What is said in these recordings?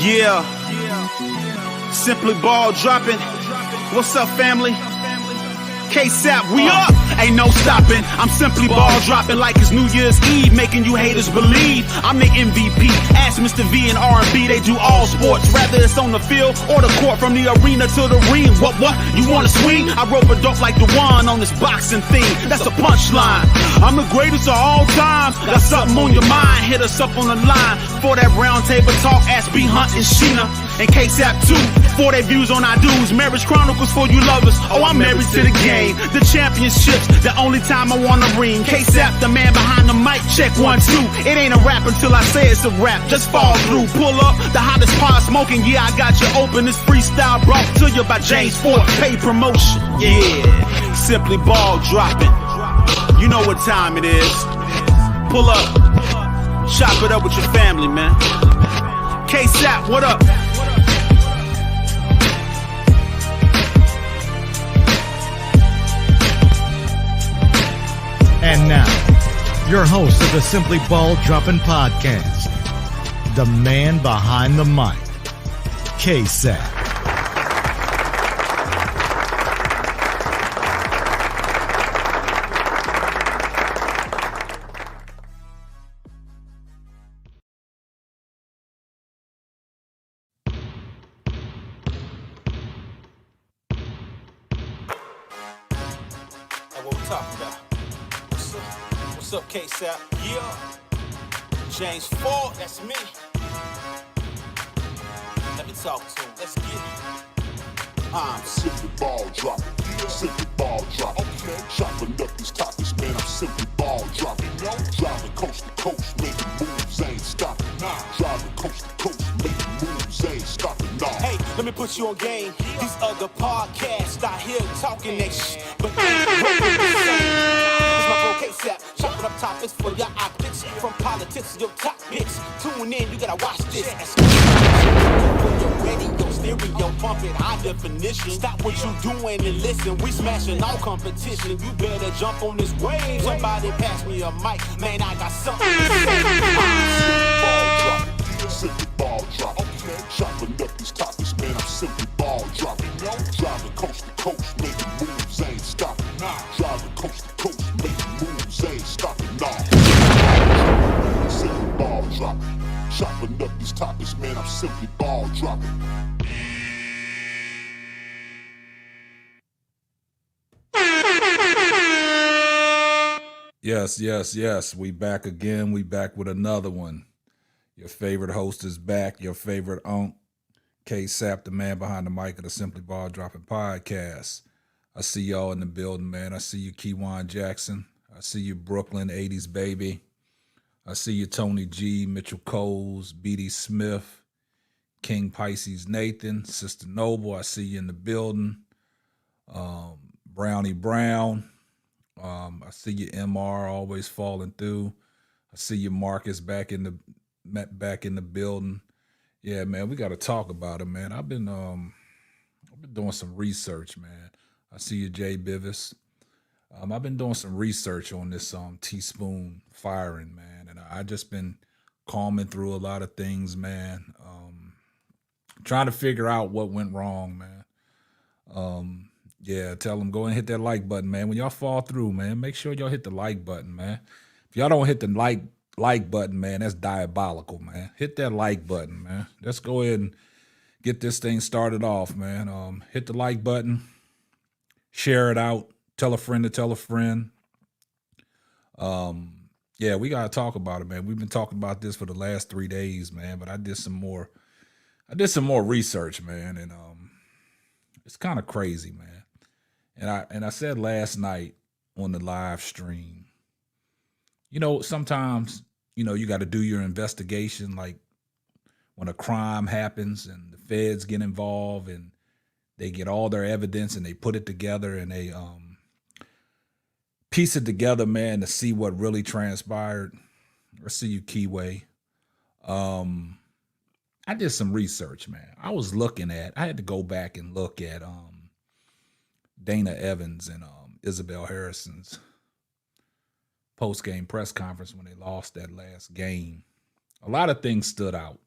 Yeah, simply ball dropping. What's up, family? K-Sap, we up. Ain't no stopping. I'm simply ball dropping like it's New Year's Eve, making you haters believe I'm the MVP. Ask Mr. V and R&B, they do all sports, whether it's on the field or the court, from the arena to the ring. What? You wanna swing? I rope a dope like the one on this boxing theme. That's a punchline. I'm the greatest of all time. Got something on your mind? Hit us up on the line for that round table talk. Ask B Hunt and Sheena and K-Sap too for their views on our dudes. Marriage Chronicles for you lovers. Oh, I'm married to the game. The championships, the only time I wanna ring. K-Sap, the man behind the mic. Check 1, 2. It ain't a rap until I say it's a rap. Just fall through, pull up, the hottest pod smoking. Yeah, I got you open. This freestyle brought to you by James Ford. Pay promotion. Yeah, simply ball dropping. You know what time it is. Pull up, chop it up with your family, man. K-Sap, what up? And now, your host of the Simply Ball Dropping Podcast, the man behind the mic, K-Sap. What we talking about? What's up, K-Sap? Yeah. James Ford, that's me. Let me talk to him. Let's get it. I'm simply ball dropping. Simply ball dropping. Okay. Chopping up these topics, man. I'm simply ball dropping. Driving coast to coast, making moves, ain't stopping. Driving coast to coast, making moves, ain't stopping. Hey, let me put you on game. These other podcasts out here talking that shit, but it's my bro K-Sap, chopping up topics for your optics, from politics to your top picks. Tune in, you gotta watch this. When you're ready, your stereo pumping high definition. Stop what you doing and listen. We smashing all competition. You better jump on this wave. Somebody pass me a mic, man. I got something to say. Simply ball dropping. Chopping up these topics, man. I'm simply ball dropping. Driving coast to coast, making moves, ain't stopping. Driving coast to coast, making moves, ain't stopping. Simply ball dropping. Chopping up these topics, man. I'm simply ball dropping. Yes. We back again. We back with another one. Your favorite host is back. Your favorite unk, K-Sap, the man behind the mic of the Simply Ball Dropping Podcast. I see y'all in the building, man. I see you, Keywan Jackson. I see you, Brooklyn 80s baby. I see you, Tony G, Mitchell Coles, B.D. Smith, King Pisces Nathan, Sister Noble. I see you in the building. Brownie Brown. I see you, MR, always falling through. I see you, Marcus, back in the building. Yeah, man, we got to talk about it, man. I've been doing some research, man. I see you, Jay Bivis. I've been doing some research on this teaspoon firing, man, and I just been combing through a lot of things, man. Trying to figure out what went wrong, man. Yeah, tell them go and hit that like button, man. When y'all fall through, man, make sure y'all hit the like button, man. If y'all don't hit the like button, man, that's diabolical, man. Hit that like button, man. Let's go ahead and get this thing started off, man. Hit the like button, share it out, tell a friend to tell a friend. Yeah, we gotta talk about it, man. We've been talking about this for the last 3 days, man. But I did some more research, man, and it's kind of crazy, man. And I said last night on the live stream, sometimes, you got to do your investigation, like when a crime happens and the feds get involved and they get all their evidence and they put it together and they piece it together, man, to see what really transpired. I see you, Keyway. I did some research, man. I had to go back and look at Dana Evans and Isabel Harrison's post-game press conference when they lost that last game. A lot of things stood out.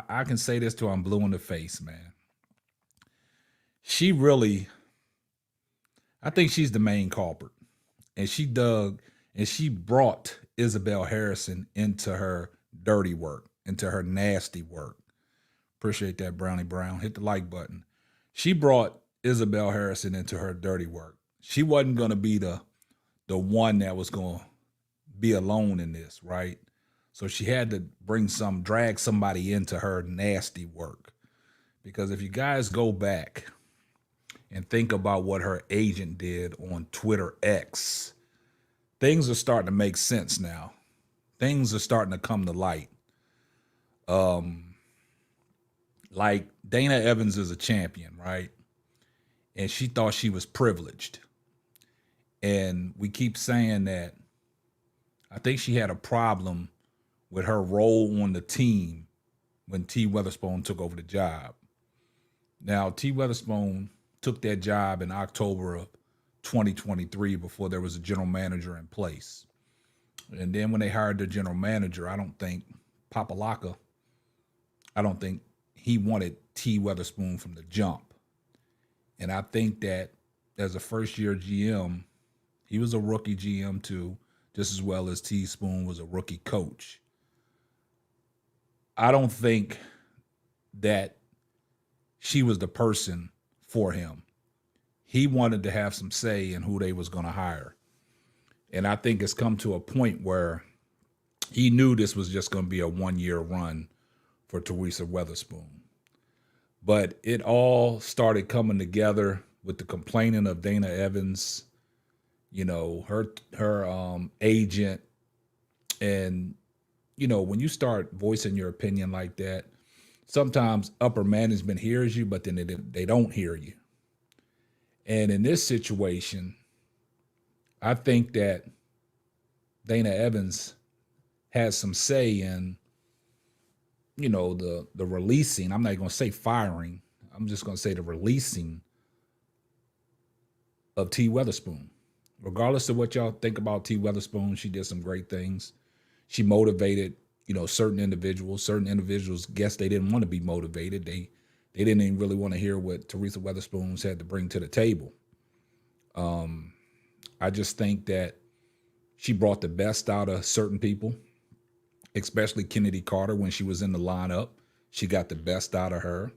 I can say this till I'm blue in the face, man. She really, I think she's the main culprit. And she brought Isabel Harrison into her dirty work, into her nasty work. Appreciate that, Brownie Brown. Hit the like button. She brought Isabel Harrison into her dirty work. She wasn't going to be the one that was going to be alone in this, right? So she had to drag somebody into her nasty work. Because if you guys go back and think about what her agent did on Twitter X, things are starting to make sense now. Things are starting to come to light. Like Dana Evans is a champion, right? And she thought she was privileged. And we keep saying that I think she had a problem with her role on the team when T. Weatherspoon took over the job. Now, T. Weatherspoon took that job in October of 2023 before there was a general manager in place. And then when they hired the general manager, I don't think he wanted T. Weatherspoon from the jump. And I think that as a first-year GM, he was a rookie GM too, just as well as T. Spoon was a rookie coach. I don't think that she was the person for him. He wanted to have some say in who they was going to hire. And I think it's come to a point where he knew this was just going to be a one-year run for Teresa Weatherspoon. But it all started coming together with the complaining of Dana Evans, you know, her agent. And, you know, when you start voicing your opinion like that, sometimes upper management hears you, but then they don't hear you. And in this situation, I think that Dana Evans has some say in, you know, the releasing. I'm not going to say firing. I'm just going to say the releasing of T. Weatherspoon. Regardless of what y'all think about T. Weatherspoon, she did some great things. She motivated, you know, certain individuals. Certain individuals guess they didn't want to be motivated. They didn't even really want to hear what Teresa Weatherspoon had to bring to the table. I just think that she brought the best out of certain people, especially Chennedy Carter when she was in the lineup. She got the best out of her.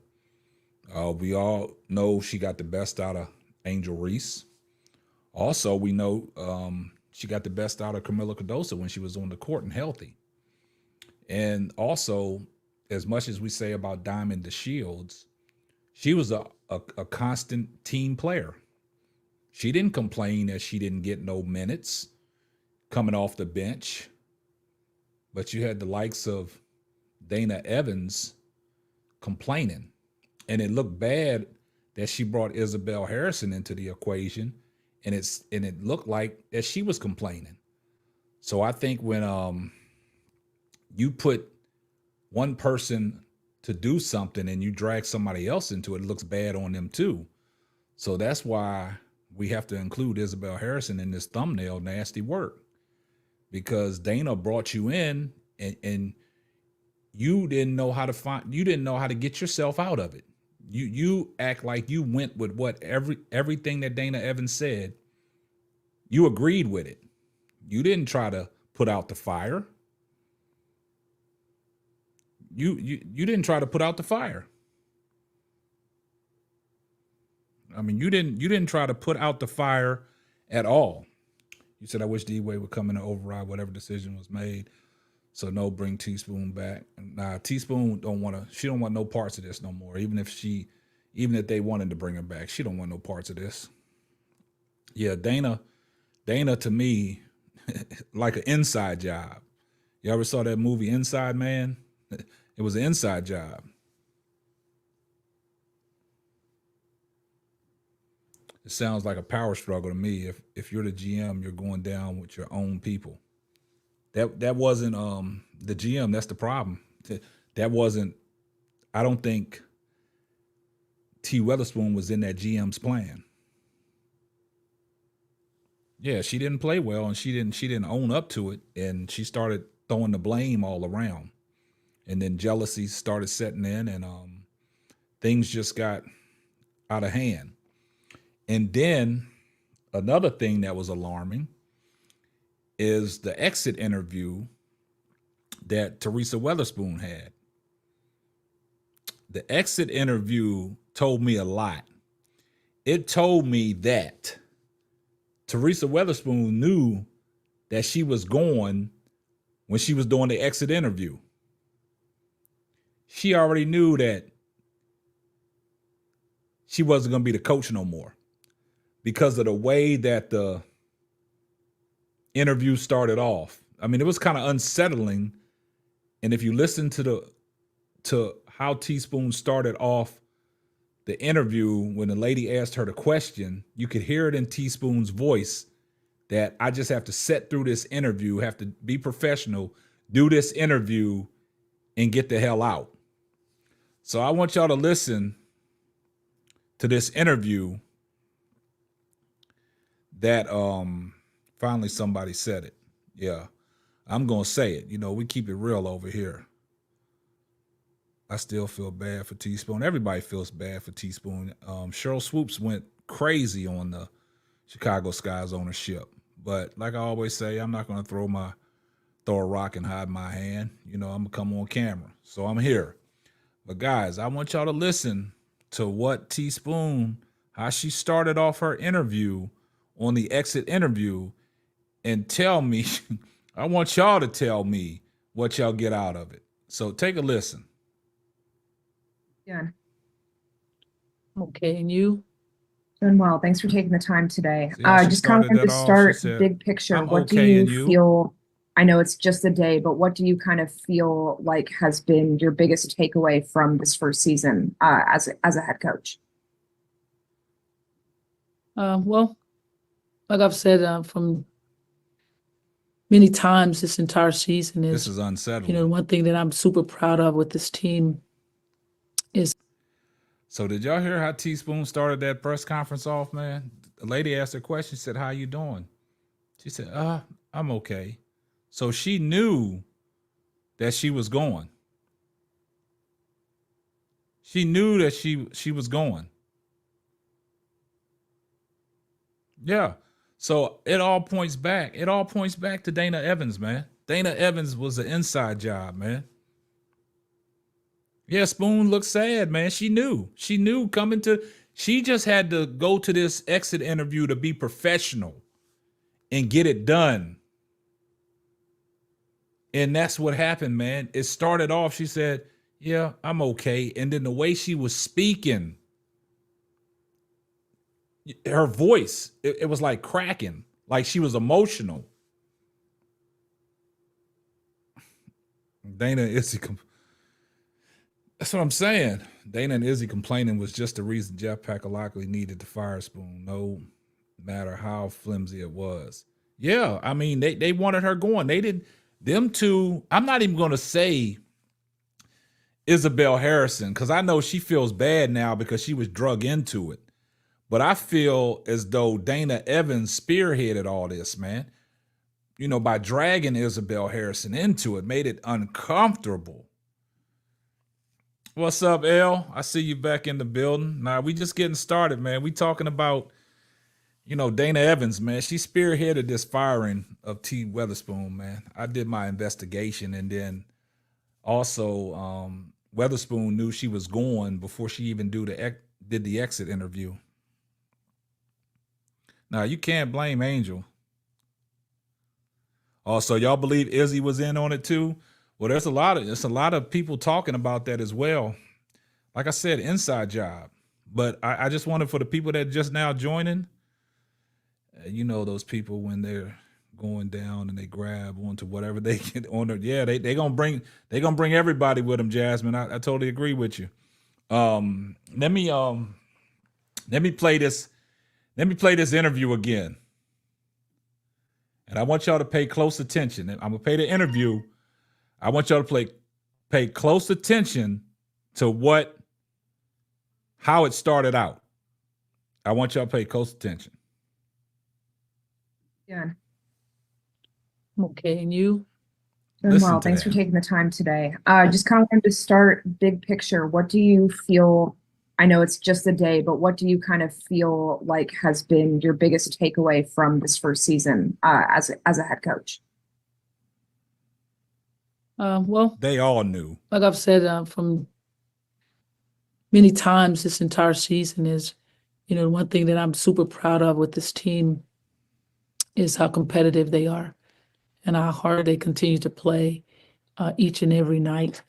We all know she got the best out of Angel Reese. Also, we know she got the best out of Camila Cardoso when she was on the court and healthy. And also, as much as we say about Diamond DeShields, she was a constant team player. She didn't complain that she didn't get no minutes coming off the bench. But you had the likes of Dana Evans complaining. And it looked bad that she brought Isabel Harrison into the equation. And it looked like that she was complaining. So I think when you put one person to do something and you drag somebody else into it, it looks bad on them too. So that's why we have to include Isabel Harrison in this thumbnail nasty work. Because Dana brought you in and you didn't know how to get yourself out of it. You act like you went with what everything that Dana Evans said. You agreed with it. You didn't try to put out the fire. You didn't try to put out the fire. I mean, you didn't try to put out the fire at all. You said, I wish D-Wade would come in and override whatever decision was made. So no, bring Teaspoon back. Nah, Teaspoon she don't want no parts of this no more. Even if they wanted to bring her back, she don't want no parts of this. Yeah, Dana to me, like an inside job. You ever saw that movie Inside Man? It was an inside job. It sounds like a power struggle to me. If you're the GM, you're going down with your own people. That wasn't the GM. That's the problem. That wasn't. I don't think T. Weatherspoon was in that GM's plan. Yeah, she didn't play well, and she didn't own up to it, and she started throwing the blame all around. and then jealousy started setting in, and things just got out of hand. And then another thing that was alarming is the exit interview that Teresa Weatherspoon had. The exit interview told me a lot. It told me that Teresa Weatherspoon knew that she was going when she was doing the exit interview. She already knew that she wasn't going to be the coach no more because of the way that the interview started off. I mean, it was kind of unsettling. And if you listen to how Teaspoon started off the interview, when the lady asked her the question, you could hear it in Teaspoon's voice that I just have to sit through this interview, have to be professional, do this interview, and get the hell out. So I want y'all to listen to this interview that finally somebody said it. Yeah, I'm going to say it. You know, we keep it real over here. I still feel bad for Teaspoon. Everybody feels bad for Teaspoon. Cheryl Swoopes went crazy on the Chicago Sky's ownership. But like I always say, I'm not going to throw a rock and hide my hand. You know, I'm going to come on camera. So I'm here. But guys, I want y'all to listen to what Teaspoon, how she started off her interview on the exit interview, and tell me, I want y'all to tell me what y'all get out of it. So take a listen. Yeah. Okay, and you? Doing well. Thanks for taking the time today. See how she Just kind of started wanted to that off? start She said, big picture. "I'm What do okay, you and you?" feel? I know it's just a day, but what do you kind of feel like has been your biggest takeaway from this first season as a head coach? Well, like I've said from many times this entire season This is, is unsettling. one thing that I'm super proud of with this team is. So did y'all hear how Teaspoon started that press conference off, man? The lady asked her question, said, "How you doing?" She said, "I'm okay." So she knew that she was going. She knew that she was going. Yeah. So it all points back. It all points back to Dana Evans, man. Dana Evans was an inside job, man. Yeah, Spoon looked sad, man. She knew. She knew coming to, she just had to go to this exit interview to be professional and get it done. And that's what happened, man. It started off, she said, "Yeah, I'm okay." And then the way she was speaking, her voice, it was like cracking, like she was emotional. Dana and Izzy, that's what I'm saying. Dana and Izzy complaining was just the reason Jeff Pakalakli needed to fire Spoon, no matter how flimsy it was. Yeah, I mean, they wanted her going. They did, them two, I'm not even going to say Isabel Harrison, because I know she feels bad now because she was drug into it. But I feel as though Dana Evans spearheaded all this, man. You know, by dragging Isabel Harrison into it, made it uncomfortable. What's up, El? I see you back in the building. Nah, we just getting started, man. We talking about, Dana Evans, man. She spearheaded this firing of T. Weatherspoon, man. I did my investigation, and then also Weatherspoon knew she was going before she even did the exit interview. Now, you can't blame Angel. Also, y'all believe Izzy was in on it too? Well, there's a lot of people talking about that as well. Like I said, inside job. But I just wanted for the people that just now joining, those people when they're going down and they grab onto whatever they get on there. Yeah, they gonna bring everybody with them, Jasmine. I totally agree with you. Let me play this. Let me play this interview again. And I want y'all to pay close attention. I'm gonna play the interview. I want y'all to pay close attention to how it started out. I want y'all to pay close attention. Yeah. Okay, and you? Doing Listen well. to Thanks for that. taking the time today. Just kind of wanted to start big picture. What do you feel? I know it's just a day, but what do you kind of feel like has been your biggest takeaway from this first season as a head coach? Well, They all knew. like I've said from many times this entire season is, one thing that I'm super proud of with this team is how competitive they are and how hard they continue to play each and every night.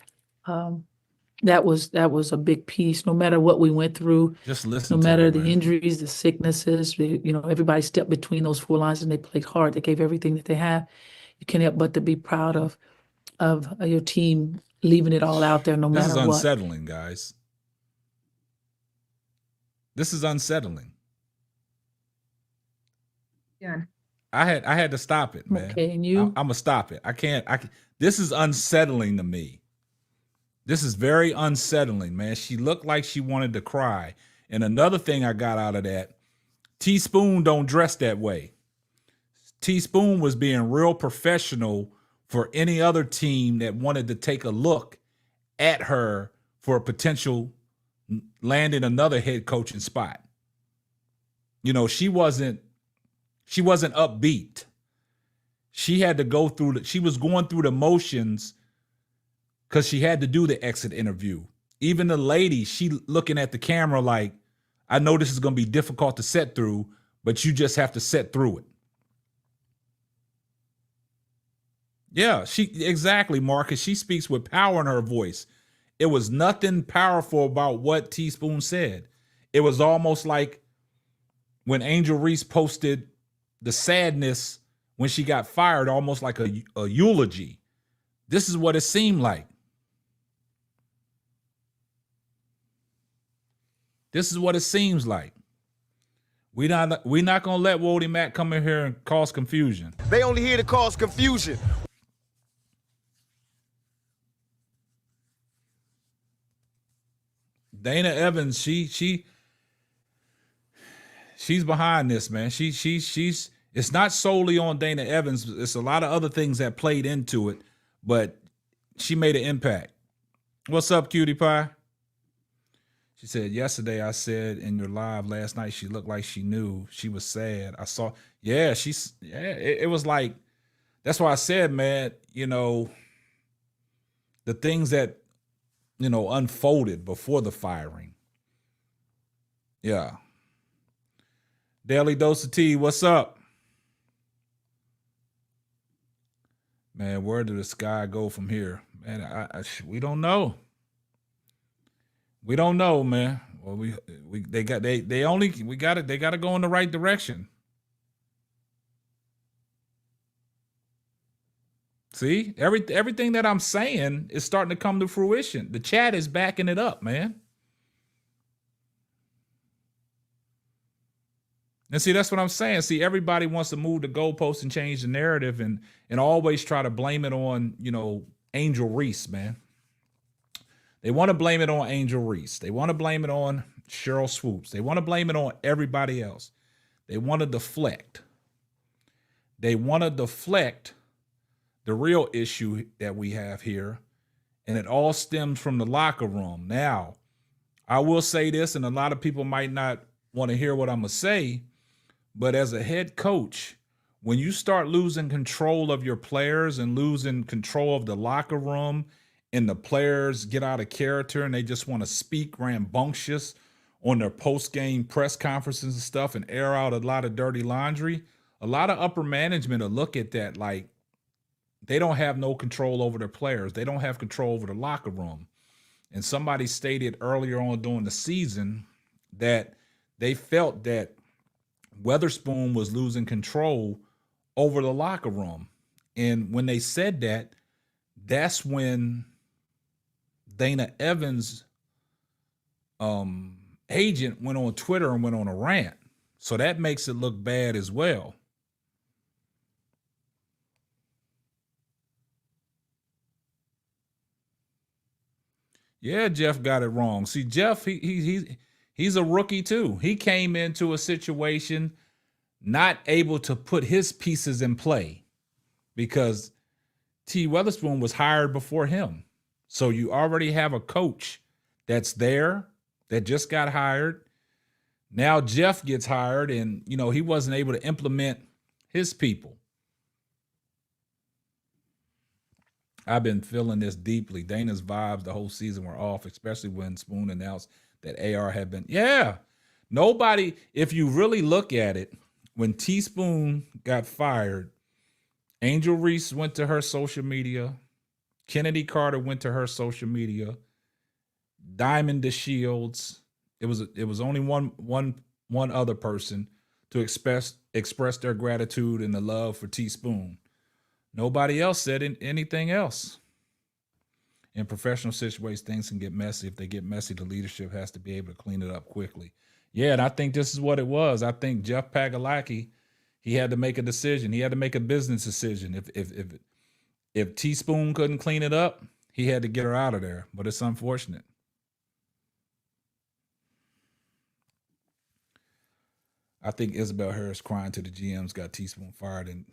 That was a big piece. No matter what we went through, Just no listen to matter it, the man. injuries, the sicknesses, everybody stepped between those four lines and they played hard. They gave everything that they have. You can't help but to be proud of your team leaving it all out there no This is matter what. unsettling, guys. This is unsettling. Yeah. I had to stop it, man. Okay, and you? I'm gonna stop it. I can't. This is unsettling to me. This is very unsettling, man. She looked like she wanted to cry. And another thing I got out of that, Teaspoon don't dress that way. Teaspoon was being real professional for any other team that wanted to take a look at her for a potential landing another head coaching spot. She wasn't upbeat. She had to go through she was going through the motions because she had to do the exit interview. Even the lady, she looking at the camera like, I know this is going to be difficult to set through, but you just have to set through it. Yeah, exactly, Marcus. She speaks with power in her voice. It was nothing powerful about what Teaspoon said. It was almost like when Angel Reese posted the sadness when she got fired, almost like a eulogy. This is what it seemed like. This is what it seems like. We're not gonna let Wody Mack come in here and cause confusion. They only here to cause confusion. Dana Evans, she's behind this, man. She's it's not solely on Dana Evans. It's a lot of other things that played into it, but she made an impact. What's up, cutie pie? She said, yesterday I said in your live last night, she looked like she knew. She was sad. I saw, it was like, that's why I said, man, the things that, unfolded before the firing. Yeah. Daily Dose of Tea, what's up? Man, where did the sky go from here? Man, we don't know. We don't know, man. Well, they got to go in the right direction. See, everything that I'm saying is starting to come to fruition. The chat is backing it up, man. And see, that's what I'm saying. See, everybody wants to move the goalposts and change the narrative and always try to blame it on, Angel Reese, man. They want to blame it on Angel Reese. They want to blame it on Cheryl Swoopes. They want to blame it on everybody else. They want to deflect. They want to deflect the real issue that we have here, and it all stems from the locker room. Now, I will say this, and a lot of people might not want to hear what I'm going to say, but as a head coach, when you start losing control of your players and losing control of the locker room, and the players get out of character and they just want to speak rambunctious on their post-game press conferences and stuff and air out a lot of dirty laundry, a lot of upper management will look at that like they don't have no control over their players. They don't have control over the locker room. And somebody stated earlier on during the season that they felt that Weatherspoon was losing control over the locker room. And when they said that, that's when Dana Evans' agent went on Twitter and went on a rant. So that makes it look bad as well. Yeah, Jeff got it wrong. See, Jeff, he's a rookie too. He came into a situation not able to put his pieces in play because T. Weatherspoon was hired before him. So you already have a coach that's there that just got hired. Now Jeff gets hired, and he wasn't able to implement his people. I've been feeling this deeply. Dana's vibes the whole season were off, especially when Spoon announced that AR had been. Yeah, nobody. If you really look at it, when Teaspoon got fired, Angel Reese went to her social media. Chennedy Carter went to her social media. Diamond DeShields. It was only one other person to express their gratitude and the love for Teaspoon. Nobody else said anything else. In professional situations, things can get messy. If they get messy, the leadership has to be able to clean it up quickly. Yeah, and I think this is what it was. I think Jeff Pagalaki, he had to make a decision. He had to make a business decision. If Teaspoon couldn't clean it up, he had to get her out of there. But it's unfortunate. I think Isabel Harris crying to the GMs got Teaspoon fired, and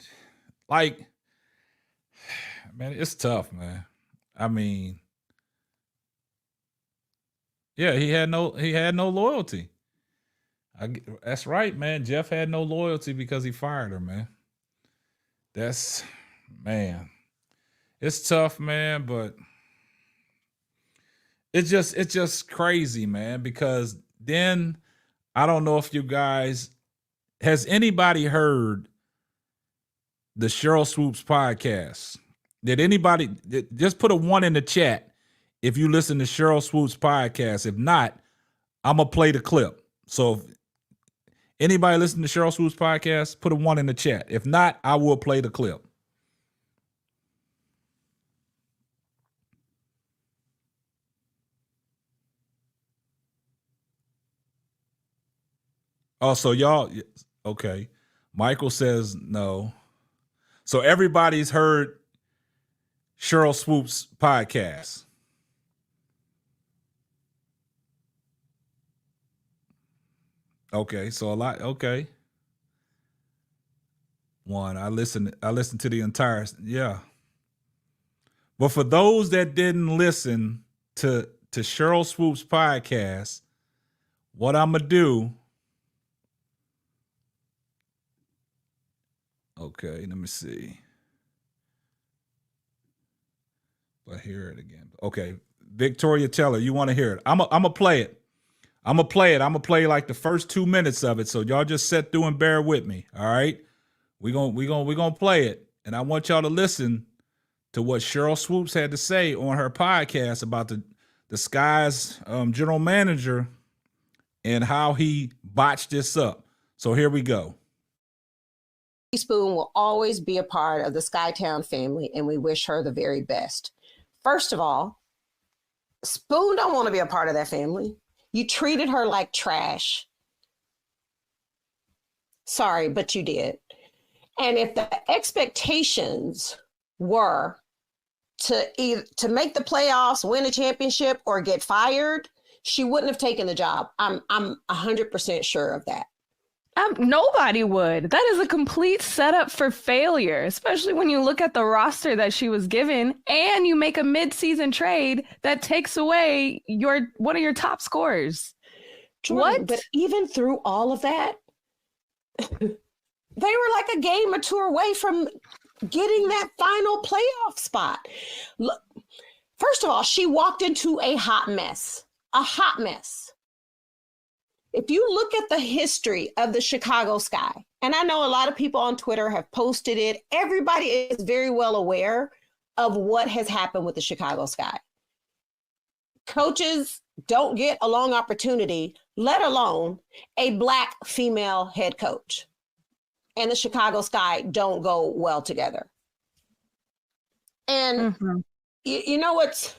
man, it's tough, man. I mean, yeah, he had no loyalty. That's right, man. Jeff had no loyalty because he fired her, man. It's tough, man, but it's just crazy, man, because then I don't know if you guys, has anybody heard the Cheryl Swoopes podcast? Did anybody, just put a 1 in the chat if you listen to Cheryl Swoopes podcast. If not, I'm going to play the clip. So if anybody listen to Cheryl Swoopes podcast, put a 1 in the chat. If not, I will play the clip. Oh, so y'all, okay. Michael says no. So everybody's heard Cheryl Swoopes podcast. Okay, so a lot. Okay. 1, I listened to the entire, yeah. But for those that didn't listen to Cheryl Swoopes podcast, what I'm gonna do. Okay, let me see. But hear it again. Okay, Victoria Teller, you want to hear it? I'm gonna play it. I'm gonna play like the first 2 minutes of it. So y'all just sit through and bear with me. All right, we're gonna play it, and I want y'all to listen to what Cheryl Swoopes had to say on her podcast about the Sky's general manager and how he botched this up. So here we go. Spoon will always be a part of the Skytown family, and we wish her the very best. First of all, Spoon don't want to be a part of that family. You treated her like trash. Sorry, but you did. And if the expectations were to either to make the playoffs, win a championship, or get fired, she wouldn't have taken the job. I'm 100% sure of that. Nobody would. That is a complete setup for failure, especially when you look at the roster that she was given and you make a mid-season trade that takes away one of your top scorers. Jordan, what? But even through all of that, they were like a game or two away from getting that final playoff spot. Look, first of all, she walked into a hot mess. A hot mess. If you look at the history of the Chicago Sky, and I know a lot of people on Twitter have posted it, everybody is very well aware of what has happened with the Chicago Sky. Coaches don't get a long opportunity, let alone a Black female head coach. And the Chicago Sky don't go well together. And you know what's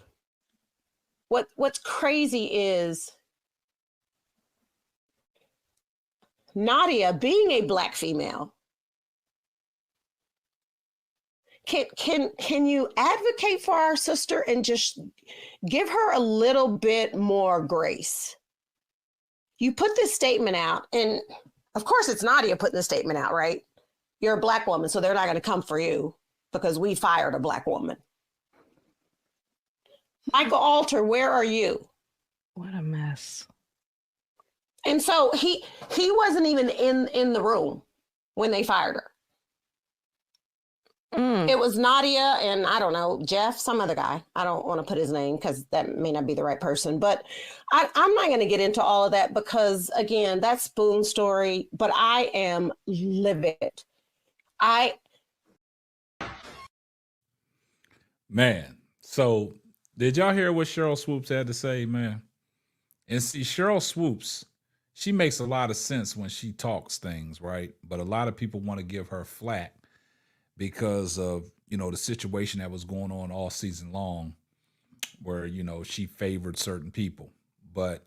crazy is Nadia, being a Black female, can you advocate for our sister and just give her a little bit more grace? You put this statement out, and of course it's Nadia putting the statement out, right? You're a Black woman, so they're not going to come for you. because we fired a Black woman. Michael Alter, where are you? What a mess. And so he wasn't even in the room when they fired her. It was Nadia and I don't know, Jeff, some other guy. I don't want to put his name because that may not be the right person. But I'm not going to get into all of that because, again, that's Spoon's story. But I am livid. Man, so did y'all hear what Cheryl Swoopes had to say, man? And see, Cheryl Swoopes, she makes a lot of sense when she talks things, right? But a lot of people want to give her flack because of, the situation that was going on all season long where, she favored certain people. But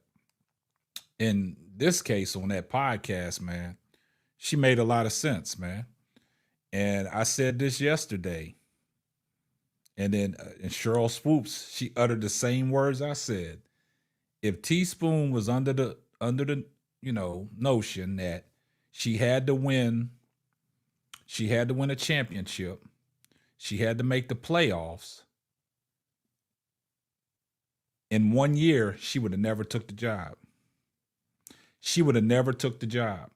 in this case, on that podcast, man, she made a lot of sense, man. And I said this yesterday. And then in Cheryl Swoopes, she uttered the same words I said. If Teaspoon was under the notion that she had to win a championship, she had to make the playoffs, in 1 year, she would have never took the job. She would have never took the job.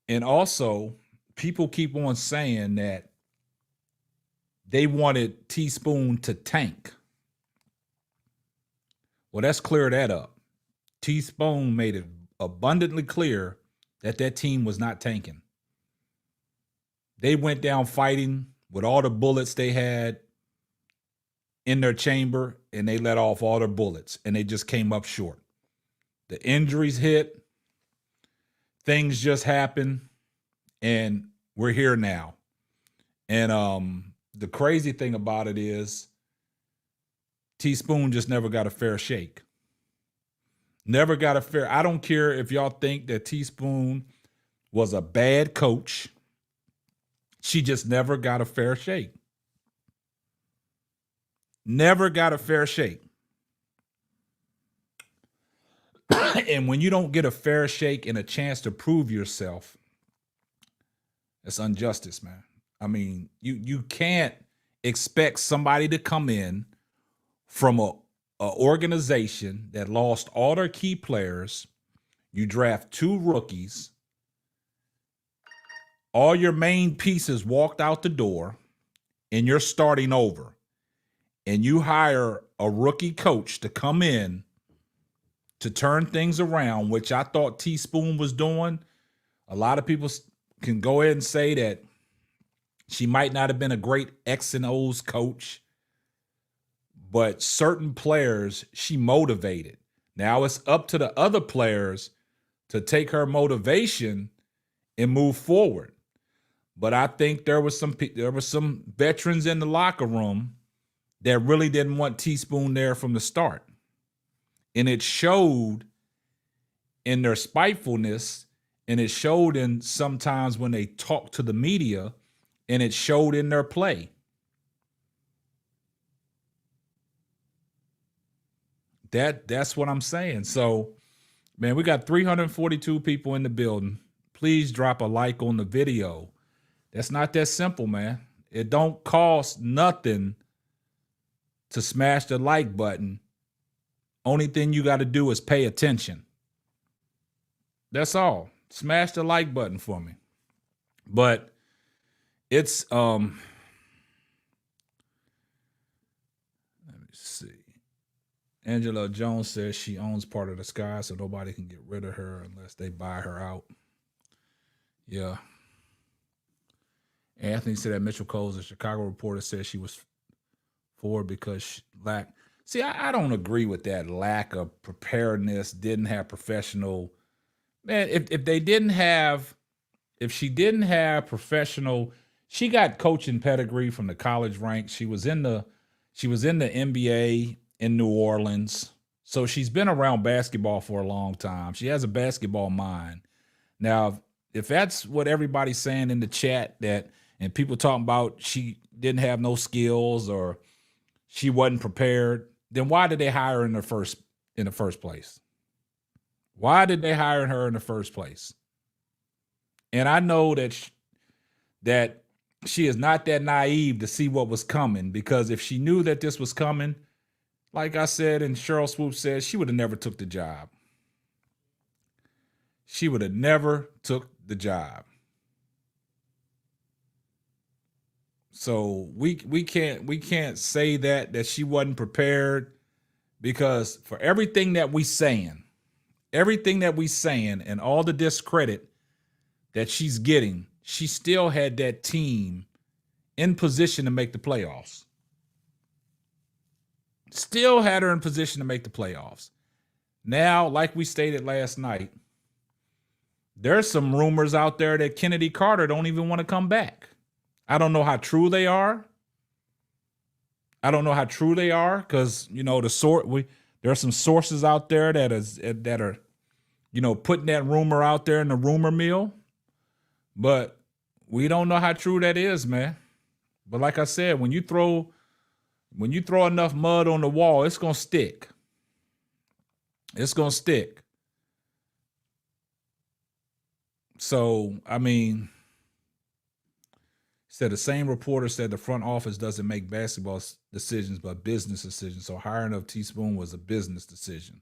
And also, people keep on saying that they wanted Teaspoon to tank. Well, let's clear that up. Teaspoon made it abundantly clear that team was not tanking. They went down fighting with all the bullets they had in their chamber, and they let off all their bullets, and they just came up short. The injuries hit, things just happened, and we're here now. And the crazy thing about it is Teaspoon just never got a fair shake. Never got a fair. I don't care if y'all think that Teaspoon was a bad coach. She just never got a fair shake. Never got a fair shake. And when you don't get a fair shake and a chance to prove yourself, it's injustice, man. I mean, you can't expect somebody to come in from a organization that lost all their key players. You draft 2 rookies. All your main pieces walked out the door, and you're starting over. And you hire a rookie coach to come in to turn things around, which I thought Teaspoon was doing. A lot of people can go ahead and say that she might not have been a great X and O's coach, but certain players she motivated. Now it's up to the other players to take her motivation and move forward. But I think there were some veterans in the locker room that really didn't want Teaspoon there from the start. And it showed in their spitefulness, and it showed in sometimes when they talked to the media, and it showed in their play. That's what I'm saying. So, man, we got 342 people in the building. Please drop a like on the video. That's not that simple, man. It don't cost nothing to smash the like button. Only thing you got to do is pay attention. That's all. Smash the like button for me. But it's let me see. Angela Jones says she owns part of the sky, so nobody can get rid of her unless they buy her out. Yeah. Anthony said that Mitchell Coles, a Chicago reporter, said she was forward because she lacked. See, I don't agree with that lack of preparedness, didn't have professional. Man, if she didn't have professional, she got coaching pedigree from the college ranks. She was in the NBA in New Orleans. So she's been around basketball for a long time. She has a basketball mind. Now, if that's what everybody's saying in the chat, and people talking about she didn't have no skills or she wasn't prepared, then why did they hire her in the first place? Why did they hire her in the first place? And I know that she is not that naive to see what was coming, because if she knew that this was coming, like I said, and Cheryl Swoopes said, she would have never took the job. She would have never took the job. So we can't say that she wasn't prepared, because for everything that we saying and all the discredit that she's getting, she still had that team in position to make the playoffs. Still had her in position to make the playoffs. Now, like we stated last night, there's some rumors out there that Chennedy Carter don't even want to come back. I don't know how true they are. Because there are some sources out there that are putting that rumor out there in the rumor mill, but we don't know how true that is, man. But like I said, when you throw enough mud on the wall, it's gonna stick. It's gonna stick. So, I mean, said the same reporter said the front office doesn't make basketball decisions, but business decisions. So hiring of Teaspoon was a business decision.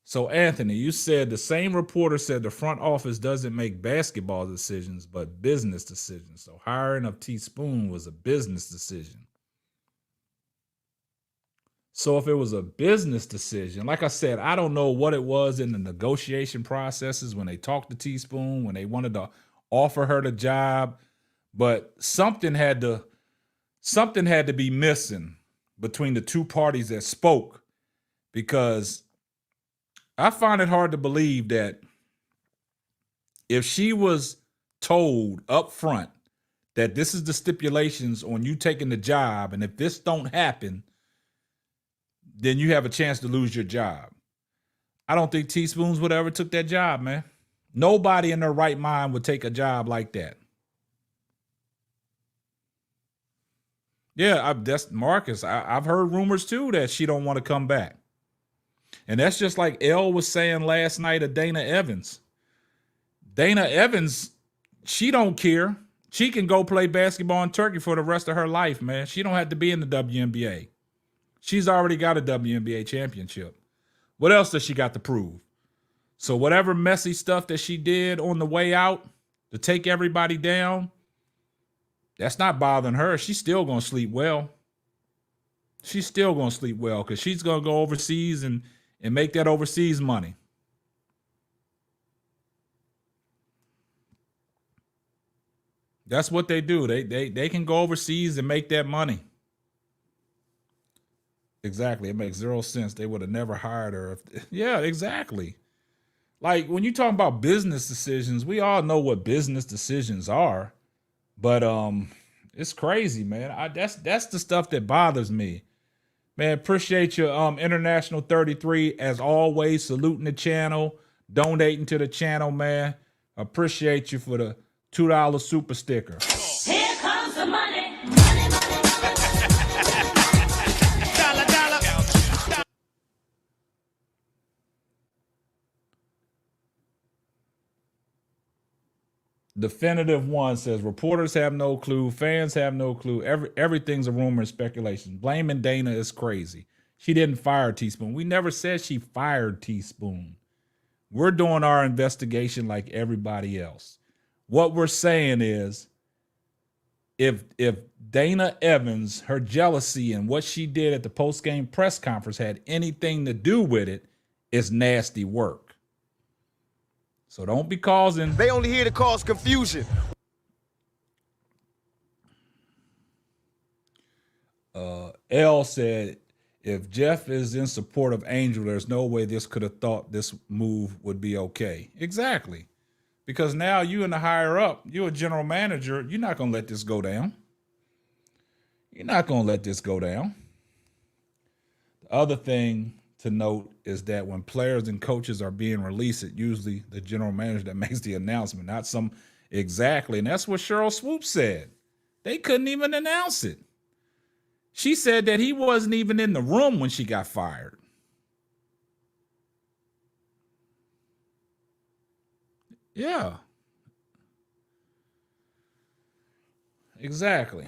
So, Anthony, you said the same reporter said the front office doesn't make basketball decisions, but business decisions. So hiring of Teaspoon was a business decision. So if it was a business decision, like I said, I don't know what it was in the negotiation processes when they talked to Teaspoon, when they wanted to offer her the job, but something had to be missing between the two parties that spoke, because I find it hard to believe that if she was told up front that this is the stipulations on you taking the job, and if this don't happen, then you have a chance to lose your job. I don't think Teaspoons would ever took that job, man. Nobody in their right mind would take a job like that. Yeah, that's Marcus. I've heard rumors too that she don't want to come back. And that's just like Elle was saying last night of Dana Evans. Dana Evans, she don't care. She can go play basketball in Turkey for the rest of her life, man. She don't have to be in the WNBA. She's already got a WNBA championship. What else does she got to prove? So whatever messy stuff that she did on the way out to take everybody down, that's not bothering her. She's still going to sleep well. She's still going to sleep well because she's going to go overseas and make that overseas money. That's what they do. They can go overseas and make that money. Exactly. It makes zero sense. They would have never hired her. Yeah, exactly. Like when you talk about business decisions, we all know what business decisions are, but it's crazy, man. That's the stuff that bothers me. Man, appreciate you, International 33, as always, saluting the channel, donating to the channel, man. Appreciate you for the $2 super sticker. Here comes the money. Definitive One says reporters have no clue, fans have no clue. Everything's a rumor and speculation. Blaming Dana is crazy. She didn't fire Teaspoon. We never said she fired Teaspoon. We're doing our investigation like everybody else. What we're saying is, if Dana Evans, her jealousy and what she did at the post-game press conference had anything to do with it, it's nasty work. So don't be causing... They only here to cause confusion. L said, if Jeff is in support of Angel, there's no way this could have thought this move would be okay. Exactly. Because now you in the higher up, you're a general manager, you're not going to let this go down. You're not going to let this go down. The other thing to note is that when players and coaches are being released, it's usually the general manager that makes the announcement, not some exactly. And that's what Cheryl Swoopes said. They couldn't even announce it. She said that he wasn't even in the room when she got fired. Yeah. Exactly.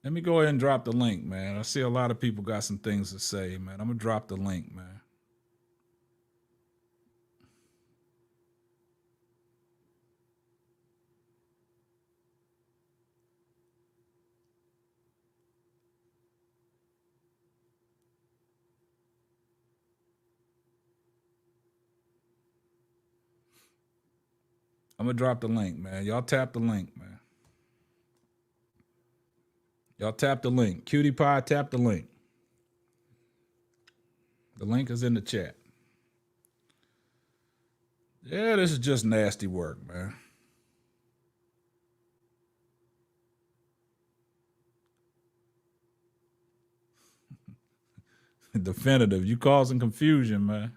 Let me go ahead and drop the link, man. I see a lot of people got some things to say, man. I'm gonna drop the link, man. I'm gonna drop the link, man. Y'all tap the link, man. Y'all tap the link. Cutie Pie, tap the link. The link is in the chat. Yeah, this is just nasty work, man. Definitive. You causing confusion, man.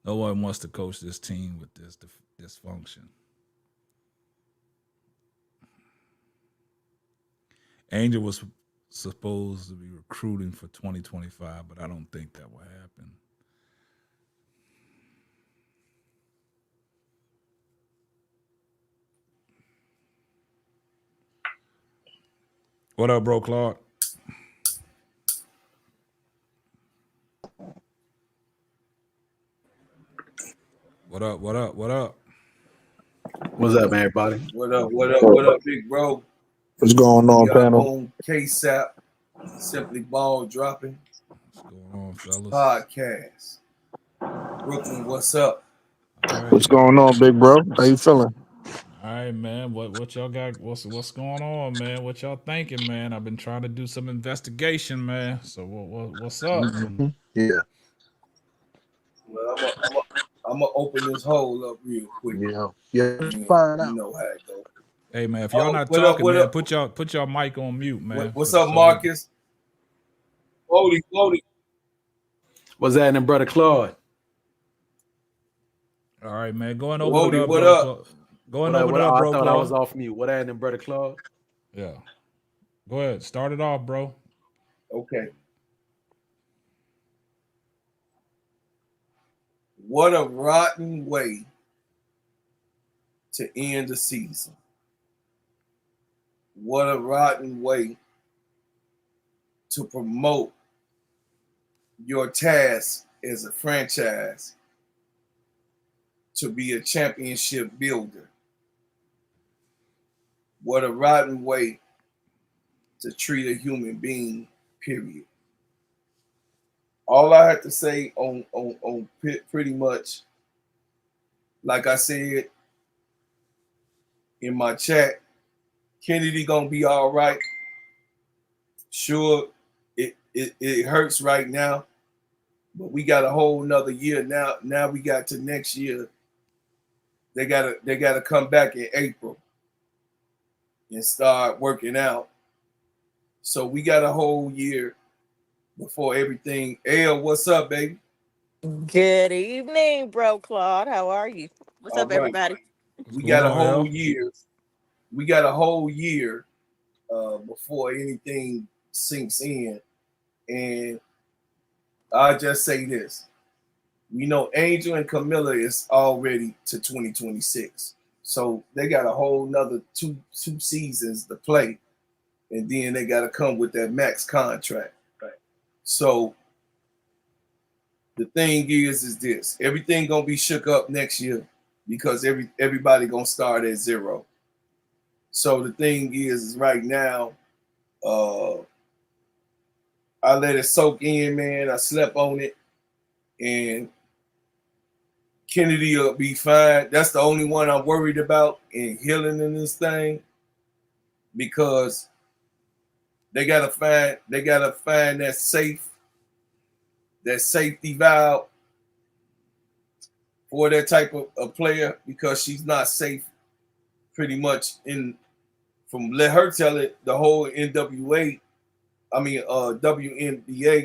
No one wants to coach this team with this dysfunction. Angel was supposed to be recruiting for 2025, but I don't think that will happen. What up, bro, Clark? What up, what up, what up? What's up, everybody? What up, what up, what up, big bro? What's going on, We are panel? on KSAP, Simply Ball Dropping What's going on, fellas? Podcast. Brooklyn, what's up? Right. What's going on, big bro? How you feeling? All right, man. What y'all got? What's going on, man? What y'all thinking, man? I've been trying to do some investigation, man. So what's up? Mm-hmm. Yeah. Well, I'm gonna open this hole up real quick. Yeah. Find out. You know how it goes. Hey, man, if y'all not what up, talking, what man, up? put your mic on mute, man. What's up, Marcus? Floaty. What's happening, brother Claude? All right, man. Going over Floaty, to the what brother up? Claude. Going over to I bro thought Claude. I was off mute. What happening, brother Claude? Yeah. Go ahead. Start it off, bro. Okay. What a rotten way to end the season. What a rotten way to promote your task as a franchise to be a championship builder. What a rotten way to treat a human being, period. All I have to say on pretty much, like I said in my chat, Chennedy gonna be all right. Sure, it hurts right now, but we got a whole nother year now. Now we got to next year. They gotta come back in April and start working out. So we got a whole year before everything. L, what's up, baby? Good evening, bro Claude. How are you? What's All up, right. everybody? We got a on, whole L? year. We got a whole year before anything sinks in. And I'll just say this. We know Angel and Camilla is already to 2026. So they got a whole nother two seasons to play. And then they got to come with that max contract. Right. So the thing is this. Everything going to be shook up next year because everybody going to start at zero. So the thing is right now, I let it soak in, man. I slept on it. And Chennedy will be fine. That's the only one I'm worried about in healing in this thing because they gotta find that safety valve for that type of player because she's not safe pretty much let her tell it, the whole WNBA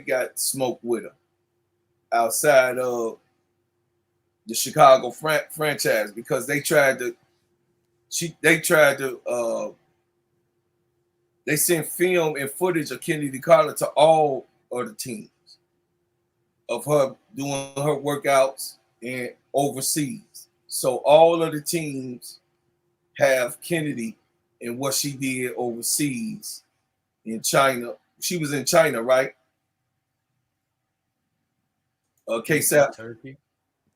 got smoked with her outside of the Chicago franchise because they sent film and footage of Chennedy Carter to all of the teams of her doing her workouts and overseas. So all of the teams have Chennedy and what she did overseas in China. She was in China, right? KSAP?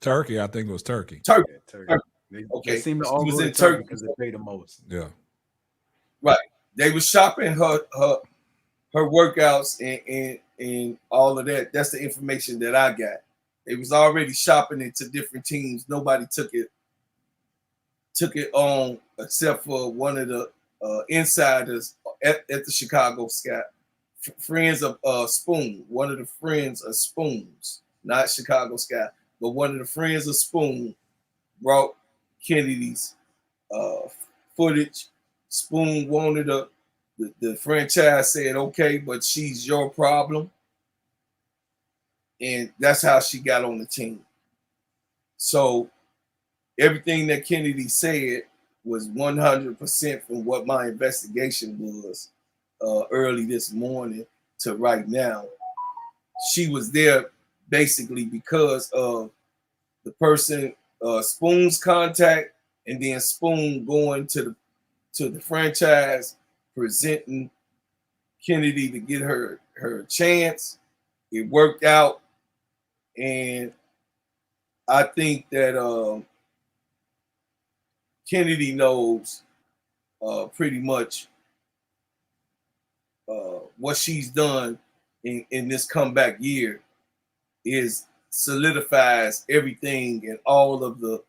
Turkey, I think it was Turkey. Turkey. Yeah, Turkey. They Okay. seem to She all was go to in Turkey Turkey. because they pay the most. Yeah. Right. They were shopping her workouts and all of that. That's the information that I got. They was already shopping it to different teams. Nobody took it on except for one of the insiders at the Chicago Sky. Friends of Spoon, one of the friends of Spoons, not Chicago Sky, but one of the friends of Spoon brought Kennedy's footage. Spoon wanted the franchise said, okay, but she's your problem. And that's how she got on the team. So everything that Chennedy said was 100% from what my investigation was early this morning to right now. She was there basically because of the person, Spoon's contact, and then Spoon going to the franchise, presenting Chennedy to get her chance. It worked out, and I think that Chennedy knows pretty much what she's done in this comeback year is solidifies everything and all of the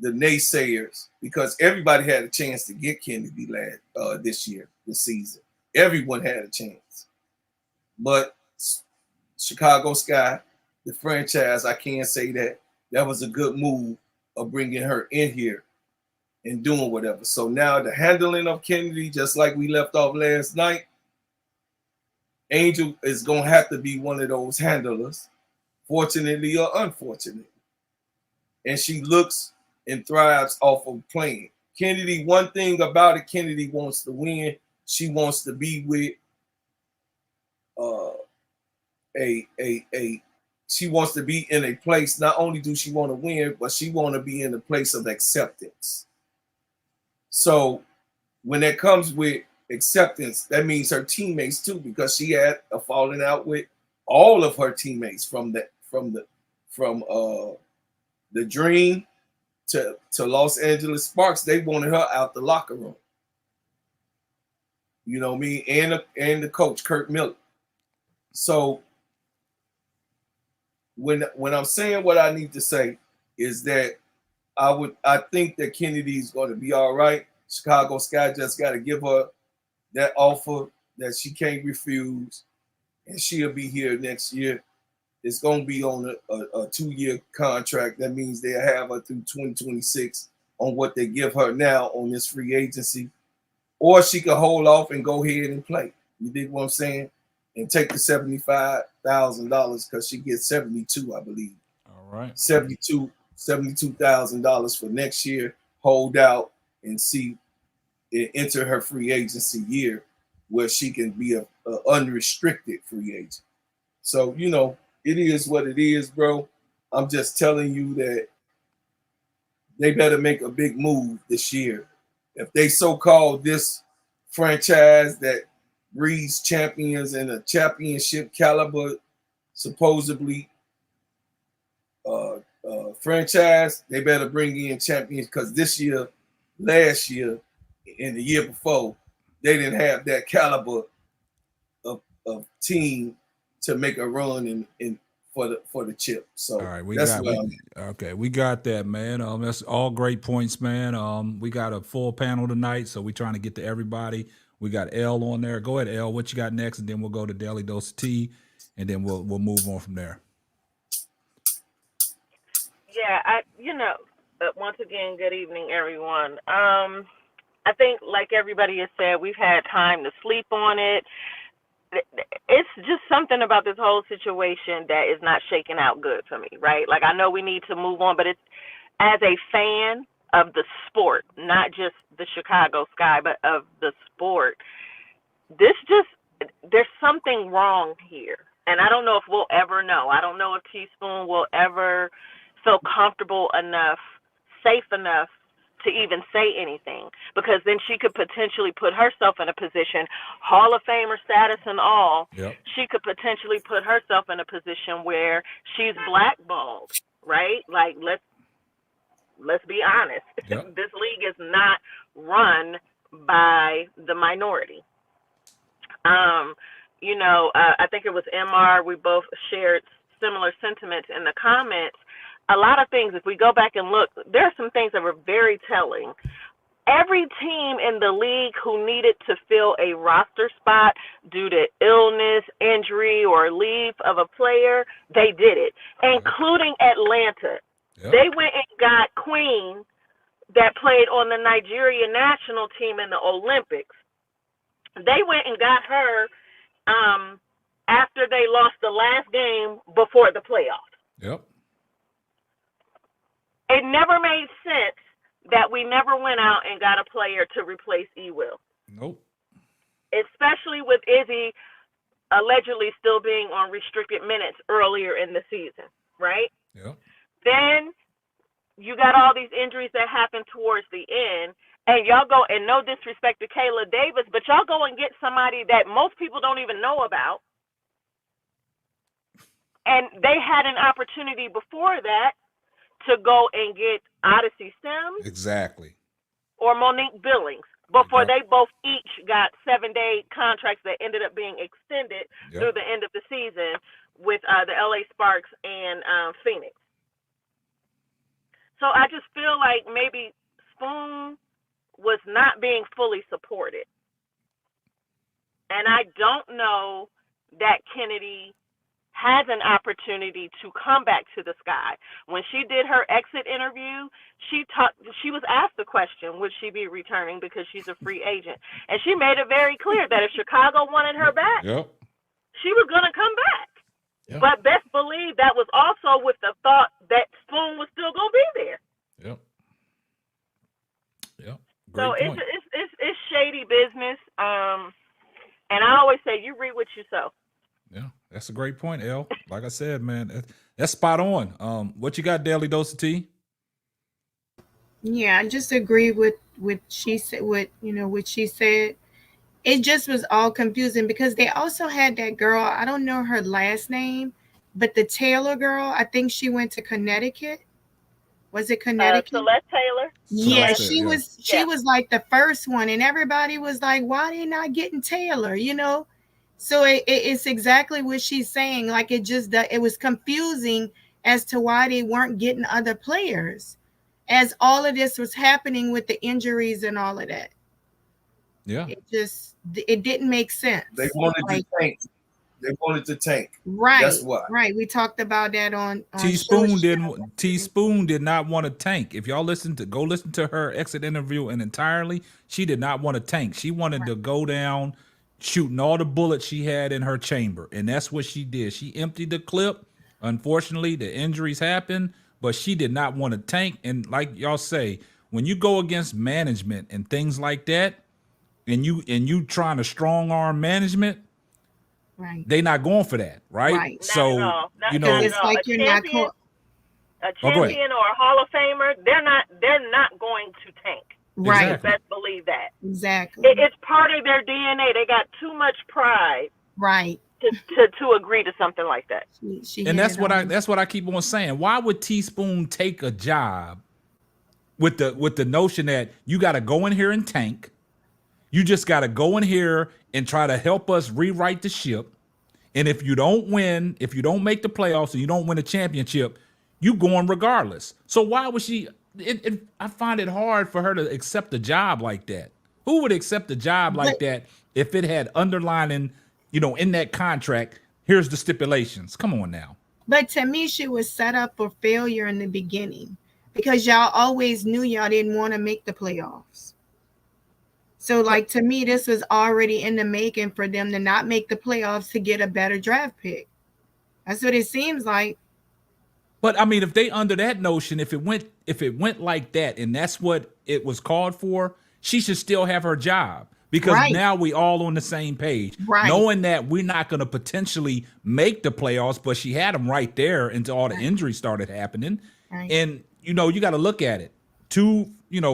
naysayers, because everybody had a chance to get Chennedy this season. Everyone had a chance. But Chicago Sky, the franchise, I can't say that was a good move of bringing her in here and doing whatever. So now the handling of Chennedy, just like we left off last night, Angel is going to have to be one of those handlers, fortunately or unfortunately. And she looks and thrives off of playing. Chennedy, one thing about it, Chennedy wants to win. She wants to be with she wants to be in a place, not only do she want to win, but she want to be in a place of acceptance. So when that comes with acceptance, that means her teammates too, because she had a falling out with all of her teammates from the Dream to Los Angeles Sparks. They wanted her out the locker room. You know what I mean? And the coach, Kurt Miller. So when I'm saying what I need to say is that I think that Kennedy's going to be all right. Chicago Sky just got to give her that offer that she can't refuse, and she'll be here next year. It's going to be on a 2-year contract. That means they'll have her through 2026 on what they give her now on this free agency. Or she could hold off and go ahead and play. You dig what I'm saying? And take the $75,000 because she gets 72, I believe. All right. $72,000 for next year. Hold out and see it enter her free agency year where she can be a unrestricted free agent. So, you know, it is what it is, bro. I'm just telling you that they better make a big move this year. If they so-called this franchise that breeds champions in a championship caliber, supposedly franchise, they better bring in champions, because this year, last year, and the year before, they didn't have that caliber of team to make a run in for the chip. So all right, we that's got we got that, man. That's all great points, man. We got a full panel tonight, so we're trying to get to everybody. We got L on there. Go ahead, L. What you got next? And then we'll go to Daily Dose of Tea, and then we'll move on from there. Yeah, once again, good evening, everyone. I think, like everybody has said, we've had time to sleep on it. It's just something about this whole situation that is not shaking out good for me, right? Like, I know we need to move on, but it's, as a fan of the sport, not just the Chicago Sky, but of the sport, there's something wrong here. And I don't know if we'll ever know. I don't know if Teaspoon will ever feel comfortable enough, safe enough to even say anything, because then she could potentially put herself in a position, Hall of Famer status and all, she could potentially put herself in a position where she's blackballed, right? Like, let's be honest. This league is not run by the minority. You know, I think it was MR, we both shared similar sentiments in the comments. A lot of things, if we go back and look, there are some things that were very telling. Every team in the league who needed to fill a roster spot due to illness, injury, or leave of a player, they did it, including Atlanta. They went and got Queen that played on the Nigeria national team in the Olympics. They went and got her after they lost the last game before the playoffs. It never made sense that we never went out and got a player to replace E-Will. Especially with Izzy allegedly still being on restricted minutes earlier in the season, right? Then you got all these injuries that happened towards the end, and y'all go, and no disrespect to Kayla Davis, but y'all go and get somebody that most people don't even know about. And they had an opportunity before that to go and get Odyssey Sims. Or Monique Billings before they both each got 7-day contracts that ended up being extended through the end of the season with the LA Sparks and Phoenix. So I just feel like maybe Spoon was not being fully supported. And I don't know that Chennedy has an opportunity to come back to the Sky. When she did her exit interview, she was asked the question, would she be returning because she's a free agent? And she made it very clear that if Chicago wanted her back, she was going to come back. But best believe that was also with the thought that Spoon was still going to be there. So it's shady business. And I always say, you reap what you sow. That's a great point, El. Like I said, man, that's spot on. What you got, Daily Dose of Tea? Yeah, I just agree with she said. What she said. It just was all confusing because they also had that girl. I don't know her last name, but the Taylor girl. I think she went to Connecticut. Was it Connecticut? Celeste Taylor. Yeah, she was. She was like the first one, and everybody was like, "Why they not getting Taylor?" You know. So it's exactly what she's saying. Like it was confusing as to why they weren't getting other players, as all of this was happening with the injuries and all of that. It didn't make sense. They wanted to tank. They wanted to tank. Right. That's why. Right. We talked about that on Teaspoon did not want to tank. If y'all go listen to her exit interview and entirely, she did not want to tank. She wanted to go down shooting all the bullets she had in her chamber. And that's what she did. She emptied the clip. Unfortunately, the injuries happened, but she did not want to tank. And like y'all say, when you go against management and things like that, and you trying to strong arm management, they not going for that, right? So it's like you're not a champion or a Hall of Famer, they're not going to tank. Right. Exactly. Best believe that. Exactly. It's part of their DNA. They got too much pride. Right. To agree to something like that. And that's what I keep on saying. Why would Teaspoon take a job with the notion that you got to go in here and tank? You just got to go in here and try to help us rewrite the ship. And if you don't win, if you don't make the playoffs and you don't win a championship, you going regardless. So why would she? I find it hard for her to accept a job like that. Who would accept a job like that if it had underlining, in that contract, here's the stipulations. Come on now. But to me, she was set up for failure in the beginning because y'all always knew y'all didn't want to make the playoffs. So, to me, this was already in the making for them to not make the playoffs to get a better draft pick. That's what it seems like. But I mean, if they under that notion, if it went like that, and that's what it was called for, she should still have her job because now we all on the same page, knowing that we're not going to potentially make the playoffs. But she had them right there until all the injuries started happening, and you got to look at it. 2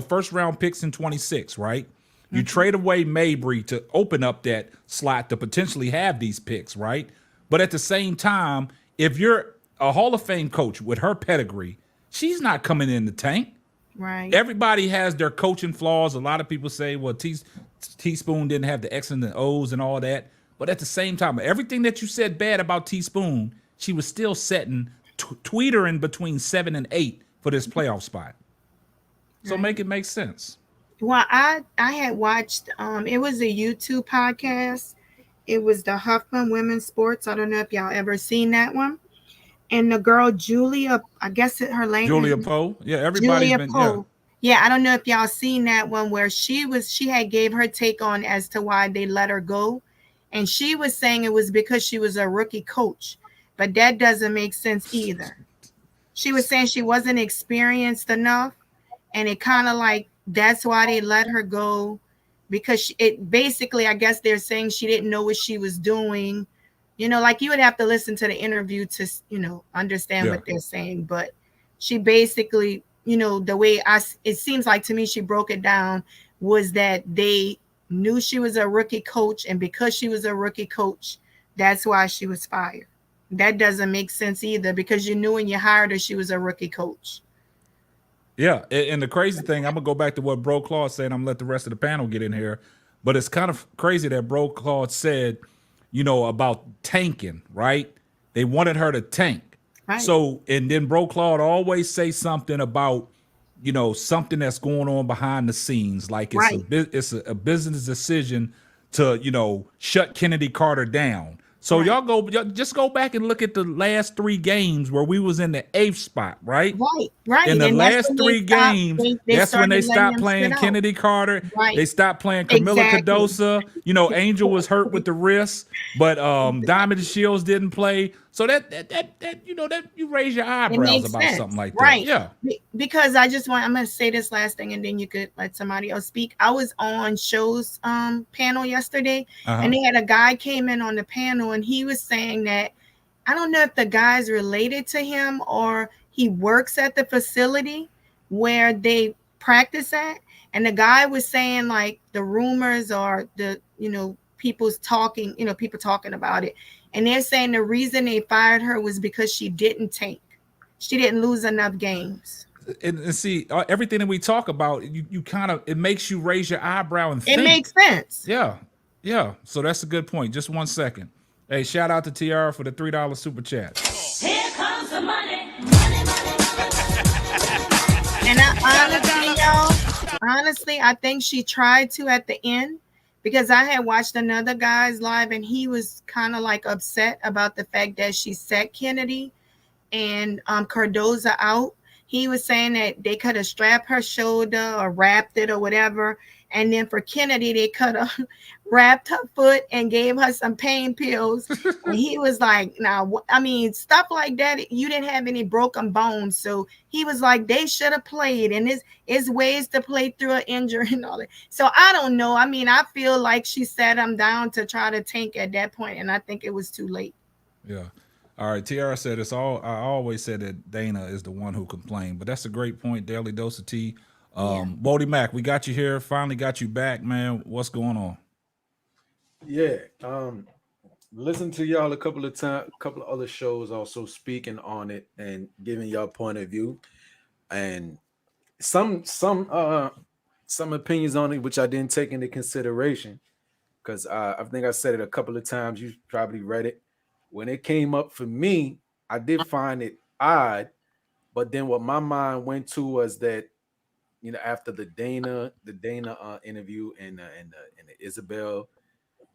first round picks in 26, right? You trade away Mabry to open up that slot to potentially have these picks, right? But at the same time, if you're a Hall of Fame coach with her pedigree, she's not coming in the tank. Right. Everybody has their coaching flaws. A lot of people say, well, Teaspoon didn't have the X's and the O's and all that. But at the same time, everything that you said bad about Teaspoon, she was still setting, tweetering between 7 and 8 for this playoff spot. So make it make sense. Well, I had watched, it was a YouTube podcast. It was the Huffman Women's Sports. I don't know if y'all ever seen that one. And the girl, Julia, I guess her name Julia Poe. Yeah, everybody's Julia been, Poe. Yeah, I don't know if y'all seen that one where she had gave her take on as to why they let her go. And she was saying it was because she was a rookie coach. But that doesn't make sense either. She was saying she wasn't experienced enough. And it kind of like, that's why they let her go, because it basically, I guess they're saying she didn't know what she was doing. Like you would have to listen to the interview to, understand what they're saying. But she basically, the way it seems like to me, she broke it down was that they knew she was a rookie coach. And because she was a rookie coach, that's why she was fired. That doesn't make sense either, because you knew when you hired her, she was a rookie coach. Yeah, and the crazy thing, I'm going to go back to what Bro Claude said. I'm going to let the rest of the panel get in here. But it's kind of crazy that Bro Claude said, about tanking, right? They wanted her to tank. Right. So, and then Bro Claude always say something about, something that's going on behind the scenes. Like it's a business decision to, shut Chennedy Carter down. So y'all just go back and look at the last 3 games where we was in the 8th spot, right? Right. In the last 3 games, that's when they stopped playing Chennedy Carter. Right. They stopped playing Camilla Cardosa. Angel was hurt with the wrist, but Diamond Shields didn't play. So that you raise your eyebrows about something like that. Right. Yeah. Because I'm going to say this last thing and then you could let somebody else speak. I was on Show's panel yesterday and they had a guy came in on the panel and he was saying that, I don't know if the guy's related to him or he works at the facility where they practice at. And the guy was saying like the rumors or the, people talking about it. And they're saying the reason they fired her was because she didn't tank. She didn't lose enough games. And see, everything that we talk about, you kind of, it makes you raise your eyebrow and think. It makes sense. Yeah. Yeah. So that's a good point. Just 1 second. Hey, shout out to Tiara for the $3 super chat. Here comes the money. And honestly, I think she tried to at the end. Because I had watched another guy's live and he was kind of like upset about the fact that she set Chennedy and Cardoza out. He was saying that they could have strapped her shoulder or wrapped it or whatever. And then for Chennedy, they could have wrapped her foot and gave her some pain pills. And he was like, stuff like that. You didn't have any broken bones. So he was like, they should have played. And it's ways to play through an injury and all that. So I don't know. I feel like she sat him down to try to tank at that point, and I think it was too late. Yeah. All right. Tiara said I always said that Dana is the one who complained, but that's a great point. Daily Dose of Tea. Bodie Mac, we got you here. Finally got you back, man. What's going on? Yeah. Listen to y'all a couple of other shows also speaking on it and giving y'all point of view. And some opinions on it which I didn't take into consideration. Because I think I said it a couple of times. You probably read it. When it came up for me, I did find it odd. But then what my mind went to was that, after the Dana interview and the Isabel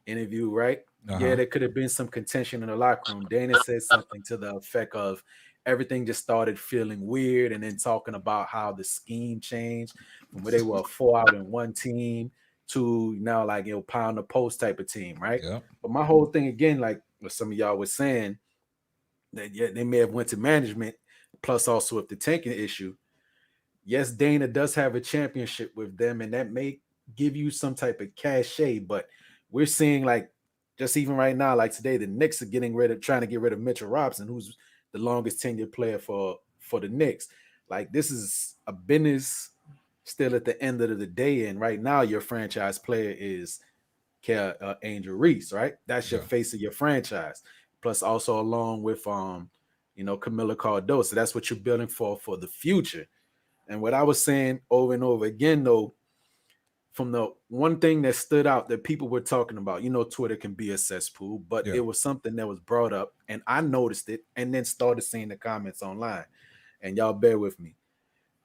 interview, right? Yeah, there could have been some contention in the locker room. Dana said something to the effect of everything just started feeling weird, and then talking about how the scheme changed from where they were a 4-out-in-1 team to now like pound the post type of team, right? Yeah. But my whole thing again, like what some of y'all was saying, that they may have went to management, plus also with the tanking issue. Yes, Dana does have a championship with them, and that may give you some type of cachet, but we're seeing like just even right now, like today, the Knicks are trying to get rid of Mitchell Robinson, who's the longest tenured player for the Knicks. Like, this is a business still at the end of the day, and right now your franchise player is Angel Reese, right? That's your face of your franchise. Plus, also along with Camila Cardoso. So that's what you're building for the future. And what I was saying over and over again, though, from the one thing that stood out that people were talking about, Twitter can be a cesspool, but it was something that was brought up, and I noticed it, and then started seeing the comments online. And y'all bear with me.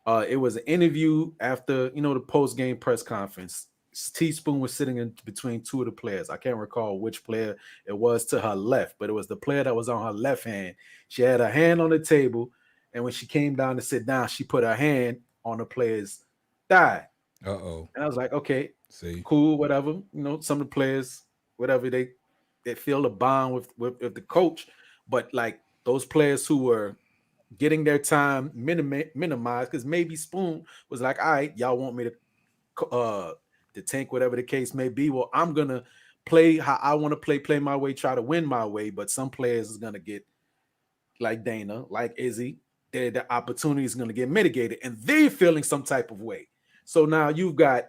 It was an interview after the post-game press conference. Teaspoon was sitting in between two of the players. I can't recall which player it was to her left, but it was the player that was on her left hand. She had her hand on the table, and when she came down to sit down, she put her hand on the player's thigh. Uh-oh. And I was like, okay, see, cool, whatever. Some of the players, whatever, they feel a bond with the coach, but like those players who were getting their time minimized, because maybe Spoon was like, all right, y'all want me to tank, whatever the case may be. Well, I'm gonna play how I want to play my way, try to win my way. But some players is gonna get like Dana, like Izzy, the opportunity is gonna get mitigated, and they're feeling some type of way. So now you've got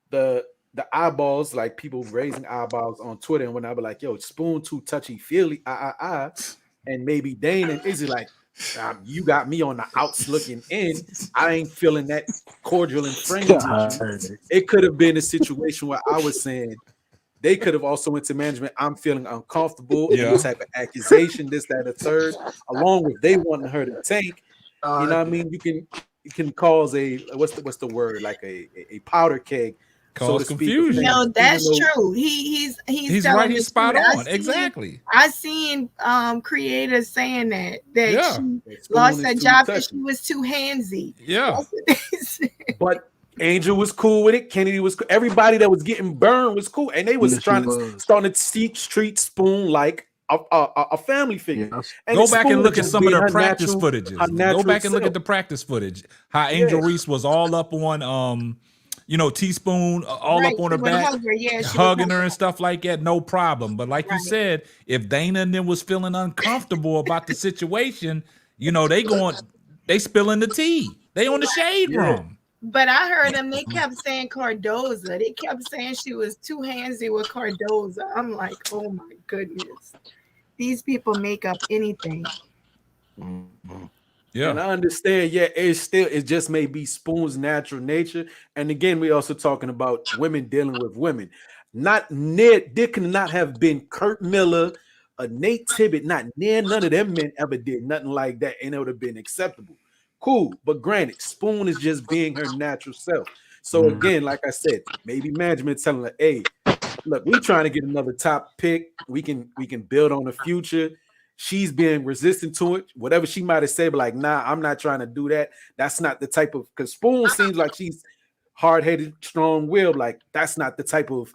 the eyeballs, like people raising eyeballs on Twitter, and when I be like, yo, Spoon too touchy feely, and maybe Dana and Izzy like, you got me on the outs looking in. I ain't feeling that cordial and friendly with you. It could have been a situation where I was saying they could have also went to management. I'm feeling uncomfortable. Any type of accusation, this, that, or third, along with they wanting her to tank. You know what I mean? You can cause a what's the word, like a powder keg. Cause confusion. No, that's true. He's right. He's spot on. Exactly. I seen creators saying that she lost her job because she was too handsy. Yeah. But Angel was cool with it. Kennedy was cool. Everybody that was getting burned was cool, and they was starting to treat Spoon like a family figure. And go back and look at some of the practice footages. Go back and look at the practice footage. How Angel Reese was all up on Teaspoon all up on her back, hugging her and stuff like that, no problem. But like you said, if Dana and them was feeling uncomfortable about the situation, they spilling the tea. They on the shade room. But I heard them, they kept saying Cardoso. They kept saying she was too handsy with Cardoso. I'm like, oh my goodness. These people make up anything. Mm-hmm. Yeah, and I understand. Yeah, it just may be Spoon's natural nature. And again, we're also talking about women dealing with women. There could not have been Kurt Miller, Nate Tibbet, not near none of them men ever did nothing like that, and it would have been acceptable. Cool, but granted, Spoon is just being her natural self. So again, like I said, maybe management telling her, hey, look, we're trying to get another top pick. We can build on the future. She's being resistant to it. Whatever she might have said, but like, nah, I'm not trying to do that. That's not the type of, because Spoon seems like she's hard-headed, strong-willed. Like that's not the type of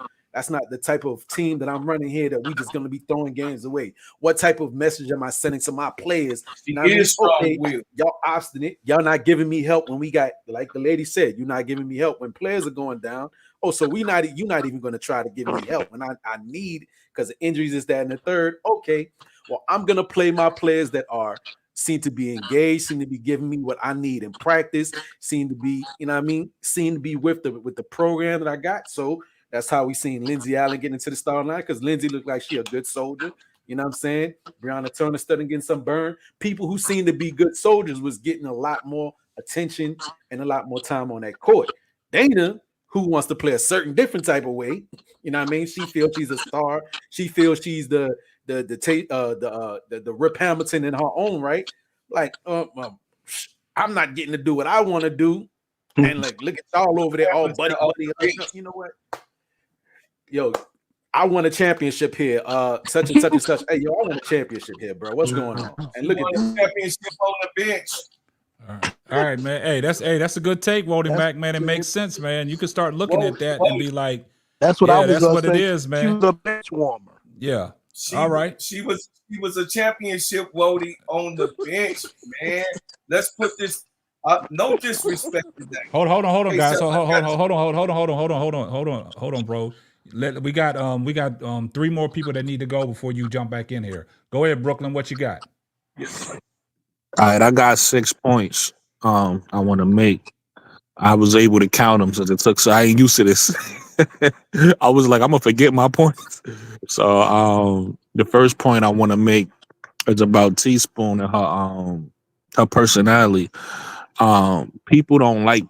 team that I'm running here that we just gonna be throwing games away. What type of message am I sending to my players? Okay, y'all obstinate. Y'all not giving me help when we got, like the lady said, you're not giving me help when players are going down. Oh, so you're not even going to try to give me help when I need, because the injuries is that and the third. Okay, well, I'm going to play my players that seem to be engaged, seem to be giving me what I need in practice, seem to be, seem to be with the program that I got. So that's how we seen Lindsay Allen get into the starting line, because Lindsay looked like she a good soldier. You know what I'm saying? Breonna Turner starting getting some burn. People who seem to be good soldiers was getting a lot more attention and a lot more time on that court. Dana, who wants to play a certain different type of way, you know what I mean? She feels she's a star. She feels she's the Rip Hamilton in her own right. Like, I'm not getting to do what I want to do. And like, look at y'all over there, all buddy. You know what? Yo, I won a championship here. Such and such and such. Hey, yo, I won a championship here, bro. What's going on? And look at this championship on the bench. All right, man. Hey, that's a good take, Wolding back, man. It makes sense, man. You can start looking at that and be like, that's what I was. That's what it is, man. She was a bench warmer. Yeah. All right. She was a championship Wody on the bench, man. Let's put this. No disrespect to that. Hold on, guys. Hold on, bro. We got 3 more people that need to go before you jump back in here. Go ahead, Brooklyn. What you got? All right, I got 6 points. I want to make. I was able to count them since it took. So I ain't used to this. I was like, I'm gonna forget my points. So the first point I want to make is about Teaspoon and her personality. People don't like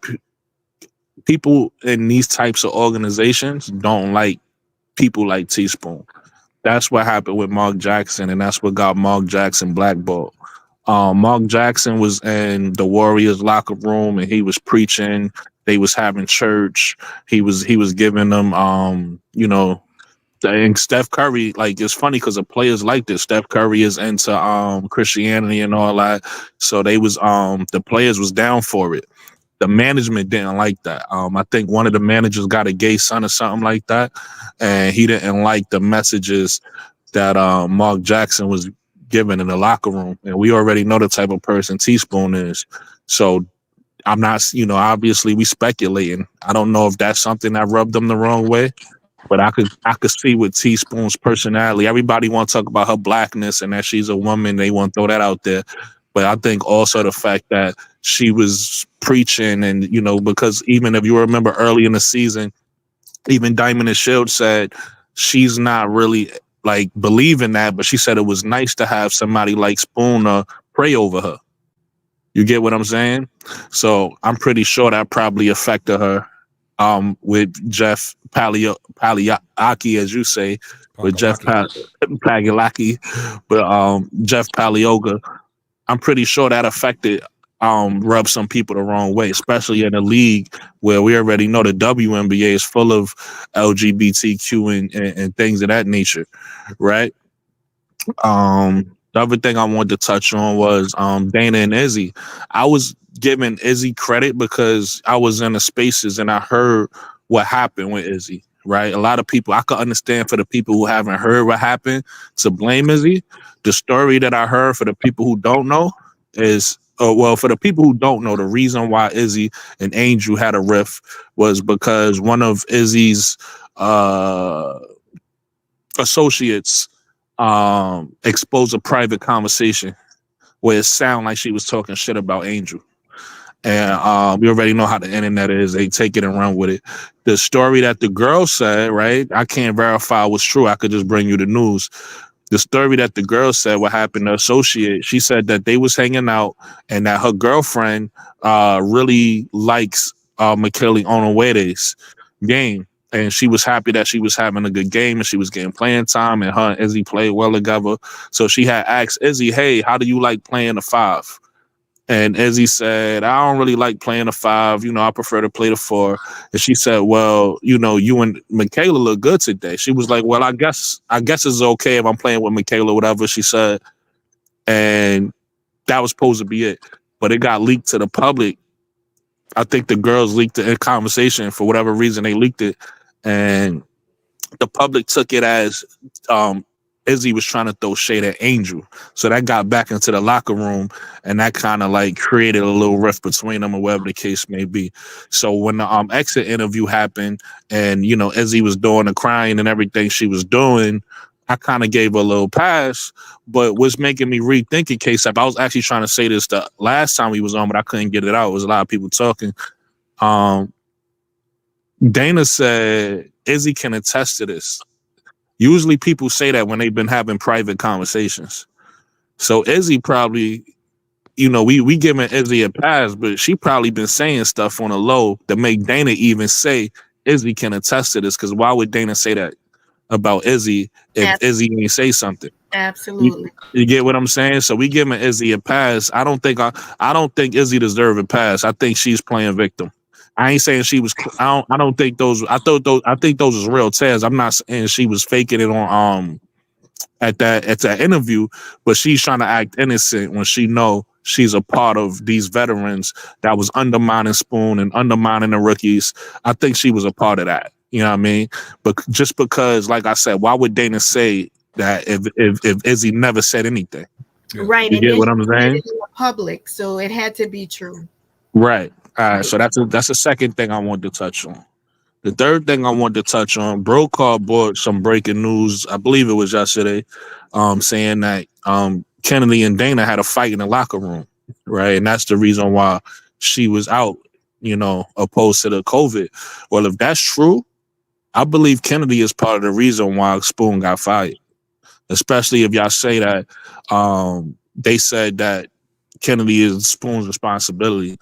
people in these types of organizations don't like people like Teaspoon. That's what happened with Mark Jackson, and that's what got Mark Jackson blackballed. Mark Jackson was in the Warriors locker room and he was preaching. They was having church. He was giving them and Steph Curry, like, it's funny because of players like this. Steph Curry is into Christianity and all that. So they was the players was down for it. The management didn't like that. I think one of the managers got a gay son or something like that, and he didn't like the messages that Mark Jackson was giving in the locker room. And we already know the type of person Teaspoon is. So I'm not, obviously we speculating. I don't know if that's something that rubbed them the wrong way, but I could see with Teaspoon's personality. Everybody want to talk about her blackness and that she's a woman. They want to throw that out there. But I think also the fact that she was preaching and, because even if you remember early in the season, even Diamond and Shield said she's not really like believing that, but she said it was nice to have somebody like Spoon pray over her. You get what I'm saying? So I'm pretty sure that probably affected her with Jeff Paliaki, as you say, with Jeff Paliaki, but Jeff Palioga. I'm pretty sure that affected rubbed some people the wrong way, especially in a league where we already know the WNBA is full of LGBTQ and things of that nature, right? The other thing I wanted to touch on was Dana and Izzy. I was giving Izzy credit because I was in the spaces and I heard what happened with Izzy, right? A lot of people, I could understand for the people who haven't heard what happened to blame Izzy. The story that I heard for the people who don't know is, for the people who don't know, the reason why Izzy and Angel had a riff was because one of Izzy's associates exposed a private conversation where it sounded like she was talking shit about Angel. And we already know how the internet is. They take it and run with it. The story that the girl said, right? I can't verify was true. I could just bring you the news. The story that the girl said, what happened to associate, she said that they was hanging out and that her girlfriend really likes Michele Onowede's game. And she was happy that she was having a good game and she was getting playing time and her and Izzy played well together. So she had asked Izzy, hey, how do you like playing the 5? And Izzy said, I don't really like playing the 5. I prefer to play the 4. And she said, well, you and Michaela look good today. She was like, well, I guess it's okay if I'm playing with Michaela, whatever she said. And that was supposed to be it. But it got leaked to the public. I think the girls leaked it in conversation. For whatever reason, they leaked it. And the public took it as Izzy was trying to throw shade at Angel. So that got back into the locker room and that kind of like created a little rift between them or whatever the case may be. So when the exit interview happened and, Izzy was doing the crying and everything she was doing, I kind of gave her a little pass. But what's making me rethink it, K-Sap, I was actually trying to say this the last time we was on, but I couldn't get it out. It was a lot of people talking. Dana said Izzy can attest to this. Usually people say that when they've been having private conversations. So Izzy probably, we giving Izzy a pass, but she probably been saying stuff on a low that make Dana even say Izzy can attest to this. Because why would Dana say that about Izzy if Izzy ain't say something? Absolutely. You get what I'm saying? So we giving Izzy a pass. I don't think Izzy deserve a pass. I think she's playing victim. I ain't saying she was. I don't think those. I think those was real tears. I'm not saying she was faking it on at that interview, but she's trying to act innocent when she know she's a part of these veterans that was undermining Spoon and undermining the rookies. I think she was a part of that. You know what I mean? But just because, like I said, why would Dana say that if Izzy never said anything? Right. You get what I'm saying? In the public, so it had to be true. Right. All right. So that's the second thing I wanted to touch on. The third thing I wanted to touch on, Brokaw brought some breaking news. I believe it was yesterday, saying that Chennedy and Dana had a fight in the locker room, right? And that's the reason why she was out. opposed to the COVID. Well, if that's true, I believe Chennedy is part of the reason why Spoon got fired. Especially if y'all say that they said that Chennedy is Spoon's responsibility.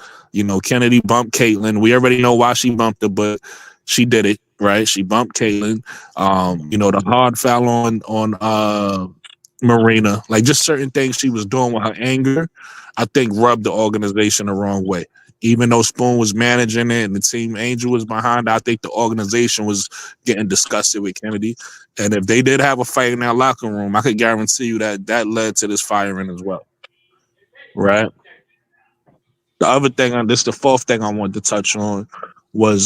Chennedy bumped Caitlyn. We already know why she bumped her, but she did it, right? She bumped Caitlyn. The hard foul on Marina. Like, just certain things she was doing with her anger, I think rubbed the organization the wrong way. Even though Spoon was managing it and the team Angel was behind, I think the organization was getting disgusted with Chennedy. And if they did have a fight in that locker room, I could guarantee you that led to this firing as well. Right? The other thing, this is the fourth thing I wanted to touch on, was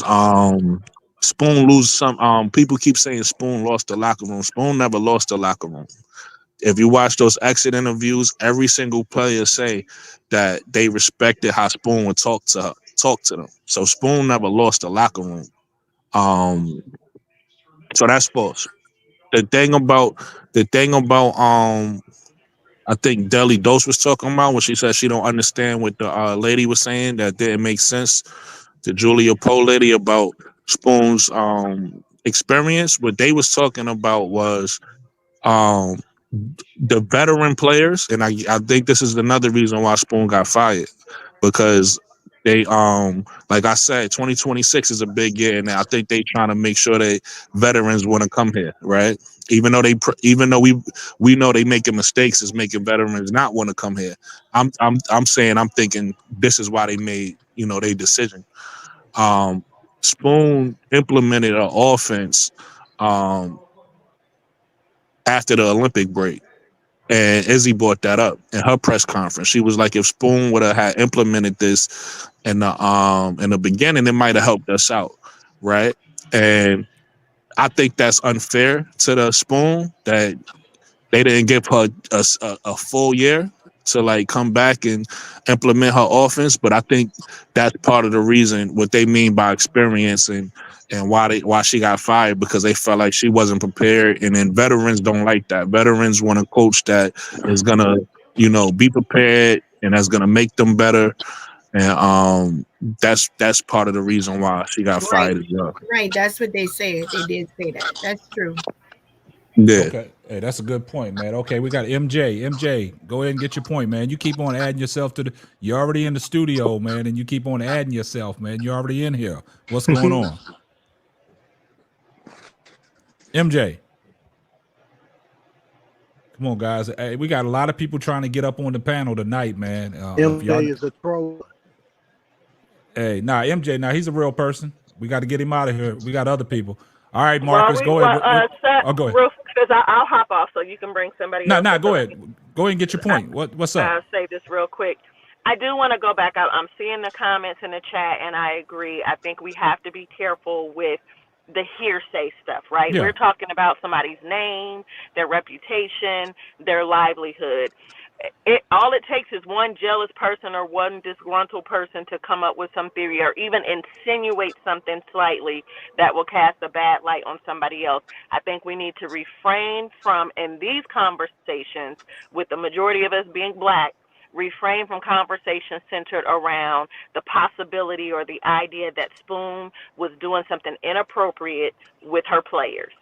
Spoon lose some. People keep saying Spoon lost the locker room. Spoon never lost the locker room. If you watch those exit interviews, every single player say that they respected how Spoon would talk to them. So Spoon never lost the locker room. So that's false. The thing about I think Deli Dose was talking about when she said she don't understand what the lady was saying, that didn't make sense. The Julia Poe lady about Spoon's experience. What they was talking about was the veteran players, and I think this is another reason why Spoon got fired, because they like I said, 2026 is a big year, and I think they trying to make sure that veterans want to come here, right? Even though we know they making mistakes, is making veterans not want to come here. I'm thinking this is why they made their decision. Spoon implemented an offense after the Olympic break. And Izzy brought that up in her press conference. She was like, if Spoon would have had implemented this in the beginning, it might have helped us out, right? And I think that's unfair to the Spoon that they didn't give her a full year to like come back and implement her offense. But I think that's part of the reason, what they mean by experience and why she got fired, because they felt like she wasn't prepared. And then veterans don't like that. Veterans want a coach that is gonna, be prepared and that's gonna make them better. And that's part of the reason why she got fired as well. Right, that's what they said. They did say that. That's true. Yeah. Okay. Hey, that's a good point, man. Okay, we got MJ. MJ, go ahead and get your point, man. You keep on adding yourself you're already in the studio, man, and you keep on adding yourself, man. You're already in here. What's going on? MJ. Come on, guys. Hey, we got a lot of people trying to get up on the panel tonight, man. MJ is a troll. Hey, MJ, he's a real person. We got to get him out of here. We got other people. All right, Marcus, go ahead. Go ahead. Because I'll hop off so you can bring somebody else. Go ahead. Go ahead and get your point. What's up? I'll say this real quick. I do want to go back out. I'm seeing the comments in the chat, and I agree. I think we have to be careful with the hearsay stuff, right? Yeah. We're talking about somebody's name, their reputation, their livelihood. All it takes is one jealous person or one disgruntled person to come up with some theory or even insinuate something slightly that will cast a bad light on somebody else. I think we need to refrain from, in these conversations, with the majority of us being black, refrain from conversations centered around the possibility or the idea that Spoon was doing something inappropriate with her players.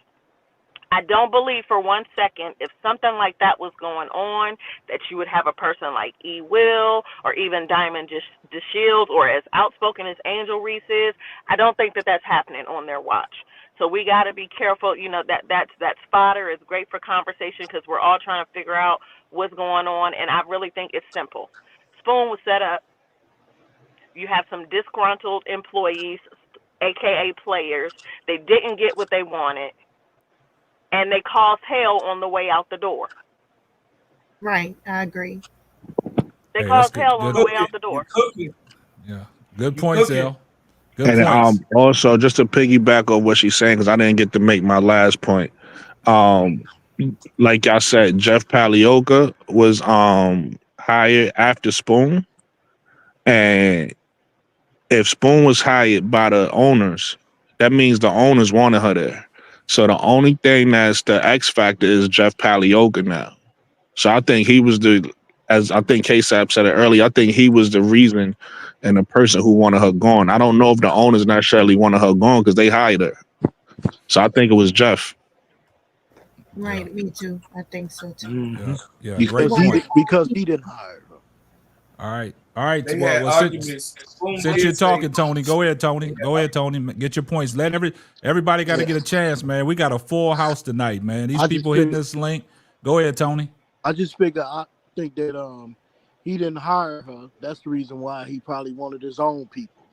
I don't believe for 1 second, if something like that was going on, that you would have a person like E. Will or even Diamond DeShields or as outspoken as Angel Reese is. I don't think that that's happening on their watch. So we got to be careful. That fodder is great for conversation because we're all trying to figure out what's going on. And I really think it's simple. Spoon was set up. You have some disgruntled employees, AKA players. They didn't get what they wanted. And they caused hell on the way out the door. Right, I agree. They caused hell on the way out the door. Yeah, good points, El. Good And points. also, just to piggyback on what she's saying, because I didn't get to make my last point. Like I said, Jeff Palioka was hired after Spoon, and if Spoon was hired by the owners, that means the owners wanted her there. So the only thing that's the X factor is Jeff Palioka now. So I think he was as I think K-Sap said it earlier, I think he was the reason and the person who wanted her gone. I don't know if the owners necessarily wanted her gone because they hired her. So I think it was Jeff. Right, me too. I think so too. Mm-hmm. Yeah, Because great point. because he didn't hire her. All right. They Well, had arguments. Boom since did you're say- talking, Tony, go ahead, Tony. Go ahead, Tony. Get your points. Let everybody got to get a chance, man. We got a full house tonight, man. These people hitting this link. Go ahead, Tony. I just figure I think that he didn't hire her. That's the reason why he probably wanted his own people.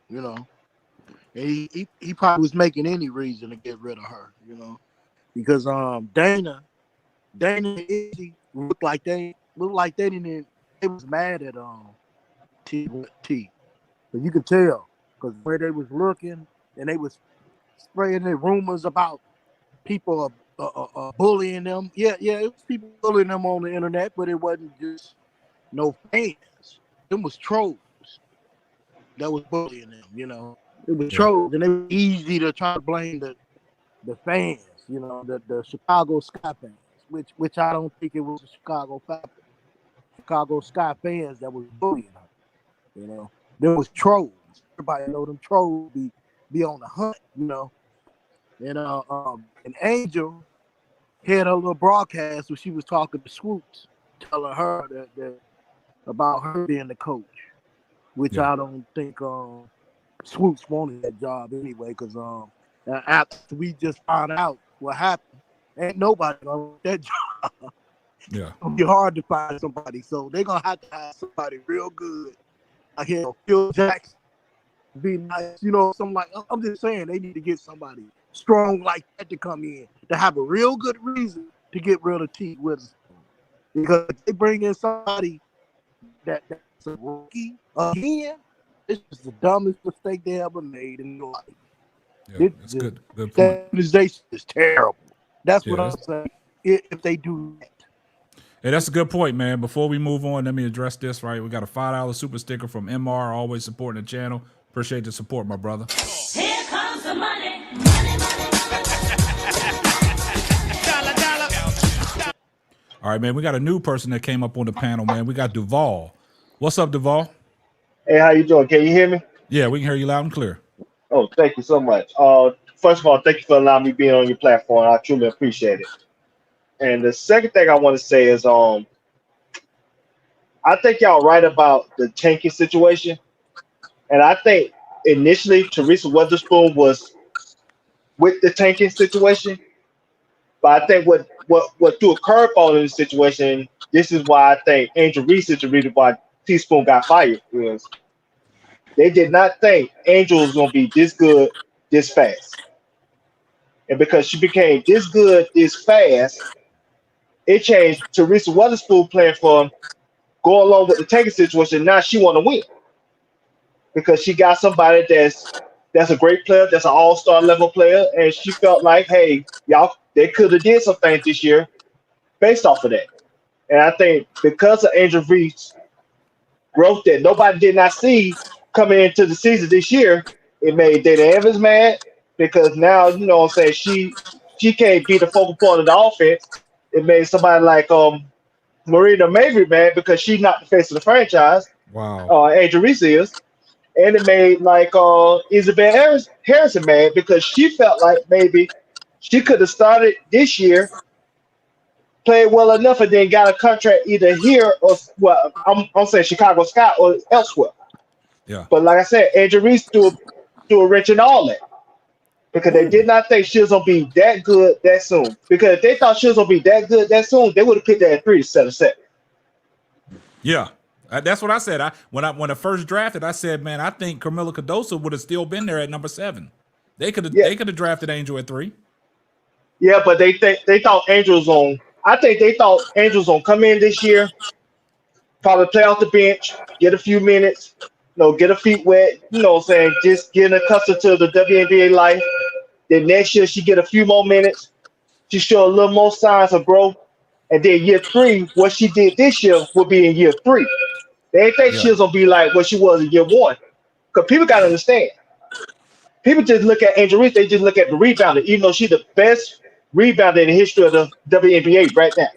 You know. And he probably was making any reason to get rid of her, you know. Because Dana and Izzy looked like they didn't. They was mad at T. But you could tell because where they was looking and they was spreading their rumors about people bullying them. Yeah, it was people bullying them on the internet, but it wasn't just no fans. It was trolls that was bullying them. You know, it was trolls, and it was easy to try to blame the fans. You know, the Chicago Sky fans, which I don't think it was the Chicago Sky fans that was bullying her. You know, there was trolls. Everybody know them trolls be on the hunt. You know, and Angel had a little broadcast where she was talking to Swoopes, telling her that about her being the coach, which I don't think Swoopes wanted that job anyway, because after we just found out what happened, ain't nobody gonna want that job. Yeah. It's gonna be hard to find somebody, so they're gonna have to have somebody real good. Like Phil Jackson, be nice, you know, something like. I'm just saying they need to get somebody strong like that to come in to have a real good reason to get rid of T. Witherspoon. Because if they bring in somebody that's a rookie again, this is the dumbest mistake they ever made in their life. Yeah, that's good. Good point. That organization is terrible. That's what Yeah, I'm saying. If they do that. Hey, that's a good point, man. Before we move on, let me address this, right? We got a $5 super sticker from MR, always supporting the channel. Appreciate the support, my brother. Here comes the money. All right, man, we got a new person that came up on the panel, man. We got Duval. What's up, Duval? Hey, how you doing? Can you hear me? Yeah, we can hear you loud and clear. Oh, thank you so much. First of all, thank you for allowing me being on your platform. I truly appreciate it. And the second thing I want to say is, I think y'all right about the tanking situation. And I think initially Teresa Weatherspoon was with the tanking situation. But I think what threw a curveball in the situation, this is why I think Angel Reese is the reason why Teaspoon got fired, is they did not think Angel was going to be this good this fast. And because she became this good this fast, it changed Teresa Weatherspoon playing for him, go along with the tanking situation. Now she want to win because she got somebody that's a great player, that's an all-star level player, and she felt like, hey, y'all, they could have did some things this year based off of that. And I think because of Angel Reese growth that nobody did not see coming into the season this year, it made Dana Evans mad because now, you know what I'm saying, she can't be the focal point of the offense. It made somebody like Marina Mabry mad because she's not the face of the franchise. Wow. Angel Reese is. And it made like Isabel Harrison mad because she felt like maybe she could have started this year, played well enough, and then got a contract either here or, well, I'm saying Chicago Sky or elsewhere. Yeah. But like I said, Angel Reese threw a wrench in all that because they did not think she was gonna be that good that soon. Because if they thought she was gonna be that good that soon, they would have picked that at 3 instead of 7. Yeah. That's what I said. When I first drafted, I said, man, I think Carmela Cardoso would have still been there at number 7. They could have drafted Angel at 3. Yeah, but they thought Angel was on. I think they thought Angel was gonna come in this year, probably play off the bench, get a few minutes, get her feet wet, what I'm saying, just getting accustomed to the WNBA life. Then next year she get a few more minutes, she show a little more signs of growth, and then year 3, what she did this year will be in year 3. They didn't think she was gonna be like what she was in year 1, because people gotta understand. People just look at Angel Reese, they just look at the rebounder, even though she's the best rebounder in the history of the WNBA right now.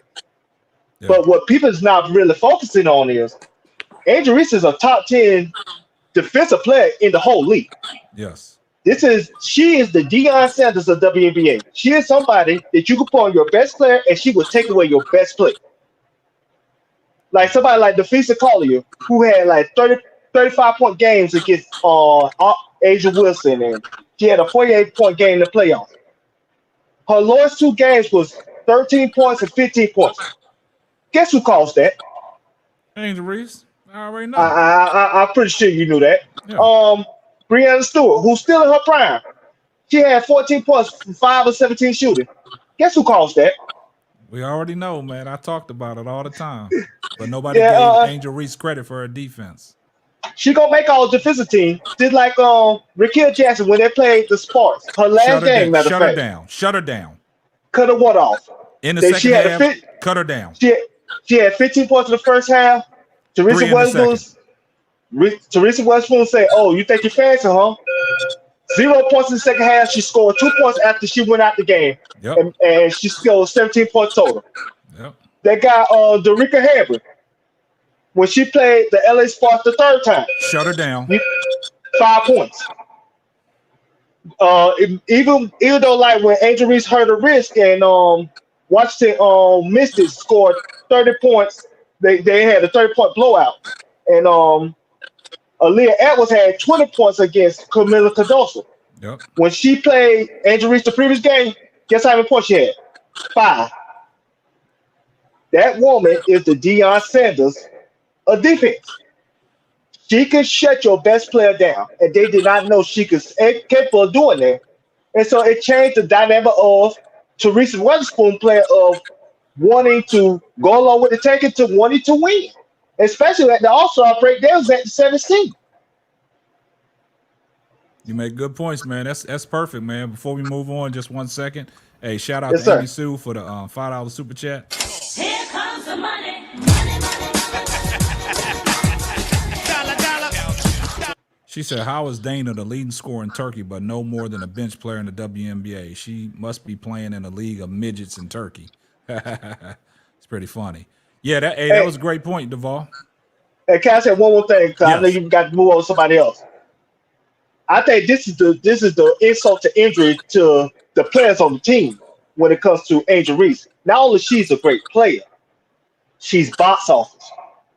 Yeah. But what people is not really focusing on is Angel Reese is a top 10 defensive player in the whole league. Yes. She is the Deion Sanders of WNBA. She is somebody that you can put on your best player and she will take away your best play. Like somebody like Teresa Collier, who had like 35-point games against Asia Wilson, and she had a 48-point game in the playoffs. Her lowest two games was 13 points and 15 points. Guess who calls that? Angel Reese. I already know. I'm pretty sure you knew that. Yeah. Breanna Stewart, who's still in her prime. She had 14 points from 5 of 17 shooting. Guess who calls that? We already know, man. I talked about it all the time. But nobody gave Angel Reese credit for her defense. She gonna make all defensive team. Just like Raquel Jackson when they played the Sparks. Her last game, matter of fact. Shut her down. Shut her down. Cut her what off? In the second half, cut her down. She had 15 points in the first half. Teresa Weatherspoon said, "Oh, you think you're fancy, huh?" 0 points in the second half. She scored 2 points after she went out the game. Yep. And she scored 17 points total. Yep. That guy, Dorica Hambrick, when she played the LA Sparks the third time. Shut her down. 5 points. Even though like when Angel Reese hurt her wrist and Washington Mystics scored 30 points, they had a 30-point blowout. And Aaliyah Edwards had 20 points against Camila Cardoso. Yep. When she played Angel Reese the previous game, guess how many points she had? 5. That woman is the Deion Sanders of defense. She could shut your best player down, and they did not know she was capable of doing that. And so it changed the dynamic of Teresa Weatherspoon player of wanting to go along with the taking to wanting to win, especially at the All-Star break. They was at the 17th. You make good points, man. That's perfect, man. Before we move on, just 1 second. Hey, shout out Yes, to sir. Amy Sue for the $5 super chat. Here comes the money. She said, "How is Dana the leading scorer in Turkey, but no more than a bench player in the WNBA? She must be playing in a league of midgets in Turkey." It's pretty funny. Yeah, that was a great point, Duvall. And can I say one more thing? Because I know Yes. you got to move on to somebody else. I think this is the insult to injury to the players on the team when it comes to Angel Reese. Not only she's a great player, she's box office.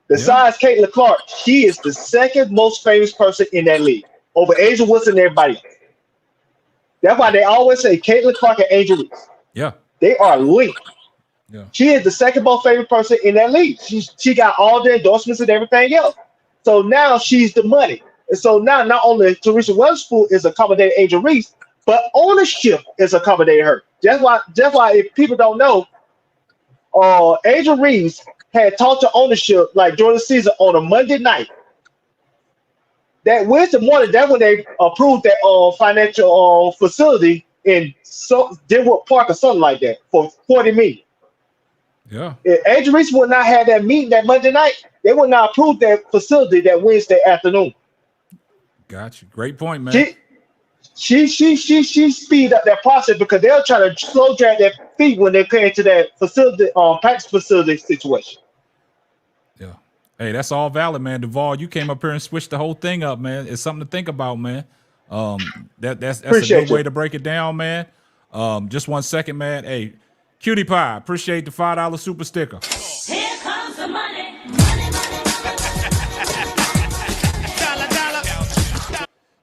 Besides Caitlin Clark, she is the second most famous person in that league, over Angel Wilson and everybody else. That's why they always say Caitlin Clark and Angel Reese. Yeah. They are linked. Yeah. She is the second most famous person in that league. She got all the endorsements and everything else. So now she's the money. And so now not only Teresa Weatherspoon is accommodating Angel Reese, but ownership is accommodating her. That's why if people don't know, Angel Reese had talked to ownership like during the season on a Monday night. That Wednesday morning, that's when they approved that financial facility in Denwood Park or something like that for $40 million. Yeah. If Angel Reese would not have that meeting that Monday night, they would not approve that facility that Wednesday afternoon. Got you. Great point, man. She speed up that process because they'll try to slow drag their feet when they came to that facility, practice facility situation. Yeah. Hey, that's all valid, man. Duvall, you came up here and switched the whole thing up, man. It's something to think about, man. That's a good way to break it down, man. Just 1 second, man. Hey, Cutie Pie, appreciate the $5 super sticker. Here comes the money.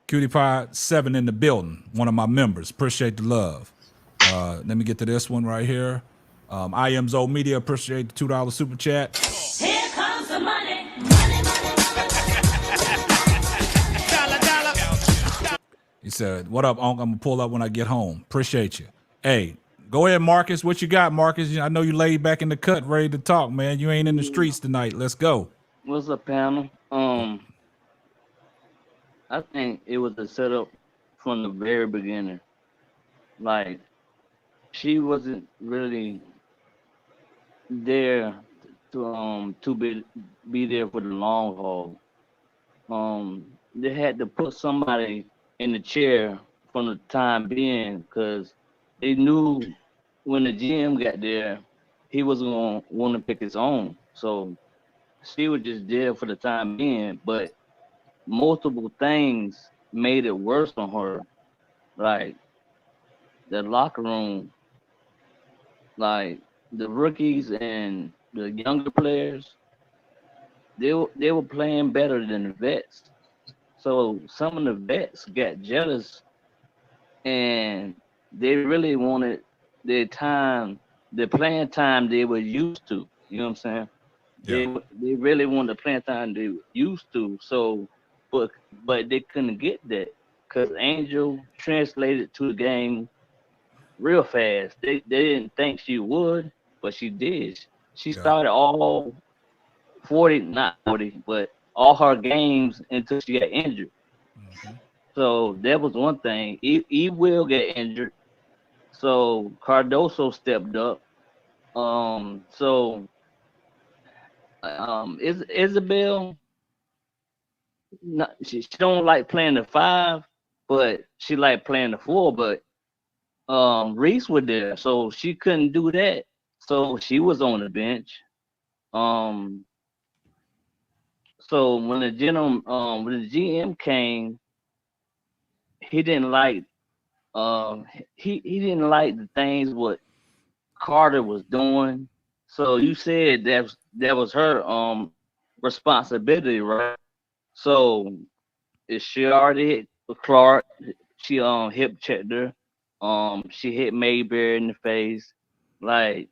Cutie Pie 7 in the building, one of my members. Appreciate the love. Let me get to this one right here. I Am Zo Media, appreciate the $2 super chat. Here comes the money. He said, "What up, Unc? I'm gonna pull up when I get home. Appreciate you." Hey, go ahead, Marcus. What you got, Marcus? I know you laid back in the cut, ready to talk, man. You ain't in the streets tonight. Let's go. What's up, panel? I think it was a setup from the very beginning. Like, she wasn't really there to be there for the long haul. They had to put somebody in the chair from the time being because they knew when the GM got there, he was gonna want to pick his own. So she was just there for the time being, but multiple things made it worse on her. Like the locker room, like the rookies and the younger players, they were playing better than the vets. So some of the vets got jealous and they really wanted their time, the playing time they were used to. You know what I'm saying? They really wanted the playing time they were used to. So, but they couldn't get that because Angel translated to the game real fast. They didn't think she would, but she did. She started all 40, not 40, but all her games until she got injured. So that was one thing. He will get injured. So Cardoso stepped up. Isabel, she don't like playing the 5, but she like playing the 4. But Reese was there, so she couldn't do that. So she was on the bench. So when the GM came, he didn't like he didn't like the things what Carter was doing. So you said that was her responsibility, right? So if she already hit Clark, she hip checked her. She hit Mayberry in the face. Like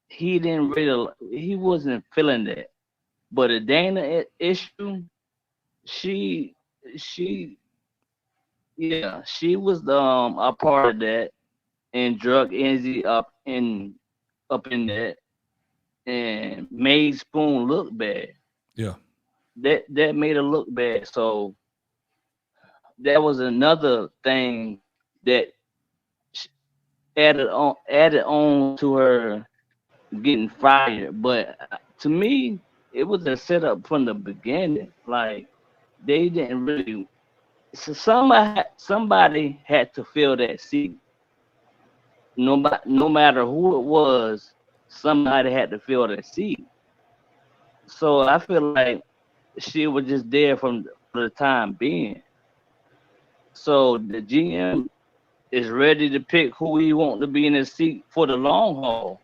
he wasn't feeling that. But the Dana issue, she she was a part of that and drug Enzy up in that and made Spoon look bad. Yeah. That made her look bad. So that was another thing that added on to her getting fired. But to me, it was a setup from the beginning. Like they didn't really. So somebody had to fill that seat. No matter who it was, somebody had to fill that seat. So I feel like she was just there for the time being. So the GM is ready to pick who he want to be in his seat for the long haul.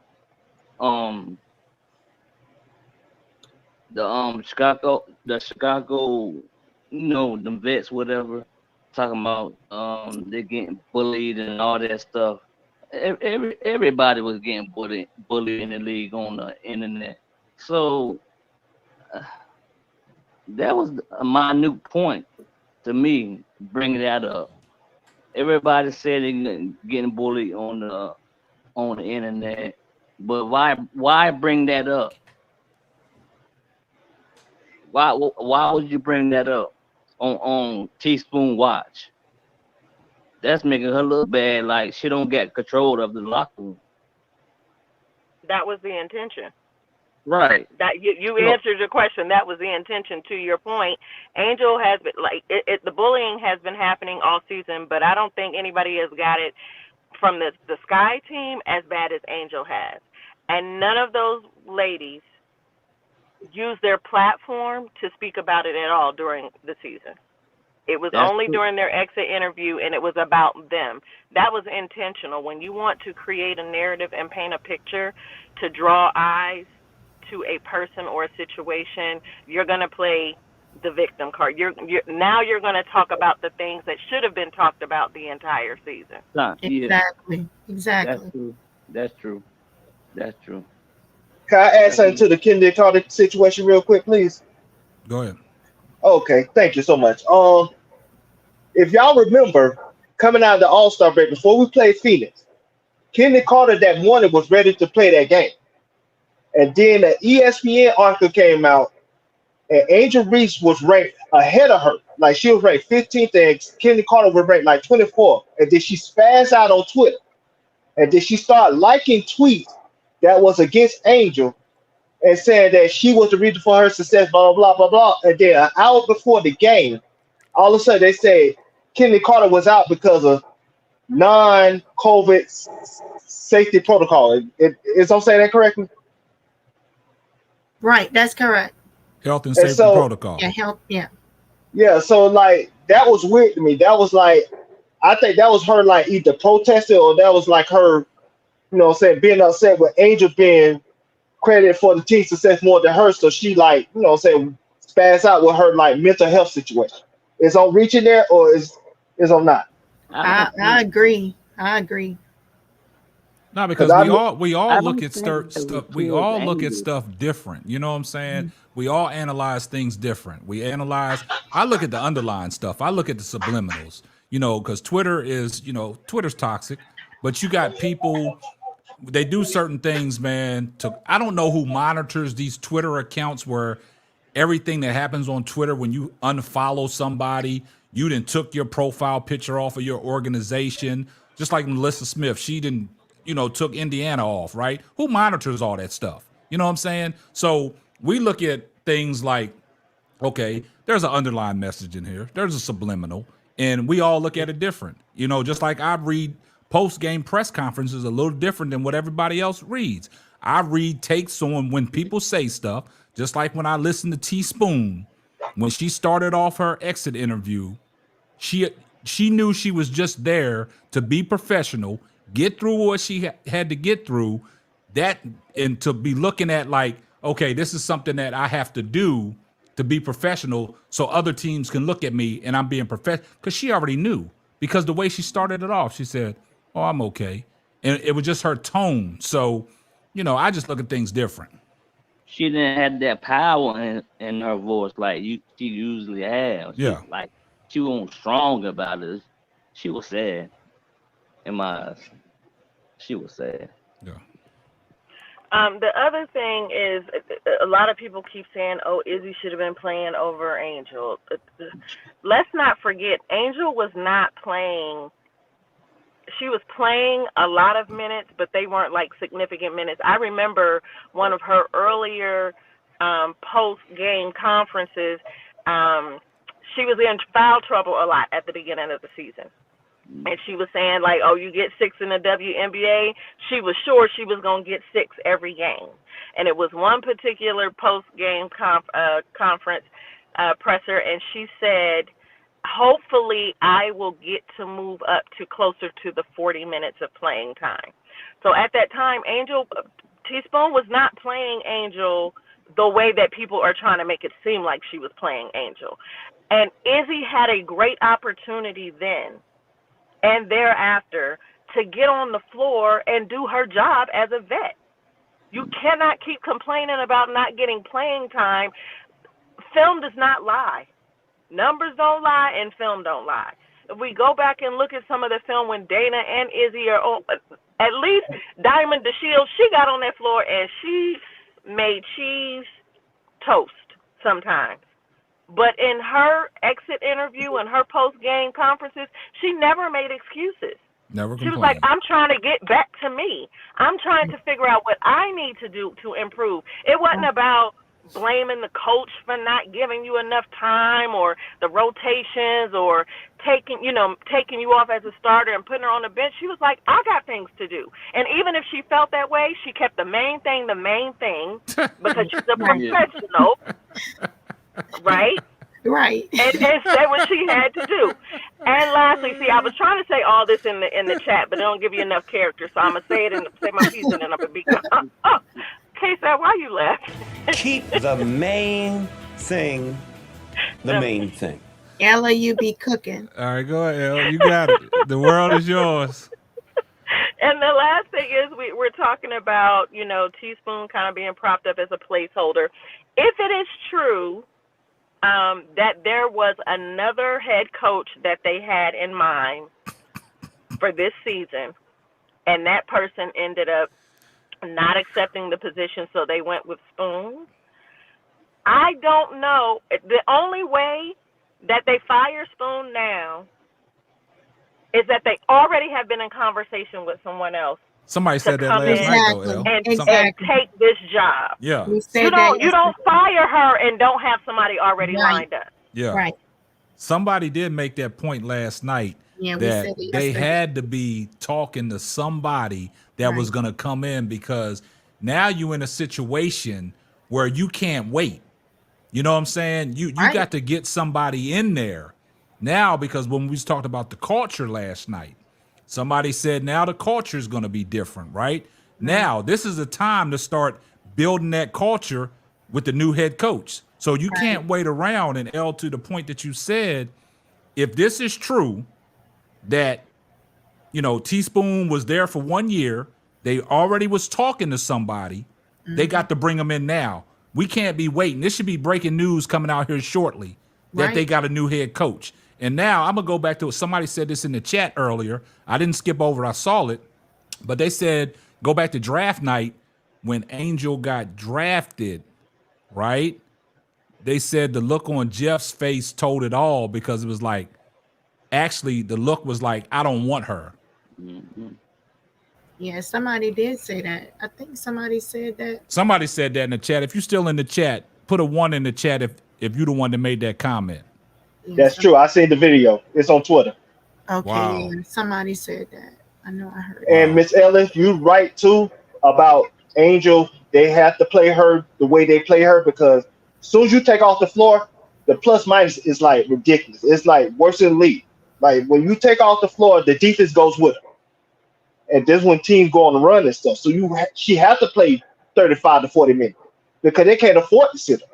The Chicago, the vets, whatever, talking about they're getting bullied and all that stuff. Everybody was getting bullied in the league on the internet. So that was a minute point to me bringing that up. Everybody said they getting bullied on the internet, but why bring that up? Why would you bring that up on Teaspoon Watch? That's making her look bad, like she don't get control of the locker room. That was the intention. Right. That you answered your question. That was the intention. To your point, Angel has been the bullying has been happening all season, but I don't think anybody has got it from the Sky team as bad as Angel has, and none of those ladies use their platform to speak about it at all during the season. It was only during their exit interview, and it was about them. That was intentional. When you want to create a narrative and paint a picture to draw eyes to a person or a situation, you're going to play the victim card. Now you're going to talk about the things that should have been talked about the entire season. Exactly. That's true. Can I add something to the Chennedy Carter situation real quick, please? Go ahead. Okay, thank you so much. If y'all remember, coming out of the All-Star break before we played Phoenix, Chennedy Carter that morning was ready to play that game, and then the ESPN article came out, and Angel Reese was ranked ahead of her, like she was ranked 15th, and Chennedy Carter was ranked like 24th, and then she spazzed out on Twitter, and then she started liking tweets that was against Angel and saying that she was the reason for her success, blah, blah, blah, blah, blah. And then an hour before the game, all of a sudden they said Chennedy Carter was out because of non-COVID safety protocol. Is I'm saying that correctly? Right, that's correct. Health and And safety so protocol. Yeah, help. Yeah. yeah, so like that was weird to me. That was like I think that was her like either protesting or that was like her, being upset with Angel being credited for the team's success more than her. So she like, spaz out with her like mental health situation. Is on reaching there or is on not? I agree. I agree. No, because we all I look don't at think it was stuff. We towards all look at Angel. stuff different. You know what I'm saying? We all analyze things different. I look at the underlying stuff. I look at the subliminals. Because Twitter's toxic, but you got people. They do certain things, man. I don't know who monitors these Twitter accounts where everything that happens on Twitter when you unfollow somebody, you done took your profile picture off of your organization. Just like Melissa Smith, she didn't, took Indiana off, right? Who monitors all that stuff? You know what I'm saying? So we look at things like, okay, there's an underlying message in here. There's a subliminal, and we all look at it different. Just like I read post-game press conferences a little different than what everybody else reads. I read takes on when people say stuff, just like when I listened to Teaspoon, when she started off her exit interview, she knew she was just there to be professional, get through what she had to get through, and to be looking at like, okay, this is something that I have to do to be professional so other teams can look at me and I'm being professional. Because she already knew. Because the way she started it off, she said, oh, I'm okay. And it was just her tone. So, I just look at things different. She didn't have that power in her voice like she usually has. Yeah. She wasn't strong about it. She was sad. In my eyes, she was sad. Yeah. The other thing is, a lot of people keep saying, "Oh, Izzy should have been playing over Angel." Let's not forget, Angel was not playing. She was playing a lot of minutes, but they weren't like significant minutes. I remember one of her earlier post-game conferences. She was in foul trouble a lot at the beginning of the season. And she was saying, like, oh, you get 6 in the WNBA. She was sure she was going to get 6 every game. And it was one particular post-game conference presser, and she said, hopefully I will get to move up to closer to the 40 minutes of playing time. So at that time, Teaspoon was not playing Angel the way that people are trying to make it seem like she was playing Angel. And Izzy had a great opportunity then and thereafter to get on the floor and do her job as a vet. You cannot keep complaining about not getting playing time. Film does not lie. Numbers don't lie and film don't lie. If we go back and look at some of the film when Dana and Izzy are on, at least Diamond DeShields, she got on that floor and she made cheese toast sometimes. But in her exit interview and her post-game conferences, she never made excuses. Never complained. She was like, I'm trying to get back to me. I'm trying to figure out what I need to do to improve. It wasn't about blaming the coach for not giving you enough time or the rotations or taking you off as a starter and putting her on the bench. She was like, I got things to do. And even if she felt that way, she kept the main thing, because she's a professional. Right? Right. And said what she had to do. And lastly, see, I was trying to say all this in the chat, but it don't give you enough character, so I'm gonna say it and say my piece, and then I'm gonna be gone. Oh, K-Sab, why you laughing? Keep the main thing the main thing. Ella, you be cooking. All right, go ahead, El. You got it. The world is yours. And the last thing is we're talking about, Teaspoon kind of being propped up as a placeholder. If it is true that there was another head coach that they had in mind for this season, and that person ended up not accepting the position, so they went with Spoon, I don't know. The only way that they fire Spoon now is that they already have been in conversation with someone else. Somebody said that last night, though, El. And take this job. Yeah. You don't fire her and don't have somebody already lined up. Yeah. Right. Somebody did make that point last night that they had to be talking to somebody that was going to come in, because now you're in a situation where you can't wait. You know what I'm saying? You got to get somebody in there now, because when we talked about the culture last night, somebody said now the culture is going to be different, right? Now this is a time to start building that culture with the new head coach. So you can't wait around. And L, to the point that you said, if this is true, that Teaspoon was there for 1 year, they already was talking to somebody. They got to bring them in now. We can't be waiting. This should be breaking news coming out here shortly that they got a new head coach. And now I'm going to go back to what somebody said this in the chat earlier. I didn't skip over it. I saw it. But they said, go back to draft night when Angel got drafted, right? They said the look on Jeff's face told it all, because it was like, actually, the look was like, I don't want her. Yeah, somebody did say that. I think somebody said that. Somebody said that in the chat. If you're still in the chat, put a 1 in the chat if you're the one that made that comment. That's true. I seen the video. It's on Twitter. Okay, Wow. yeah, somebody said that. I know I heard. And Miss Ellis, you right too about Angel. They have to play her the way they play her, because as soon as you take off the floor, the plus minus is like ridiculous. It's like worse than league. Like when you take off the floor, the defense goes with her. And this when teams go on the run and stuff. So she has to play 35 to 40 minutes because they can't afford to sit her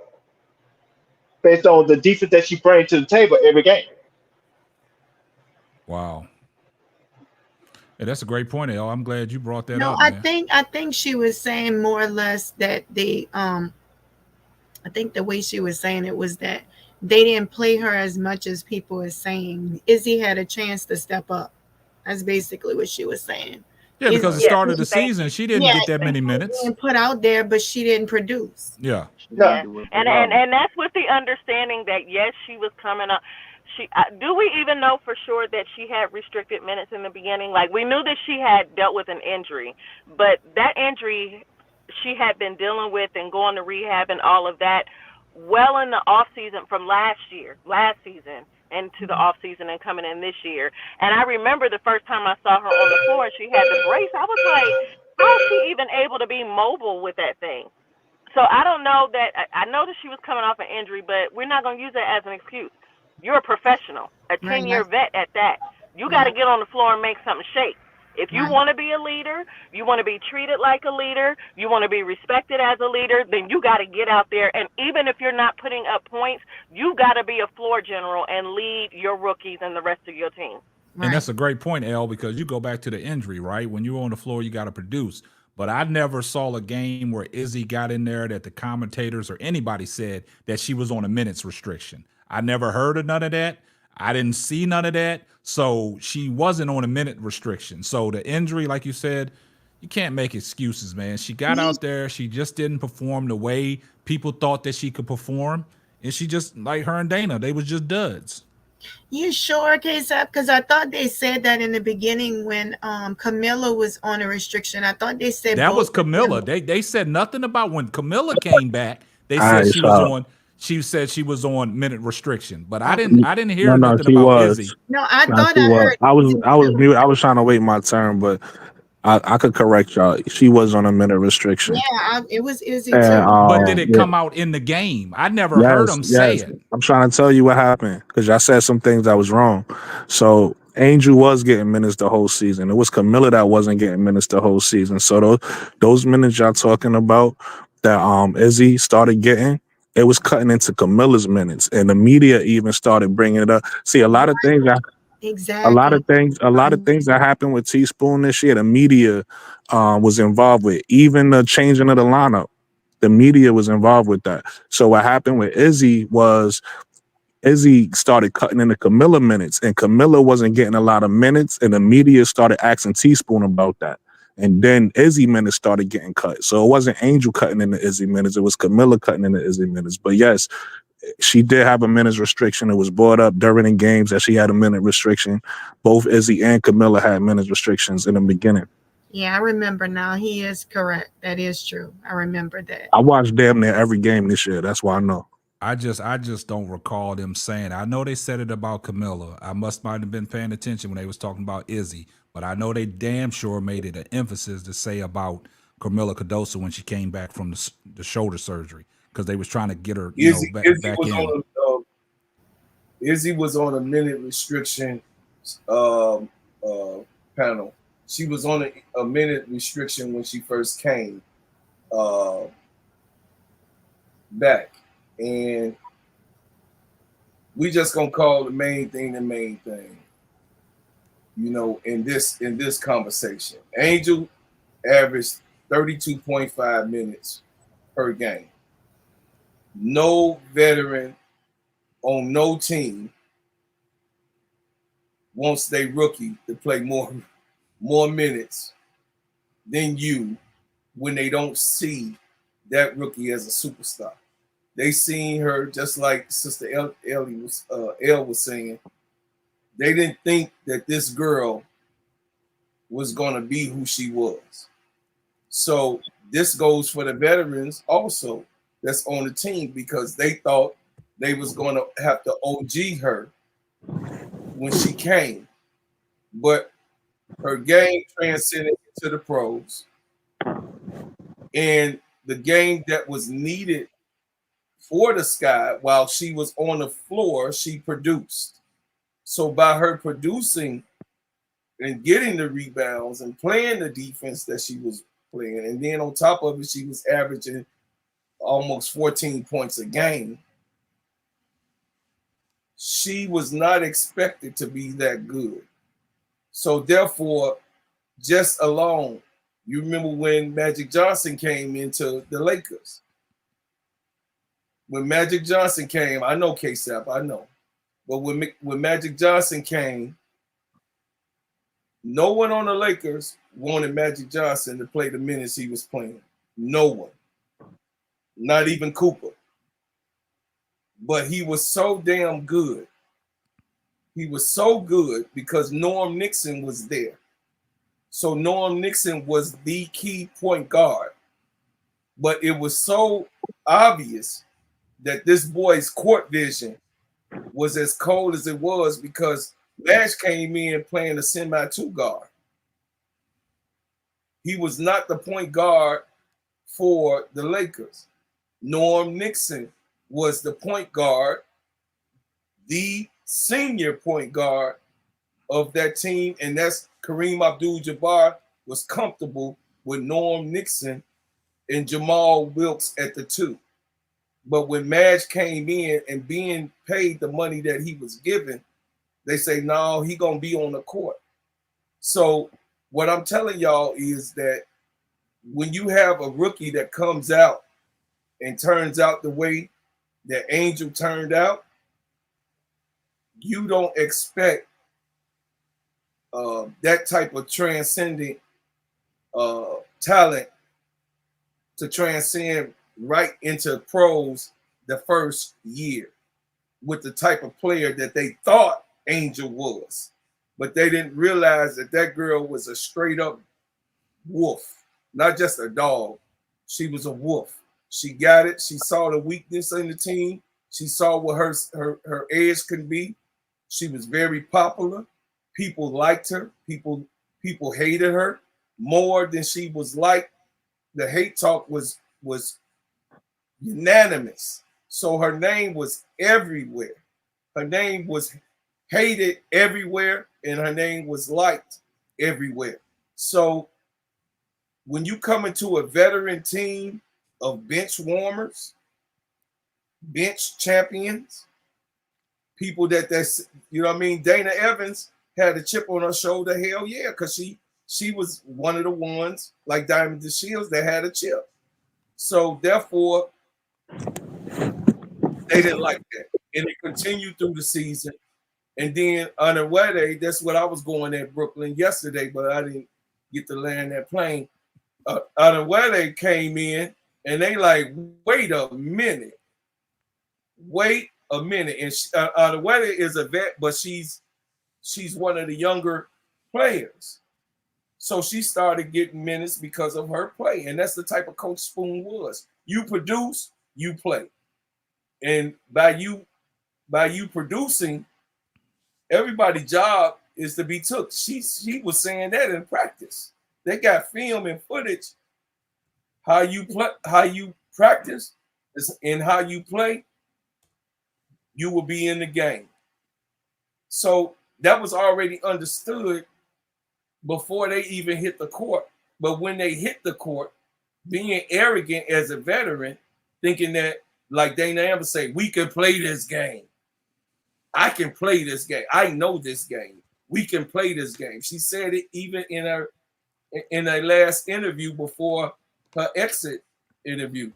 based on the defense that she brings to the table every game. Wow. Hey, that's a great point, El. I'm glad you brought that No, up, I man. think she was saying more or less that I think the way she was saying it was that they didn't play her as much as people are saying. Izzy had a chance to step up. That's basically what she was saying. Yeah, because the start of the season, she didn't get that many minutes. Didn't put out there, but she didn't produce. Yeah. Yeah. And that's with the understanding that yes, she was coming up. Do we even know for sure that she had restricted minutes in the beginning? Like, we knew that she had dealt with an injury, but that injury she had been dealing with and going to rehab and all of that well in the off season from last season into the off season and coming in this year. And I remember the first time I saw her on the floor and she had the brace, I was like, how is she even able to be mobile with that thing? So I don't know that. I know that she was coming off an injury, but we're not going to use that as an excuse. You're a professional, a 10-year vet at that. You got to get on the floor and make something shake. If you want to be a leader, you want to be treated like a leader, you want to be respected as a leader, then you got to get out there. And even if you're not putting up points, you got to be a floor general and lead your rookies and the rest of your team. And that's a great point, El, because you go back to the injury, right? When you're on the floor, you got to produce. But I never saw a game where Izzy got in there that the commentators or anybody said that she was on a minutes restriction. I never heard of none of that. I didn't see none of that. So she wasn't on a minute restriction. So the injury, like you said, you can't make excuses, man. She got out there. She just didn't perform the way people thought that she could perform. And she just, like her and Dana, they was just duds. You sure, K-Sap? Because I thought they said that in the beginning when Camilla was on a restriction. I thought they said that was Camilla. They said nothing about when Camilla came back. They said she was on. She said she was on minute restriction, but I didn't hear nothing about Izzy. No, I thought I heard. I was mute. I was trying to wait my turn, but I could correct y'all. She was on a minute restriction. Yeah, it was Izzy too. But did it come out in the game? I never heard them say it. I'm trying to tell you what happened because y'all said some things that was wrong. So Angel was getting minutes the whole season. It was Camilla that wasn't getting minutes the whole season. So those minutes y'all talking about that Izzy started getting, it was cutting into Camilla's minutes, and the media even started bringing it up. See, a lot of things that. Exactly. A lot of things that happened with Teaspoon this year, the media was involved with. Even the changing of the lineup, the media was involved with that. So what happened with Izzy was Izzy started cutting into Camilla minutes, and Camilla wasn't getting a lot of minutes, and the media started asking Teaspoon about that. And then Izzy minutes started getting cut. So it wasn't Angel cutting into Izzy minutes, it was Camilla cutting into Izzy minutes. But yes, she did have a minutes restriction. It was brought up during the games that she had a minute restriction. Both Izzy and Camilla had minutes restrictions in the beginning. Yeah, I remember now. He is correct. That is true. I remember that. I watched damn near every game this year. That's why I know. I just don't recall them saying. I know they said it about Camilla. I might have been paying attention when they was talking about Izzy, but I know they damn sure made it an emphasis to say about Camilla Cardoso when she came back from the shoulder surgery. because they was trying to get her, Izzy, back Izzy back was in. on Izzy was on a minute restriction um, panel. She was on a minute restriction when she first came back, and we just gonna call the main thing the main thing. In this conversation, Angel averaged 32.5 minutes per game. No veteran on no team wants their rookie to play more minutes than you when they don't see that rookie as a superstar. They seen her just like Sister Elle was saying. They didn't think that this girl was gonna be who she was. So this goes for the veterans also that's on the team because they thought they was gonna have to OG her when she came, but her game transcended to the pros, and the game that was needed for the Sky while she was on the floor, she produced. So by her producing and getting the rebounds and playing the defense that she was playing, and then on top of it, she was averaging almost 14 points a game. She was not expected to be that good. So therefore, just alone, you remember when Magic Johnson came into the Lakers. When Magic Johnson came, I know K-Sap, I know. But when Magic Johnson came, no one on the Lakers wanted Magic Johnson to play the minutes he was playing. No one. Not even Cooper. But he was so damn good. He was so good because Norm Nixon was there. So Norm Nixon was the key point guard. But it was so obvious that this boy's court vision was as cold as it was because Nash came in playing a semi-two guard. He was not the point guard for the Lakers. Norm Nixon was the point guard, the senior point guard of that team, and that's Kareem Abdul-Jabbar was comfortable with Norm Nixon and Jamal Wilkes at the two. But when Madge came in and being paid the money that he was given, they say, no, he gonna be on the court. So what I'm telling y'all is that when you have a rookie that comes out and turns out the way that Angel turned out, you don't expect that type of transcendent talent to transcend right into pros the first year with the type of player that they thought Angel was. But they didn't realize that that girl was a straight up wolf, not just a dog. She was a wolf. She got it. She saw the weakness in the team. She saw what her edge could be. She was very popular. People liked her. People hated her more than she was liked. The hate talk was unanimous. So her name was everywhere. Her name was hated everywhere, and her name was liked everywhere. So when you come into a veteran team of bench warmers, bench champions, people that's you know what I mean, Dana Evans had a chip on her shoulder, hell yeah, because she was one of the ones like Diamond DeShields that had a chip. So therefore, they didn't like that. And it continued through the season. And then on a wedding, that's what I was going at Brooklyn yesterday, but I didn't get to land that plane. On a wedding came in and they like, wait a minute. And the wedding is a vet, but she's one of the younger players. So she started getting minutes because of her play. And that's the type of Coach Spoon was. You produce, you play. And by you producing, everybody's job is to be took. She was saying that in practice. They got film and footage how you practice It's in how you play, you will be in the game. So that was already understood before they even hit the court. But when they hit the court, being arrogant as a veteran, thinking that, like Dana Amber say, we can play this game. I can play this game. I know this game. We can play this game. She said it even in her last interview before her exit interview.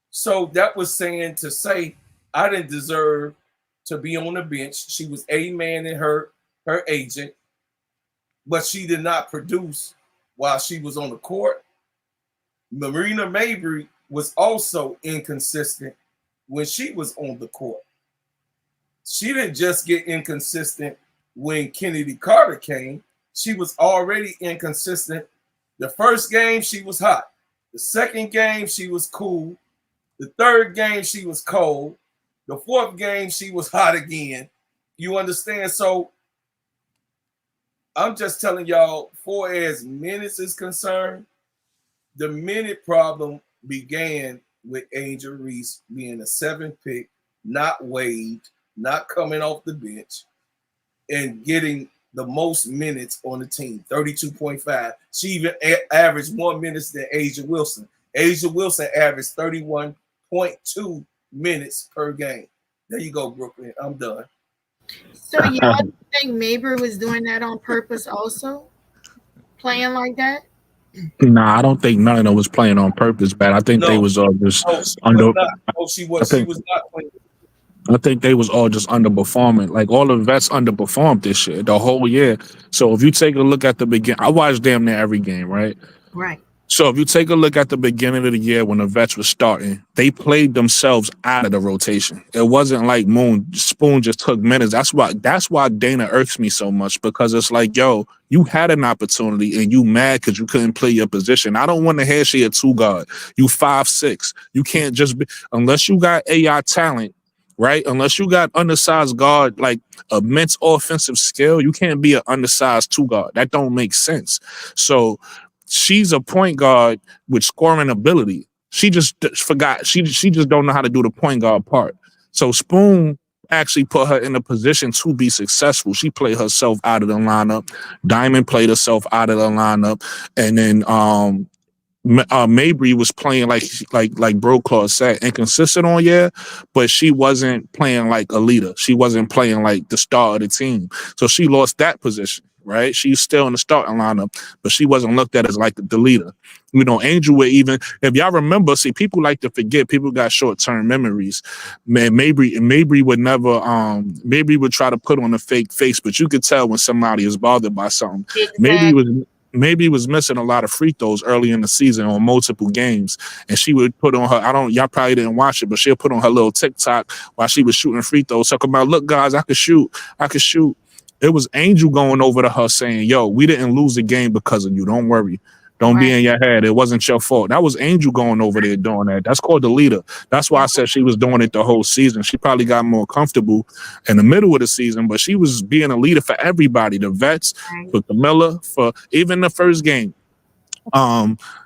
So that was saying to say, I didn't deserve to be on the bench. She was a man in her agent, but she did not produce while she was on the court. Marina Mabry was also inconsistent when she was on the court. She didn't just get inconsistent when Chennedy Carter came. She was already inconsistent. The first game, she was hot. The second game, she was cool. The third game, she was cold. The fourth game, she was hot again. You understand? So I'm just telling y'all, for as minutes is concerned, the minute problem began with Angel Reese being a 7th pick, not waived, not coming off the bench, and getting the most minutes on the team, 32.5. She even averaged more minutes than Asia Wilson. Asia Wilson averaged 31.2 minutes per game. There you go, Brooklyn. I'm done. So y'all think Mabry was doing that on purpose also? Playing like that? Nah, I don't think none of them was playing on purpose, man. I think they was all just under. She was not playing. I think they was all just underperforming. Like all the vets underperformed this year, the whole year. So if you take a look at the beginning, I watched damn near every game, right? Right. So if you take a look at the beginning of the year when the vets were starting, they played themselves out of the rotation. It wasn't like Spoon just took minutes. That's why Dana irks me so much, because it's like, yo, you had an opportunity and you mad because you couldn't play your position. I don't want to hear she a 2 guard. You 5'6". You can't just be, unless you got AI talent, right? Unless you got undersized guard, like immense offensive skill, you can't be an undersized 2 guard. That don't make sense. So she's a point guard with scoring ability. She just forgot. She just don't know how to do the point guard part. So Spoon actually put her in a position to be successful. She played herself out of the lineup. Diamond played herself out of the lineup. And then Mabry was playing like Bro Claw said, inconsistent on but she wasn't playing like a leader. She wasn't playing like the star of the team. So she lost that position, right? She's still in the starting lineup, but she wasn't looked at as like the leader. You know, Angel would even, if y'all remember, see, people like to forget, people got short-term memories. Man, Mabry would never, Mabry would try to put on a fake face, but you could tell when somebody is bothered by something. Exactly. Maybe was missing a lot of free throws early in the season on multiple games. And she would put on her, y'all probably didn't watch it, but she'll put on her little TikTok while she was shooting free throws, talking about, look, guys, I could shoot. It was Angel going over to her saying, yo, we didn't lose the game because of you. Don't worry. Don't be in your head. It wasn't your fault. That was Angel going over there doing that. That's called the leader. That's why I said she was doing it the whole season. She probably got more comfortable in the middle of the season, but she was being a leader for everybody, the vets, for Camilla, for even the first game.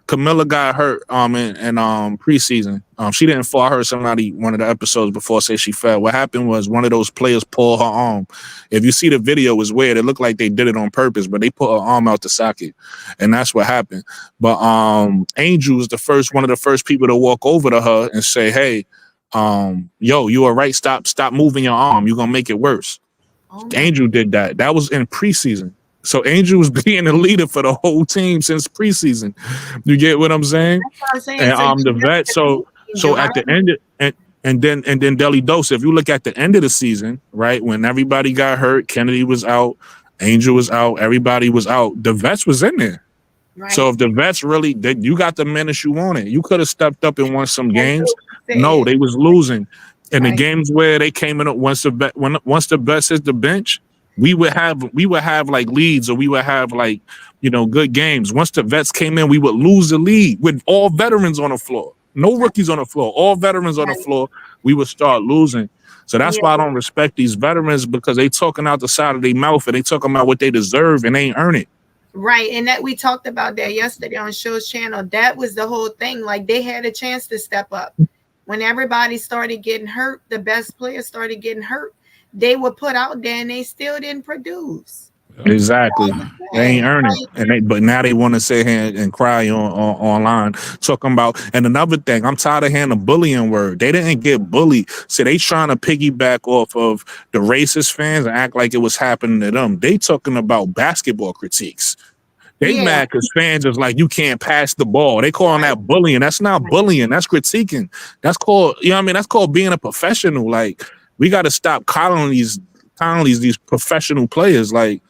Camilla got hurt in preseason. She didn't fall. I heard somebody one of the episodes before say she fell. What happened was one of those players pulled her arm. If you see the video, it's weird. It looked like they did it on purpose, but they put her arm out the socket, and that's what happened. But Angel was one of the first people to walk over to her and say, "Hey, yo, you all right? Stop moving your arm. You're gonna make it worse." Angel did that. That was in preseason. So Angel was being a leader for the whole team since preseason. You get what I'm saying? That's what I'm saying. And the vet. So at the end, and then Deli Dose. If you look at the end of the season, right when everybody got hurt, Chennedy was out, Angel was out, everybody was out. The vets was in there. Right. So if the vets really, you got the minutes you wanted. You could have stepped up and won some games. No, they was losing. And the games where they came in once the vets hit the bench, we would have like leads, or we would have like, good games. Once the vets came in, we would lose the lead with all veterans on the floor. No rookies on the floor, all veterans on the floor. We would start losing. So that's why I don't respect these veterans, because they talking out the side of their mouth and they talking about what they deserve and they ain't earn it. Right. And that we talked about that yesterday on Show's channel. That was the whole thing. Like they had a chance to step up. when everybody started getting hurt, the best players started getting hurt, they were put out there and they still didn't produce. Exactly. They ain't earn it. Like, But now they want to sit here and cry on online talking about. And another thing, I'm tired of hearing the bullying word. They didn't get bullied. So they trying to piggyback off of the racist fans and act like it was happening to them. They talking about basketball critiques. They mad because fans is like, you can't pass the ball. They calling that bullying. That's not bullying. That's critiquing. That's called, you know what I mean? That's called being a professional. Like, we got to stop calling these professional players. Like,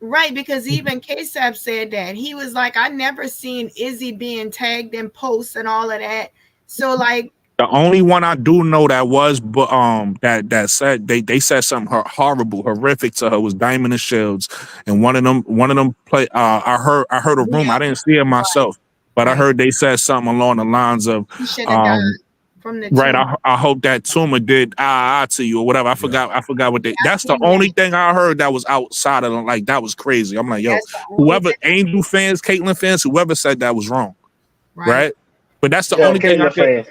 right, because even KSAP said that. He was like, I never seen Izzy being tagged in posts and all of that. So like, the only one I do know that was, but that said they said something horrible, horrific to her was Diamond and Shields, and one of them play. I heard a rumor. I didn't see it myself, but I heard they said something along the lines of, he should have died from the right. tumor. I hope that tumor did to you or whatever. I forgot what they. That's the only thing I heard that was outside of them. Like, that was crazy. I'm like, yo, whoever Angel fans, Caitlyn fans, whoever said that was wrong, right? But that's the only thing I could.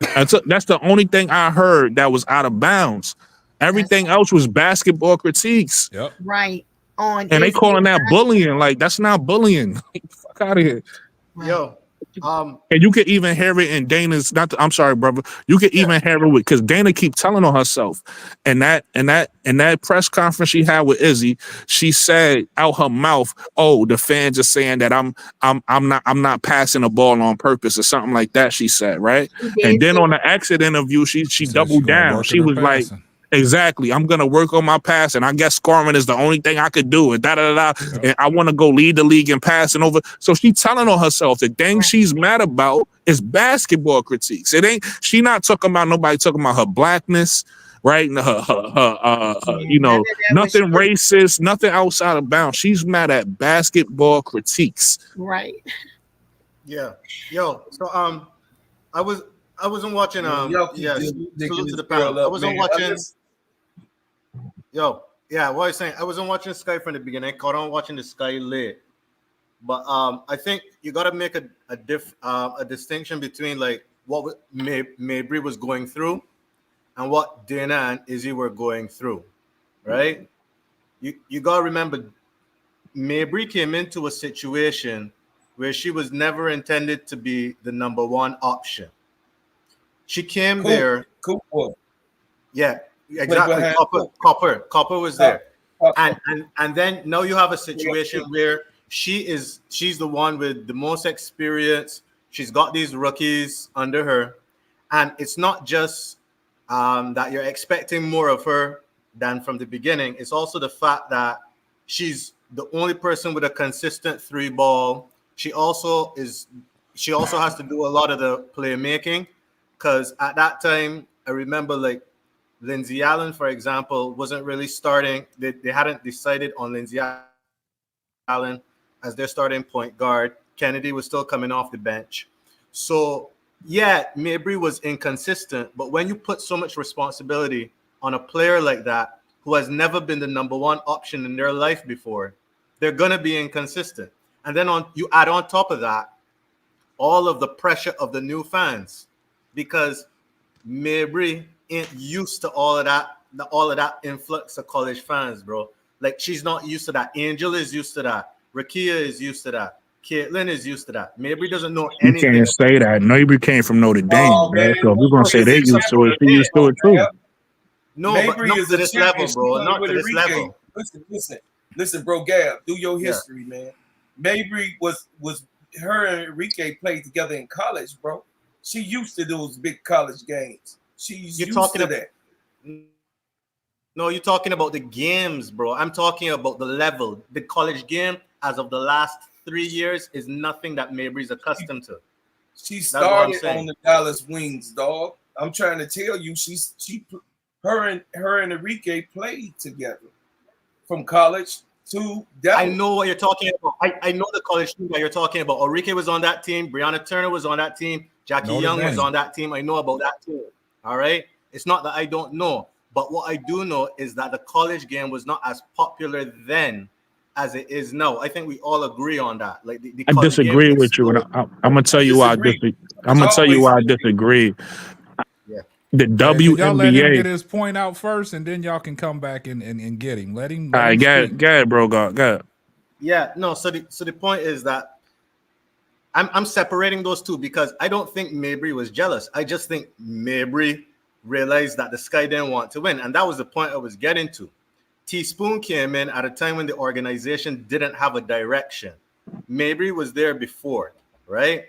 That's the only thing I heard that was out of bounds. Everything else was basketball critiques. Yep. Right. And they calling that bullying. Like, that's not bullying. Fuck out of here. Yo. And you could even hear it in Dana's. I'm sorry, brother. You could even hear it because Dana keep telling on herself. And that press conference she had with Izzy, she said out her mouth, "Oh, the fans are saying that I'm not passing the ball on purpose or something like that." She said, right? And then on the exit interview, she doubled down. She was like, exactly, I'm gonna work on my passing. I guess scoring is the only thing I could do. And and I want to go lead the league in passing over. So she's telling on herself the thing she's mad about is basketball critiques. It ain't. She not talking about nobody talking about her blackness, right? Her you know, nothing racist, nothing outside of bounds. She's mad at basketball critiques. Right. Yeah. Yo. So I wasn't watching salute to the panel. I wasn't watching. Yo, yeah, what I was saying, I wasn't watching Sky from the beginning. I caught on watching the Sky late. But I think you got to make a distinction between like what Mabry was going through and what Dana and Izzy were going through, right? You got to remember, Mabry came into a situation where she was never intended to be the number one option. She came there. Yeah, exactly. Copper was there. And then now you have a situation where she's the one with the most experience. She's got these rookies under her. And it's not just that you're expecting more of her than from the beginning. It's also the fact that she's the only person with a consistent three ball. She also has to do a lot of the playmaking. Because at that time, I remember like Lindsay Allen, for example, wasn't really starting. They hadn't decided on Lindsay Allen as their starting point guard. Chennedy was still coming off the bench. So, yeah, Mabry was inconsistent. But when you put so much responsibility on a player like that who has never been the number one option in their life before, they're going to be inconsistent. And then you add on top of that all of the pressure of the new fans. Because Mabry ain't used to all of that influx of college fans, bro. Like, she's not used to that. Angel is used to that. Rakia is used to that. Caitlyn is used to that. Mabry doesn't know anything. You can't say that. Mabry came from Notre Dame, man. So if we're gonna say they used to it, she used to it too. No, Mabry but not to this level, bro. Not to this level. Listen, bro, Gab, do your history, man. Mabry was her and Enrique played together in college, bro. She used to those big college games. She's used to that. No, you're talking about the games, bro. I'm talking about the level. The college game, as of the last 3 years, is nothing that Mabry's accustomed to. She started on the Dallas Wings, dog. I'm trying to tell you, her and Enrique played together from college to Dallas. I know what you're talking about. I know the college team that you're talking about. Enrique was on that team. Brianna Turner was on that team. Jackie Young was on that team. I know about that team. All right. It's not that I don't know, but what I do know is that the college game was not as popular then as it is now. I think we all agree on that. Like I disagree with you, and I'm gonna tell you why. I'm gonna tell you why I disagree. Yeah. The Y'all let him get WNBA. his point out first, and then y'all can come back and get him. Let him All right, speak. go ahead, bro. Go ahead. Yeah, no. So the point is that I'm separating those two because I don't think Mabry was jealous. I just think Mabry realized that the Sky didn't want to win, and that was the point I was getting to. Teaspoon came in at a time when the organization didn't have a direction. Mabry was there before, right?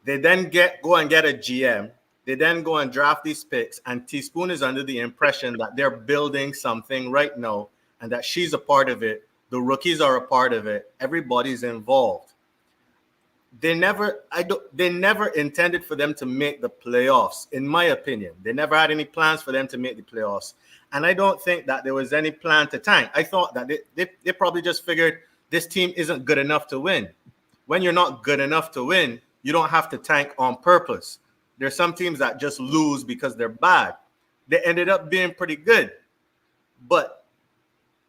They then go and get a GM. They then go and draft these picks, and Teaspoon is under the impression that they're building something right now and that she's a part of it. The rookies are a part of it. Everybody's involved. They never intended for them to make the playoffs, in my opinion. They never had any plans for them to make the playoffs. And I don't think that there was any plan to tank. I thought that they probably just figured this team isn't good enough to win. When you're not good enough to win, you don't have to tank on purpose. There's some teams that just lose because they're bad. They ended up being pretty good. But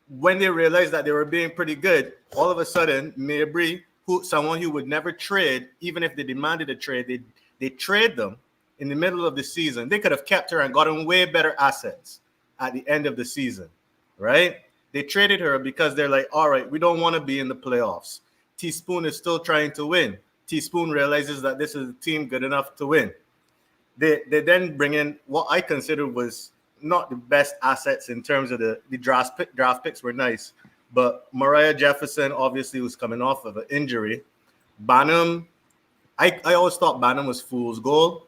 when they realized that they were being pretty good, all of a sudden, Mabry, someone who would never trade, even if they demanded a trade, they trade them in the middle of the season. They could have kept her and gotten way better assets at the end of the season, right? They traded her because they're like, all right, we don't want to be in the playoffs. Teaspoon is still trying to win. Teaspoon realizes that this is a team good enough to win. They then bring in what I consider was not the best assets in terms of the draft picks were nice. But Mariah Jefferson obviously was coming off of an injury. Bynum, I always thought Bynum was fool's gold.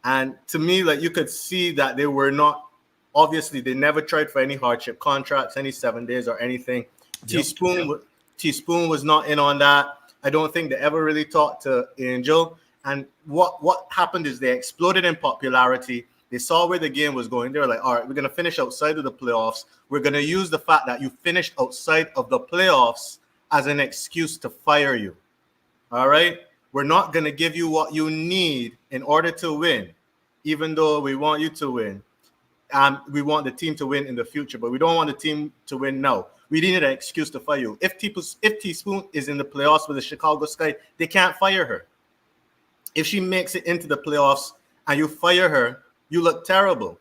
And to me, like you could see that they were not, obviously they never tried for any hardship contracts, any 7 days or anything. Yep. Teaspoon was not in on that. I don't think they ever really talked to Angel. And what happened is they exploded in popularity. They saw where the game was going. They were like, all right, we're going to finish outside of the playoffs. We're going to use the fact that you finished outside of the playoffs as an excuse to fire you. All right? We're not going to give you what you need in order to win, even though we want you to win. We want the team to win in the future, but we don't want the team to win now. We needed an excuse to fire you. If Teaspoon is in the playoffs with the Chicago Sky, they can't fire her. If she makes it into the playoffs and you fire her, you look terrible.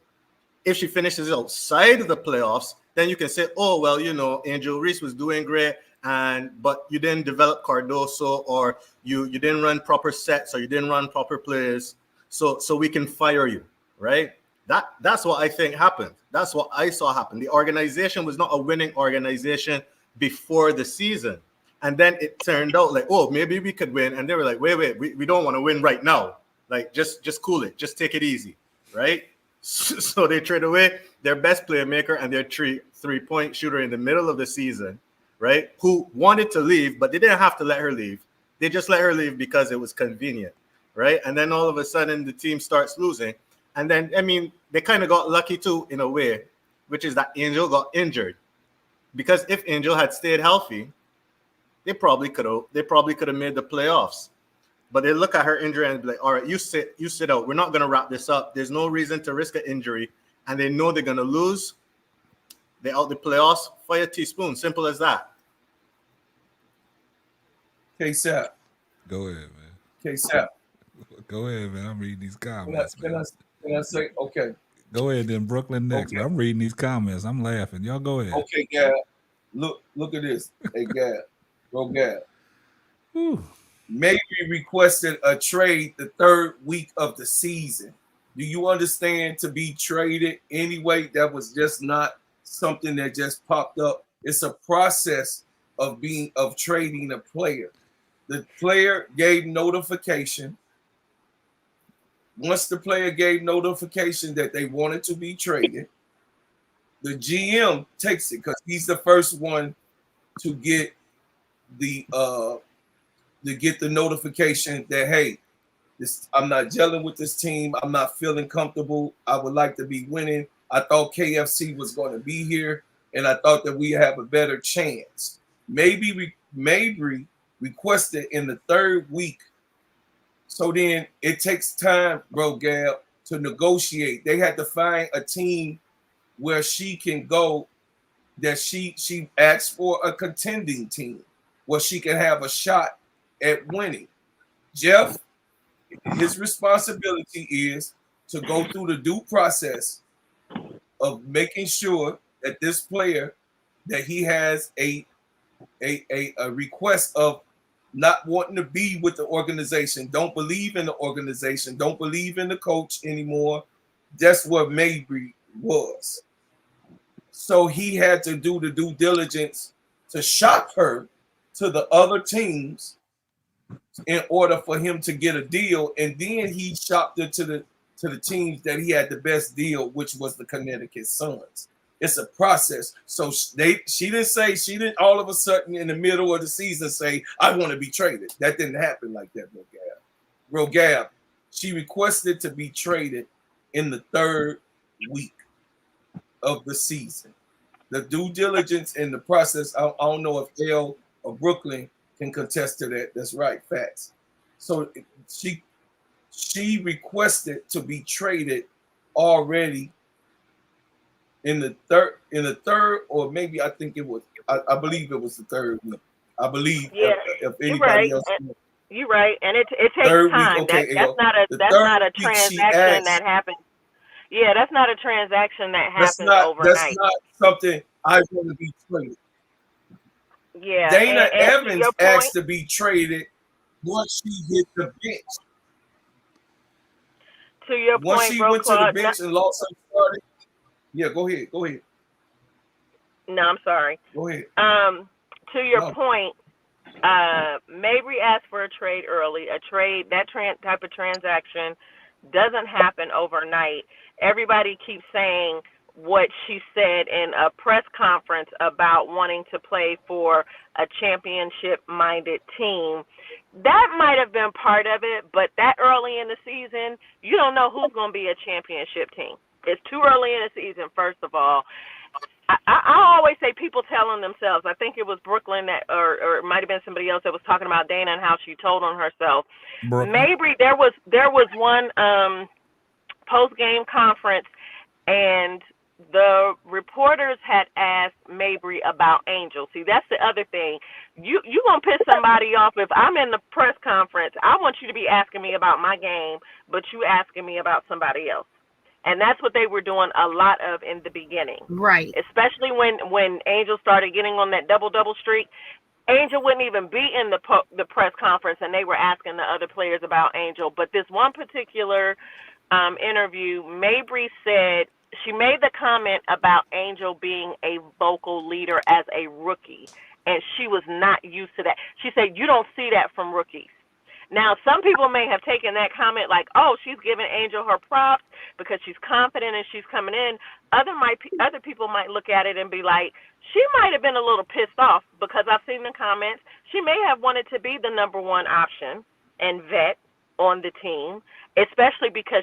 If she finishes outside of the playoffs, then you can say, oh, well, you know, Angel Reese was doing great, but you didn't develop Cardoso, or you didn't run proper sets, or you didn't run proper plays, so we can fire you, right? That's what I think happened. That's what I saw happen. The organization was not a winning organization before the season. And then it turned out like, oh, maybe we could win. And they were like, wait, we don't want to win right now. Like, just cool it. Just take it easy, right? So they trade away their best playmaker and their three-point shooter in the middle of the season, right? Who wanted to leave, but they didn't have to let her leave. They just let her leave because it was convenient, right? And then all of a sudden the team starts losing. And then, I mean, they kind of got lucky too in a way, which is that Angel got injured. Because if Angel had stayed healthy, they probably could have made the playoffs. But they look at her injury and be like, all right, you sit out. We're not going to wrap this up. There's no reason to risk an injury. And they know they're going to lose. They out the playoffs, fire Teaspoon. Simple as that. K-Sap. Go ahead, man. K-Sap. Go ahead, man. I'm reading these comments. Can I say, okay. Go ahead, then Brooklyn next. Okay. I'm reading these comments. I'm laughing. Y'all go ahead. Okay, Gab. Look at this. Hey, Gab. Go Gab. Maybe requested a trade the third week of the season. Do you understand, to be traded anyway? That was just not something that just popped up. It's a process of trading a player. The player gave notification. Once the player gave notification that they wanted to be traded, the GM takes it because he's the first one to get the notification that, hey, I'm not gelling with this team. I'm not feeling comfortable. I would like to be winning. I thought KFC was going to be here, and I thought that we have a better chance. Maybe requested in the third week. So then it takes time, bro, Gab, to negotiate. They had to find a team where she can go, that she asked for a contending team where she can have a shot at winning. Jeff, his responsibility is to go through the due process of making sure that this player, that he has a request of not wanting to be with the organization, don't believe in the organization, don't believe in the coach anymore. That's what Mabry was. So he had to do the due diligence to shop her to the other teams in order for him to get a deal, and then he shopped her to the teams that he had the best deal, which was the Connecticut Suns. It's a process. So she didn't all of a sudden in the middle of the season say, I want to be traded. That didn't happen like that, Real Gab. She requested to be traded in the 3rd week of the season. The due diligence in the process, I don't know if L or Brooklyn can contest to that. That's right, facts. So she requested to be traded already in the third, or maybe I think it was. I believe it was the 3rd week. I believe. Yeah, if anybody else. You're right, and it takes 3rd time. week, okay, that's not a transaction that happens. Yeah, that's not a transaction that happens overnight. That's not something I want to be traded. Yeah, Dana and Evans asked to be traded once she hit the bench. To your point, once she bro, went Claude, to the bench and lost her starting. Yeah, go ahead. No, I'm sorry. Go ahead. To your point, Mabry asked for a trade early. That type of transaction doesn't happen overnight. Everybody keeps saying what she said in a press conference about wanting to play for a championship-minded team. That might have been part of it, but that early in the season, you don't know who's going to be a championship team. It's too early in the season, first of all. I always say people telling themselves. I think it was Brooklyn or it might have been somebody else that was talking about Dana and how she told on herself. Brooklyn. Mabry, there was one post-game conference, and the reporters had asked Mabry about Angel. See, that's the other thing. You gonna piss somebody off if I'm in the press conference. I want you to be asking me about my game, but you asking me about somebody else. And that's what they were doing a lot of in the beginning. Right. Especially when Angel started getting on that double streak. Angel wouldn't even be in the press conference, and they were asking the other players about Angel. But this one particular interview, Mabry said, she made the comment about Angel being a vocal leader as a rookie, and she was not used to that. She said, you don't see that from rookies. Now, some people may have taken that comment like, oh, she's giving Angel her props because she's confident and she's coming in. Other people might look at it and be like, she might have been a little pissed off because I've seen the comments. She may have wanted to be the number one option and vet on the team, especially because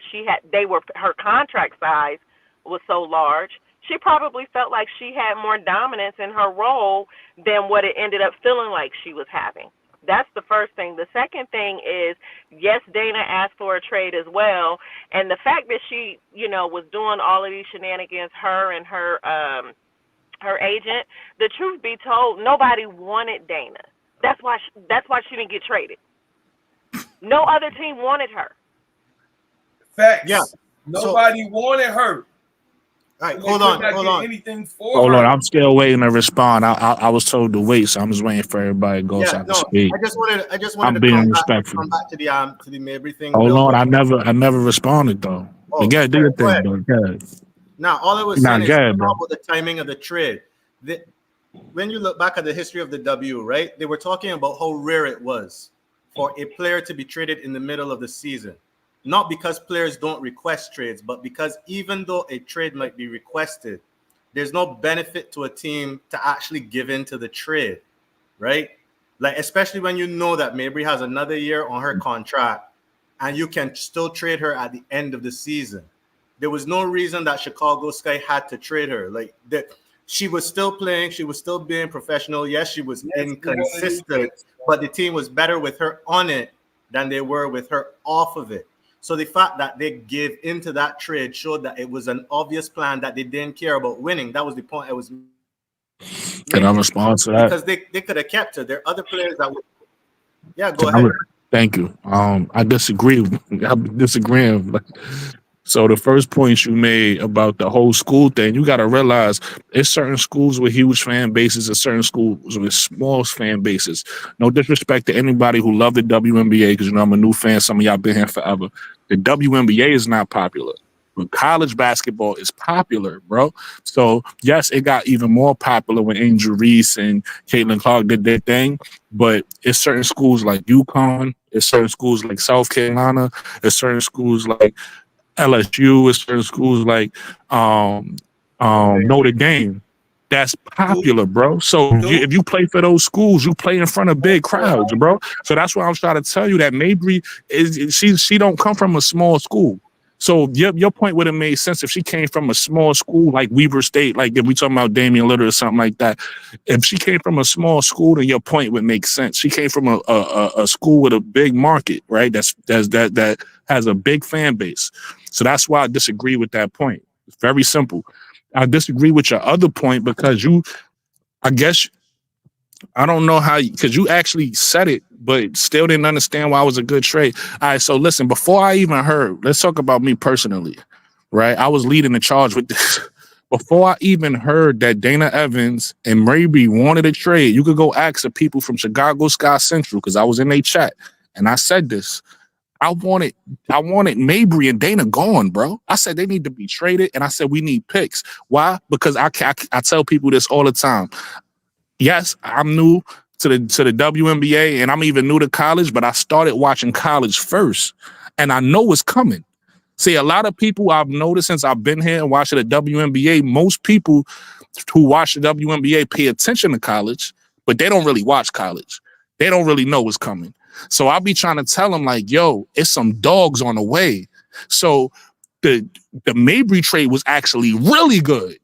her contract size was so large. She probably felt like she had more dominance in her role than what it ended up feeling like she was having. That's the first thing. The second thing is, yes, Dana asked for a trade as well, and the fact that she, was doing all of these shenanigans, her and her agent. The truth be told, nobody wanted Dana. That's why she didn't get traded. No other team wanted her. Facts. Yeah. Nobody wanted her. All right, hold on. Anything for Hold her. on, I'm still waiting to respond. I was told to wait, so I'm just waiting for everybody to go so I can speak. I just wanted I'm to being come respectful. back to the Mabry thing. Hold real on, quick. I never responded though. Oh, But yeah, do your go ahead. thing, bro. Go ahead. Now, all I was Nah, saying is go ahead, bro. about the timing of the trade. When you look back at the history of the W, right, they were talking about how rare it was for a player to be traded in the middle of the season. Not because players don't request trades, but because even though a trade might be requested, there's no benefit to a team to actually give in to the trade, right? Like, especially when you know that Mabry has another year on her contract and you can still trade her at the end of the season. There was no reason that Chicago Sky had to trade her. Like, she was still playing. She was still being professional. Yes, she was inconsistent, but the team was better with her on it than they were with her off of it. So the fact that they gave into that trade showed that it was an obvious plan that they didn't care about winning. That was the point I was making. Can I respond to that? Because they could have kept her. There are other players that would. Yeah, go ahead. Thank you. I disagree. I'm disagreeing. So the first point you made about the whole school thing, you got to realize there's certain schools with huge fan bases and certain schools with small fan bases. No disrespect to anybody who love the WNBA, because I'm a new fan. Some of y'all been here forever. The WNBA is not popular, but college basketball is popular, bro. So yes, it got even more popular when Angel Reese and Caitlin Clark did their thing. But it's certain schools like UConn, it's certain schools like South Carolina, it's certain schools like LSU, is certain schools like Notre Dame. That's popular, bro. So if you play for those schools, you play in front of big crowds, bro. So that's why I'm trying to tell you that Mabry she don't come from a small school. So your point would have made sense if she came from a small school like Weber State, like if we talking about Damian Lillard or something like that. If she came from a small school, then your point would make sense. She came from a school with a big market, right? That has a big fan base. So that's why I disagree with that point. It's very simple. I disagree with your other point because I don't know how, because you actually said it, but still didn't understand why it was a good trade. All right, so listen, before I even heard, let's talk about me personally, right? I was leading the charge with this. Before I even heard that Dana Evans and Mabry wanted a trade, you could go ask the people from Chicago Sky Central, because I was in their chat, and I said this. I wanted Mabry and Dana gone, bro. I said they need to be traded, and I said we need picks. Why? Because I tell people this all the time. Yes, I'm new to the WNBA, and I'm even new to college, but I started watching college first, and I know what's coming. See, a lot of people I've noticed since I've been here and watching the WNBA, most people who watch the WNBA pay attention to college, but they don't really watch college. They don't really know what's coming. So I'll be trying to tell them like, yo, it's some dogs on the way. So the Mabry trade was actually really good.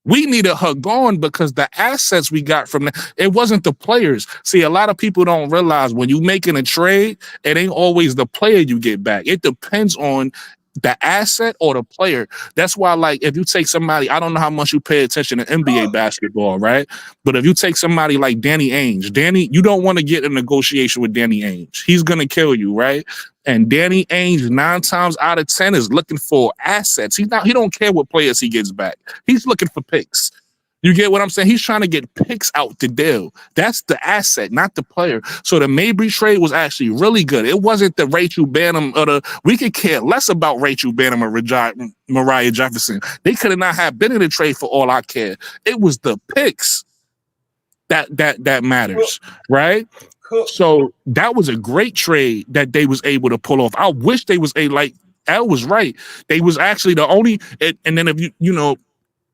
We needed her gone because the assets we got from that, it wasn't the players. See, a lot of people don't realize when you making a trade, it ain't always the player you get back. It depends on the asset or the player. That's why, like, if you take somebody, I don't know how much you pay attention to NBA basketball, right? But if you take somebody like Danny Ainge, you don't want to get in a negotiation with Danny Ainge. He's going to kill you, right? And Danny Ainge, 9 times out of 10, is looking for assets. He don't care what players he gets back. He's looking for picks. You get what I'm saying? He's trying to get picks out the deal. That's the asset, not the player. So the Mabry trade was actually really good. It wasn't the Rachel Banham we could care less about Rachel Banham or Mariah Jefferson. They could have not have been in the trade for all I care. It was the picks that matters, right? So that was a great trade that they was able to pull off. I wish they was Elle was right. They was actually the only, and then if you know,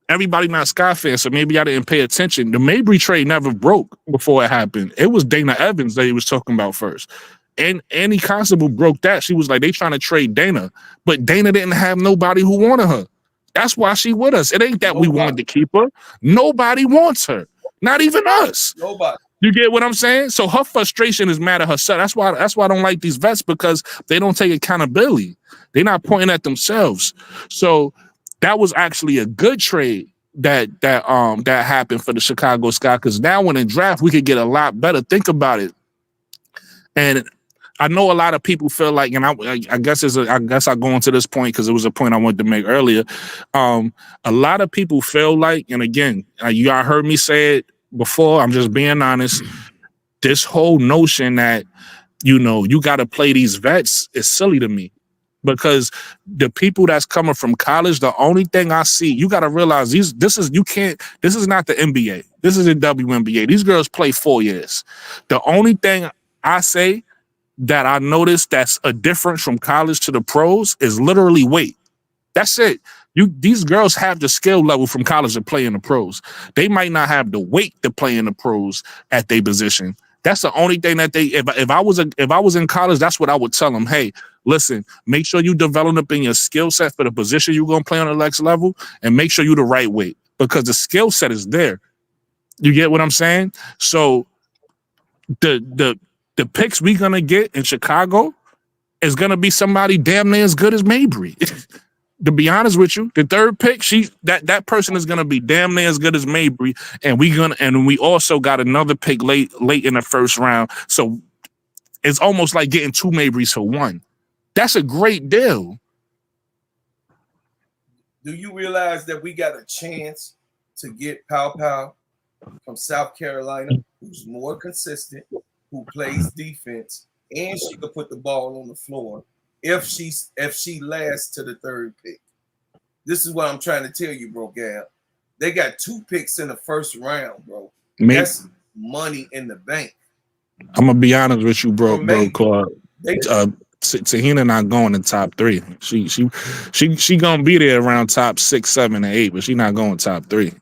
everybody not Sky fans, so maybe I didn't pay attention. The Mabry trade never broke before it happened. It was Dana Evans that he was talking about first. And Annie Constable broke that. She was like, they trying to trade Dana. But Dana didn't have nobody who wanted her. That's why she with us. It ain't that we wanted to keep her. Nobody wants her. Not even us. Nobody. You get what I'm saying? So her frustration is mad at herself. That's why I don't like these vets, because they don't take accountability. They're not pointing at themselves. So that was actually a good trade that happened for the Chicago Sky, because now when in draft we could get a lot better. Think about it. And I know a lot of people feel like, and I guess I go into this point because it was a point I wanted to make earlier. A lot of people feel like, and again, y'all heard me say it before, I'm just being honest, this whole notion that, you know, you got to play these vets is silly to me. Because the people that's coming from college, the only thing I see, you got to realize this is not the NBA. This is the WNBA. These girls play 4 years. The only thing I say that I noticed that's a difference from college to the pros is literally weight. That's it. These girls have the skill level from college to play in the pros. They might not have the weight to play in the pros at their position. That's the only thing that if I was in college, that's what I would tell them. Hey, listen, make sure you developing your skill set for the position you're going to play on the next level, and make sure you're the right weight, because the skill set is there. You get what I'm saying? So the picks we're going to get in Chicago is going to be somebody damn near as good as Mabry. To be honest with you, the third pick, that person is gonna be damn near as good as Mabry, and we also got another pick late in the first round. So it's almost like getting 2 Mabrys for one. That's a great deal. Do you realize that we got a chance to get Pow Pow from South Carolina, who's more consistent, who plays defense, and she could put the ball on the floor if she lasts to the 3rd pick? This is what I'm trying to tell you, bro, Gab. They got 2 picks in the 1st round, bro. That's money in the bank. I'm gonna be honest with you, bro, Claude. Tahina not going in top 3. She gonna be there around top 6, 7, and 8, but she not going top 3.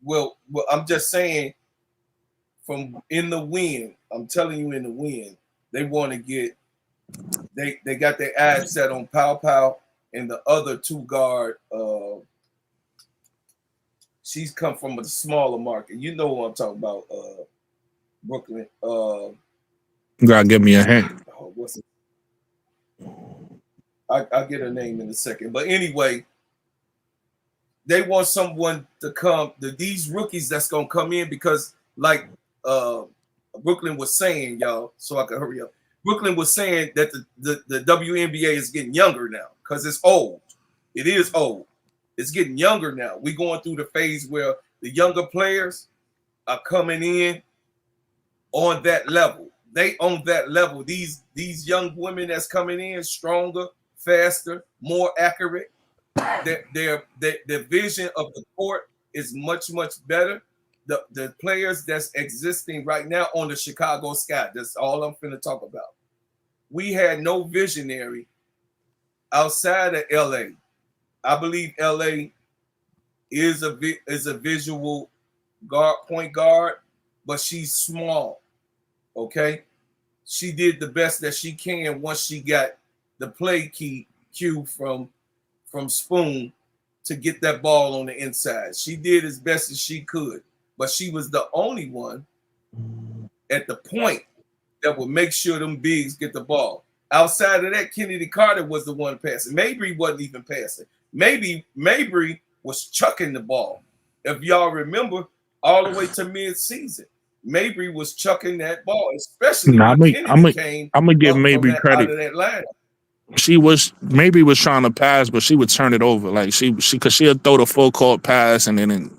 Well, I'm just saying, from in the wind, I'm telling you, in the wind, they want to get. They got their eyes set on Pow Pow and the other 2 guard. She's come from a smaller market. You know what I'm talking about, Brooklyn. You gotta give me a hint. What's it? I'll get her name in a second. But anyway, they want someone to come. These rookies that's gonna come in, because like Brooklyn was saying, y'all, so I can hurry up. Brooklyn was saying that the WNBA is getting younger now because it's old. It is old. It's getting younger now. We're going through the phase where the younger players are coming in on that level. They on that level. These young women that's coming in stronger, faster, more accurate. Their vision of the court is much better. The players that's existing right now on the Chicago Sky. That's all I'm finna talk about. We had no visionary outside of LA. I believe LA is a visual point guard, but she's small. Okay, she did the best that she can once she got the play cue from Spoon to get that ball on the inside. She did as best as she could, but she was the only one at the point that would make sure them bigs get the ball. Outside of that, Chennedy Carter was the one passing. Mabry wasn't even passing. Mabry was chucking the ball. If y'all remember, all the way to mid-season, Mabry was chucking that ball, especially when Kennedy came. I'm gonna give Mabry out credit. of that lineup. Mabry was trying to pass, but she would turn it over. Like because she'd throw the full court pass and then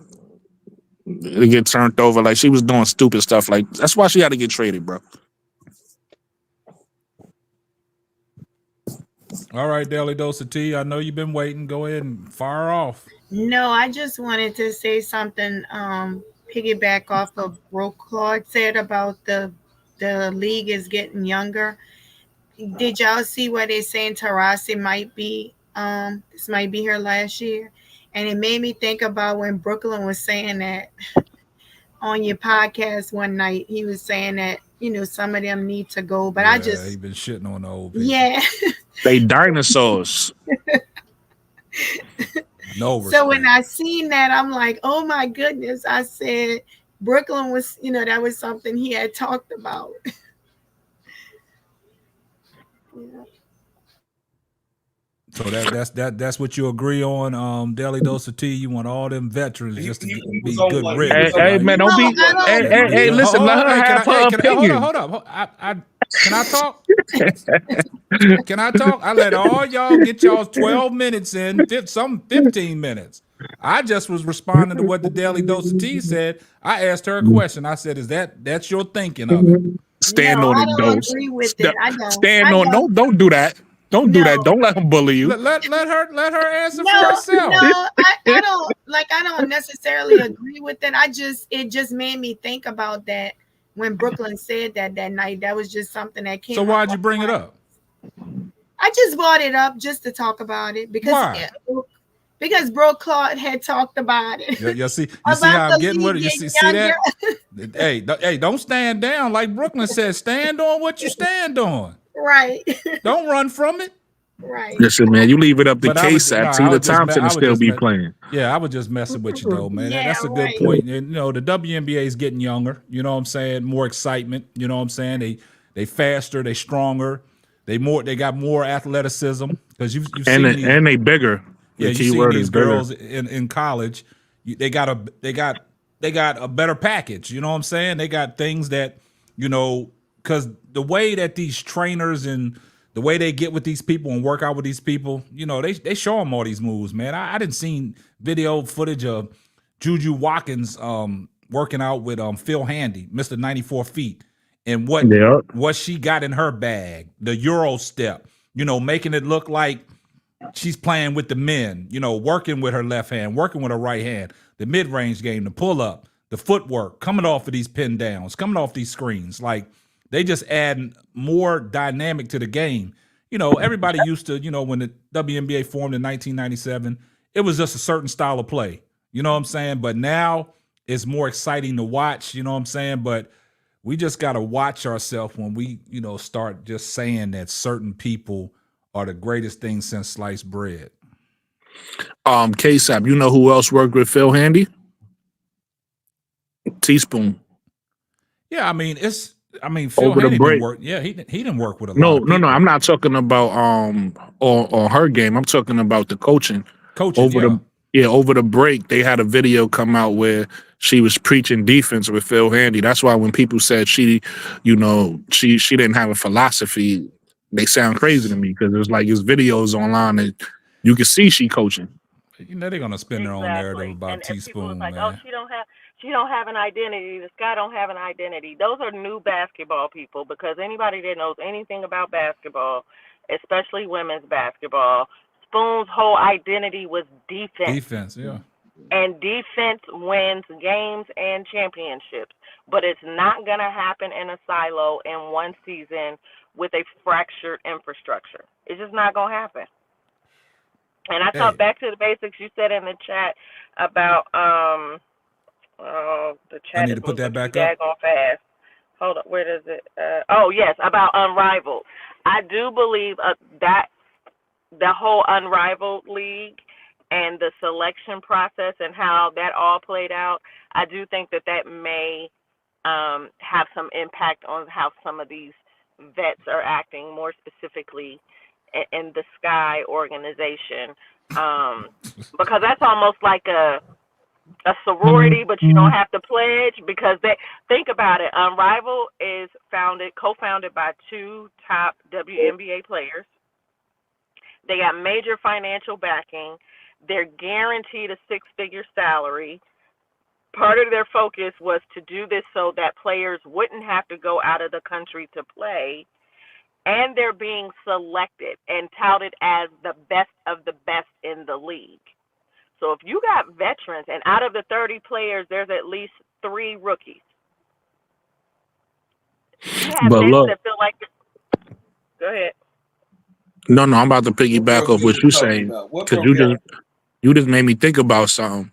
it get turned over. Like she was doing stupid stuff. Like that's why she had to get traded, bro. All right, Daily Dose of Tea. I know you've been waiting. Go ahead and fire off. No, I just wanted to say something, piggyback off of what Claude said about the league is getting younger. Did y'all see what they're saying? Teresa might be this might be her last year, and it made me think about when Brooklyn was saying that on your podcast one night. He was saying that some of them need to go, but I just he been shitting on the old people. Yeah. They dinosaurs. No. So when I seen that, I'm like, oh my goodness. I said Brooklyn was, that was something he had talked about. Yeah. So that's what you agree on, Daily Dose of Tea. You want all them veterans just to be good riddance. Hey, man, don't be. Hey, listen, let her have her opinion. Hold up. Can I talk? Can I talk? I let all y'all get y'all 12 minutes in, some 15 minutes. I just was responding to what the Daily Dose of Tea said. I asked her a question. I said, that's your thinking of it? Stand on it, Dose. Agree with it. I don't. Stand on. Don't do that. Don't do that. Don't let him bully you. Let her answer for herself. No, I don't necessarily agree with it. It just made me think about that when Brooklyn said that night. That was just something that came. So why'd you bring it up? I just brought it up just to talk about it because Bro Claude had talked about it. You see how I'm getting with it. You see that? Hey, don't stand down like Brooklyn said. Stand on what you stand on. Right. Don't run from it. Right. Listen, man, you leave it up to K-Sap. Tina Thompson will still be playing. Yeah, I was just messing with you though, man. That's a good point. And, the WNBA is getting younger. You know what I'm saying? More excitement. You know what I'm saying? They faster. They stronger. They got more athleticism because you've seen these, and they bigger. Yeah, you see these girls in college. They a better package. You know what I'm saying? They got things that, because the way that these trainers and the way they get with these people and work out with these people, they show them all these moves, man. I didn't see video footage of Juju Watkins working out with Phil Handy, Mr. 94 feet, and what she got in her bag, the Euro step, making it look like she's playing with the men, working with her left hand, working with her right hand, the mid-range game, the pull-up, the footwork, coming off of these pin downs, coming off these screens. Like, they just add more dynamic to the game. Everybody used to, when the WNBA formed in 1997, it was just a certain style of play. You know what I'm saying? But now it's more exciting to watch, you know what I'm saying? But we just got to watch ourselves when we, start just saying that certain people are the greatest thing since sliced bread. KSAP, you know who else worked with Phil Handy? Teaspoon. Yeah, Phil Over the Handy break. didn't work. Yeah, he didn't work with a lot of people. No. I'm not talking about on her game. I'm talking about the coaching. Over the break, they had a video come out where she was preaching defense with Phil Handy. That's why when people said she didn't have a philosophy, they sound crazy to me, because it was like his videos online that you can see she coaching. They're gonna spin their own narrative about Teaspoon, like, man. oh, she don't have an identity. This guy don't have an identity. Those are new basketball people, because anybody that knows anything about basketball, especially women's basketball, Spoon's whole identity was defense. Defense, yeah. And defense wins games and championships. But it's not going to happen in a silo in one season with a fractured infrastructure. It's just not going to happen. And I thought back to the basics you said in the chat about the chat. I need to put that back up. Fast. Hold on, where does it? Yes, about Unrivaled. I do believe that the whole Unrivaled League and the selection process and how that all played out, I do think that may have some impact on how some of these vets are acting, more specifically in the Sky organization, because that's almost like a sorority, but you don't have to pledge, because they think about it. Unrivaled is co-founded by two top WNBA players. They got major financial backing. They're guaranteed a six-figure salary. Part of their focus was to do this so that players wouldn't have to go out of the country to play. And they're being selected and touted as the best of the best in the league. So if you got veterans, and out of the 30 players, there's at least 3 rookies. You have vets that feel like. Go ahead. No, I'm about to piggyback off what you're saying, because you just made me think about something.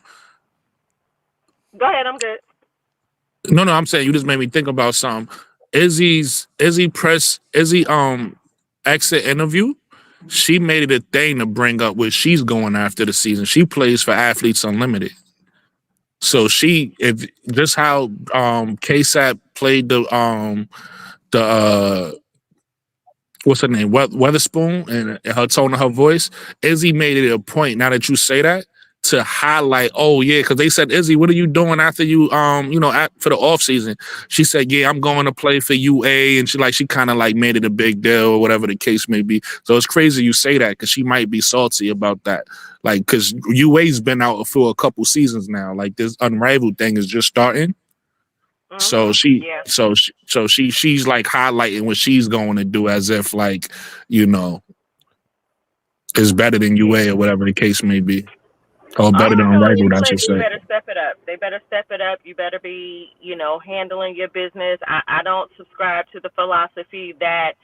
Go ahead, I'm good. No, I'm saying you just made me think about something. Izzy's exit interview, she made it a thing to bring up what she's going after the season. She plays for Athletes Unlimited. So just how KSAP played the what's her name, Weatherspoon, and her tone of her voice, Izzy made it a point, now that you say that, to highlight, because they said, Izzy, what are you doing after you, for the off season? She said, yeah, I'm going to play for UA, and she kind of like made it a big deal, or whatever the case may be. So it's crazy you say that, because she might be salty about that, like, because UA's been out for a couple seasons now. Like, this Unrivaled thing is just starting. So she's like highlighting what she's going to do, as if like, is better than UA or whatever the case may be. Or better than Unrivaled, I should say. You better step it up. They better step it up. You better be, handling your business. I don't subscribe to the philosophy that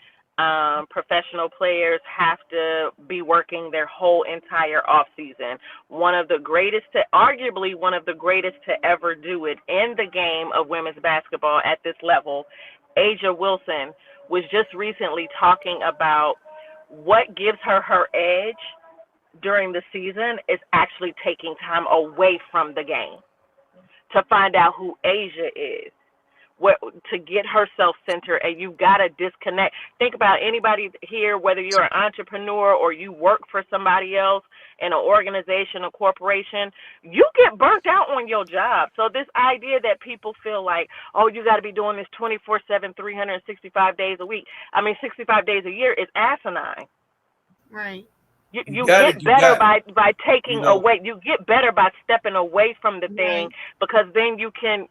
professional players have to be working their whole entire off season. Arguably one of the greatest to ever do it in the game of women's basketball at this level, Aja Wilson, was just recently talking about what gives her edge during the season is actually taking time away from the game to find out who Aja is. to get herself centered, and you got to disconnect. Think about anybody here, whether you're an entrepreneur or you work for somebody else in an organization, a corporation, you get burnt out on your job. So this idea that people feel like, oh, you got to be doing this 24/7, 365 days a week. 65 days a year is asinine. Right. You get better by taking away. You get better by stepping away from the thing, because then you can,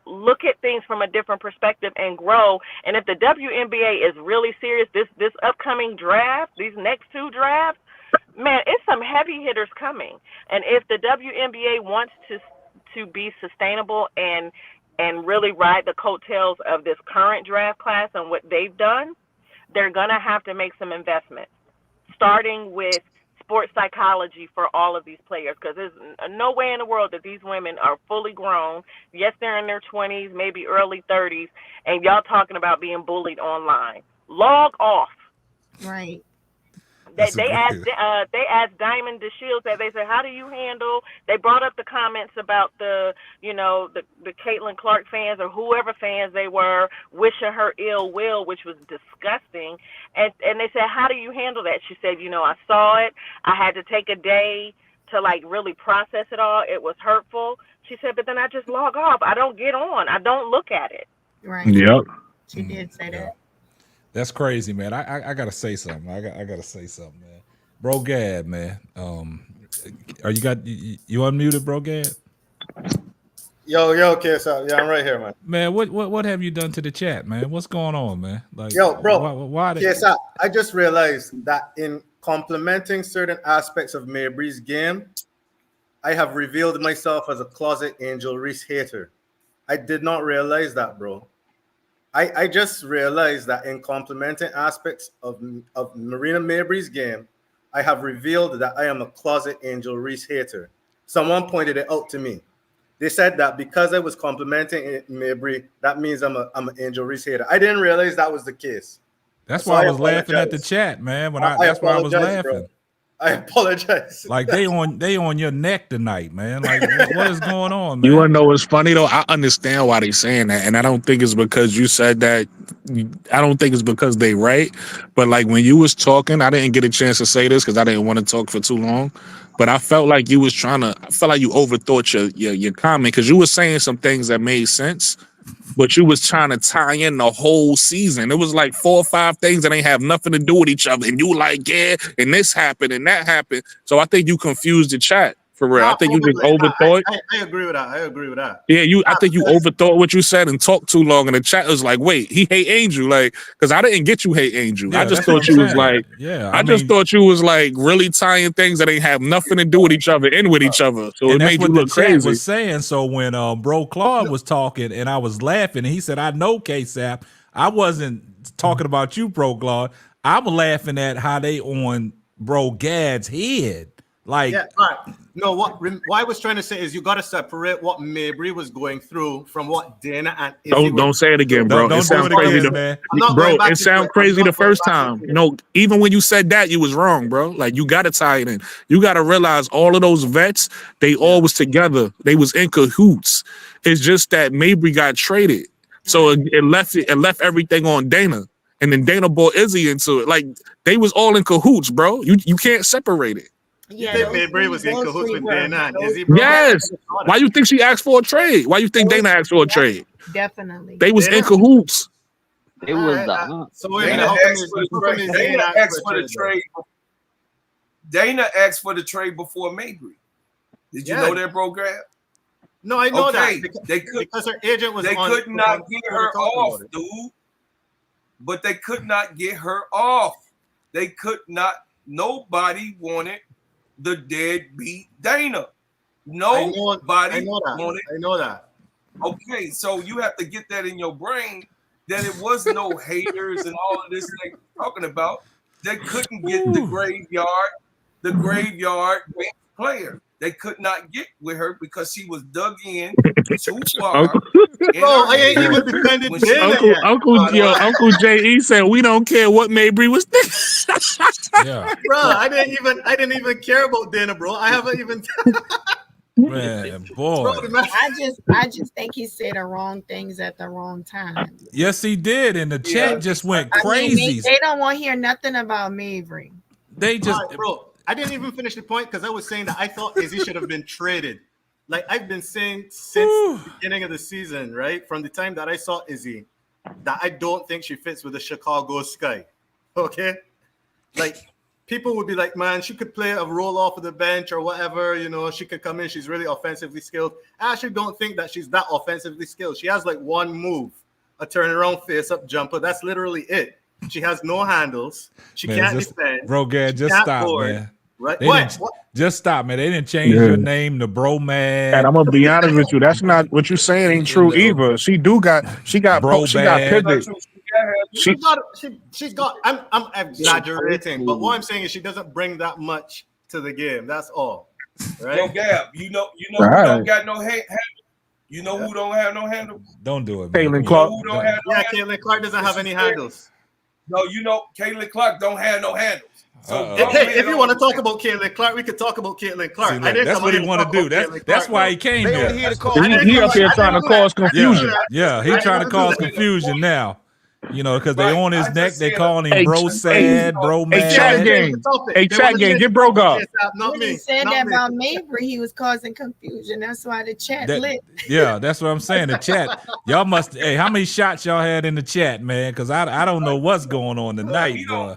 look at things from a different perspective and grow. And if the WNBA is really serious, this upcoming draft, these next 2 drafts, man, it's some heavy hitters coming. And if the WNBA wants to be sustainable and really ride the coattails of this current draft class and what they've done, they're gonna have to make some investments, starting with sports psychology for all of these players, because there's no way in the world that these women are fully grown. Yes, they're in their 20s, maybe early 30s, and y'all talking about being bullied online. Log off. Right. They asked Diamond DeShields that. They said, how do you handle, they brought up the comments about the Caitlin Clark fans or whoever fans they were wishing her ill will, which was disgusting. And they said, how do you handle that? She said, I saw it. I had to take a day to really process it all. It was hurtful. She said, but then I just log off. I don't get on. I don't look at it. Right. Yep. She did say that. That's crazy, man. I gotta say something. I gotta say something, man. Bro Gad, man. Are you unmuted, Bro Gad? Yo, okay, so yeah, I'm right here, man. Man, what have you done to the chat, man? What's going on, man? Bro. Why yes, I just realized that in complimenting certain aspects of Mabry's game, I have revealed myself as a closet Angel Reese hater. I did not realize that, bro. I just realized that in complimenting aspects of Marina Mabry's game, I have revealed that I am a closet Angel Reese hater. Someone pointed it out to me. They said that because I was complimenting Mabry, that means I'm an Angel Reese hater. I didn't realize that was the case. That's why I was laughing at the chat, man. That's why I was laughing. Bro. I apologize. Like they on your neck tonight, man. Like what is going on, man? You wanna know what's funny though? I understand why they saying that, and I don't think it's because you said that. I don't think it's because they right. But like when you was talking, I didn't get a chance to say this because I didn't want to talk for too long. But I felt like you was I felt like you overthought your comment, because you were saying some things that made sense, but you was trying to tie in the whole season. It was like 4 or 5 things that ain't have nothing to do with each other. And you like, yeah, and this happened and that happened. So I think you confused the chat. For real. I think you just overthought. I agree with that. Yeah, I think you overthought what you said and talked too long. And the chat was like, wait, he hate Angel. Like, because I didn't get you hate Angel. Yeah, I just thought you was like, I just thought you was like really tying things that ain't have nothing to do with each other in with each other. So it made you look crazy. Was saying, so when Bro Claude was talking and I was laughing and he said, I know K-Sap. I wasn't talking about you, Bro Claude. I'm laughing at how they on Bro Gad's head. Like, yeah, right. No, what I was trying to say is you got to separate what Mabry was going through from what Dana and Izzy don't say it again, bro. It sounds crazy, man. Bro, it sounds crazy the first time. Even when you said that, you was wrong, bro. Like you got to tie it in. You got to realize all of those vets, they all was together. They was in cahoots. It's just that Mabry got traded, so it left everything on Dana, and then Dana brought Izzy into it. Like they was all in cahoots, bro. You can't separate it. Yeah, Mabry was in cahoots with Dana and Izzy. Yes. Why you think she asked for a trade? Why you think Dana asked for a trade? Definitely. They was in cahoots. It was Dana asked for the trade. Dana asked for the trade before Mabry. Did you know that, bro, Grab? No, I know that because her agent was. They could not get her off, dude. But they could not get her off. They could not. Nobody wanted the deadbeat Dana. Nobody wanted. I know that. Okay, so you have to get that in your brain that it was no haters and all of this thing talking about. They couldn't get the graveyard player. They could not get with her because she was dug in too far. I ain't even defended Uncle J.E. said we don't care what Mabry was thinking. Yeah, bro, I didn't even care about Dana, bro. I haven't even. Man, boy. I just think he said the wrong things at the wrong time. Yes, he did. And the chat just went I mean, crazy. they don't want to hear nothing about Maverick. They just, bro. I didn't even finish the point because I was saying that I thought Izzy should have been traded. Like I've been saying since the beginning of the season, right? From the time that I saw Izzy, that I don't think she fits with the Chicago Sky. Okay? Like people would be like, man, she could play a role off of the bench or whatever, you know, she could come in, she's really offensively skilled. I actually don't think that she's that offensively skilled. She has like one move, a turnaround face-up jumper. That's literally it. She has no handles. She can't defend. Bro, Gad, just stop, board. man. Right? What? Just stop, man. They didn't change your name to Bro Man. And I'm gonna be honest with you, that's not what you're saying ain't true either. She got Bro pivot. She got. I'm exaggerating, but what I'm saying is she doesn't bring that much to the game. That's all. Right? Yo, Gab, you know who don't got no handle. You know who don't have no handle? Don't do it, man. Caitlin Clark. Who don't have no handle? Caitlin Clark doesn't have any handles. No, you know Caitlin Clark don't have no handles. So if you want to talk about Caitlin Clark, we could talk about Caitlin Clark. See, look, that's what he want to do. That's why he came here. He up here trying to cause confusion. Yeah, he trying to cause confusion now. You know, because they on his neck, they calling him bro sad, bro mad. Hey, chat game, get bro God. When he said that about Maverick, he was causing confusion. That's why the chat lit. Yeah, that's what I'm saying. The chat, y'all must. Hey, how many shots y'all had in the chat, man? Because I don't know what's going on tonight, boy.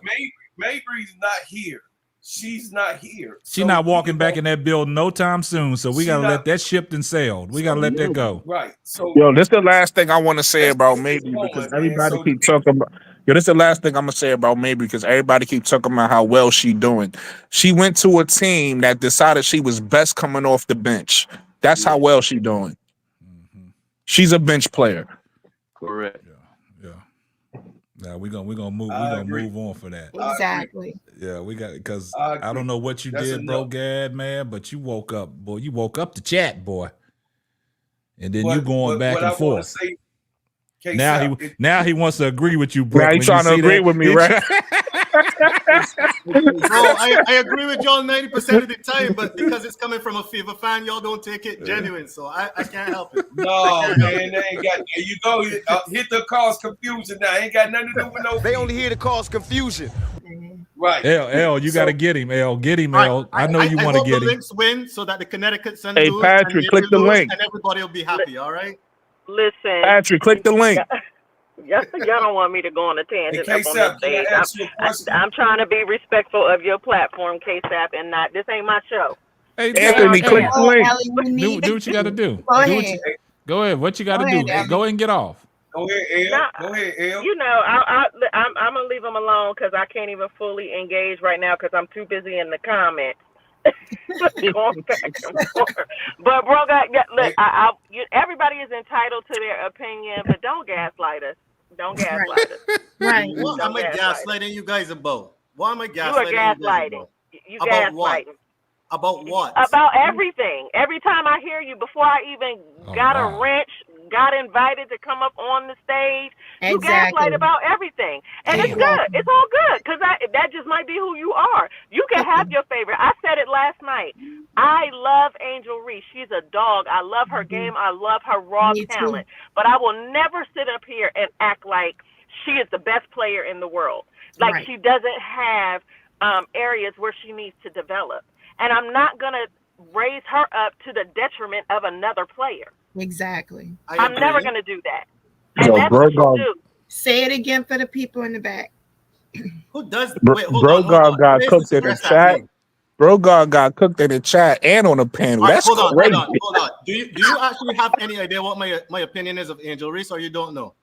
Mabry's not here. She's not here. She's not walking back in that building no time soon. So we gotta let that ship and sailed. We gotta let that go. Right. So yo, this is the last thing I want to say about Mabry because everybody keep talking about. Yo, this is the last thing I'm gonna say about Mabry because everybody keep talking about how well she doing. She went to a team that decided she was best coming off the bench. That's how well she doing. She's a bench player. Correct. Yeah, we're gonna move on for that. Exactly. Yeah, we got because I don't know what you did, bro, Gad, man, but you woke up, boy. You woke up the chat, boy, and then you going back and forth. Now he wants to agree with you, bro. Now he's trying to agree with me, right? Bro, I agree with y'all 90% of the time, but because it's coming from a Fever fan, y'all don't take it genuine, so I can't help it. No, man, they ain't got. There you go. Hit the cause confusion now. Ain't got nothing to do with no. They only here to cause confusion. Right. L, you got to get him, L. Get him, L. I know you want to get him. The Lynx win so that the Connecticut Sun Hey, lose, Patrick, click the link. and everybody will be happy. All right. Listen, Patrick, click the link. Y'all don't want me to go on a tangent up on K-Sap, the stage. I'm trying to be respectful of your platform, K-Sap, and not. This ain't my show. Hey, Anthony, click the link. Do what you got to do. Go ahead. What you got to do? Go ahead and get off. Go ahead, El. Go ahead, El. You know, I'm gonna leave them alone because I can't even fully engage right now because I'm too busy in the comments. Going back and forth. But bro, look, everybody is entitled to their opinion, but don't gaslight us. Don't gaslight us. Right. What am I gaslighting you guys about? What am I gaslighting you are gaslighting. You about gaslighting. What? About what? About everything. Every time I hear you, before I even got a wrench, got invited to come up on the stage, you gaslight about everything. And it's good. It's all good because that just might be who you are. You can have your favorite. I said it last night. I love Angel Reese. She's a dog. I love her game. I love her raw talent. But I will never sit up here and act like she is the best player in the world. Like she doesn't have areas where she needs to develop. And I'm not going to raise her up to the detriment of another player. Exactly. I'm never going to do that. And that's what you do. Say it again for the people in the back. Who does? Bro God got cooked in the chat. Bro God got cooked in the chat and on the panel. That's crazy. Hold on. Do you actually have any idea what my opinion is of Angel Reese, or you don't know?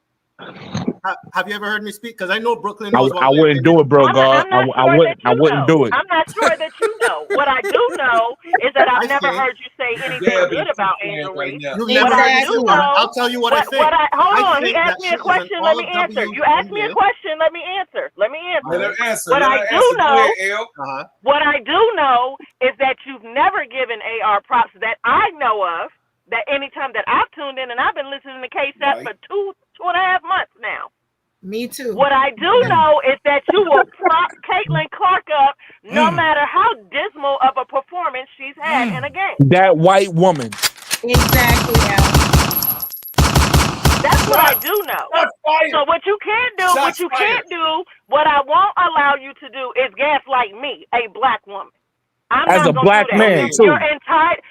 Have you ever heard me speak? Because I know Brooklyn knows. I wouldn't do it, bro, God. I wouldn't do it. I'm not sure that you know. What I do know is that I've never heard you say anything good about Angel Reese. I'll tell you what I think. Hold on. He asked me a question. Let me answer. You asked me a question. Let me answer. What I do know is that you've never given AR props that I know of. That anytime that I've tuned in and I've been listening to K-Sap for 2.5 months now. Me too. What I do know is that you will prop Caitlin Clark up no matter how dismal of a performance she's had in a game. That white woman. Exactly, Al. That's what I do know. So what you can't do, what I won't allow you to do is gaslight me, a black woman. I'm As not a gonna black do that. man, too.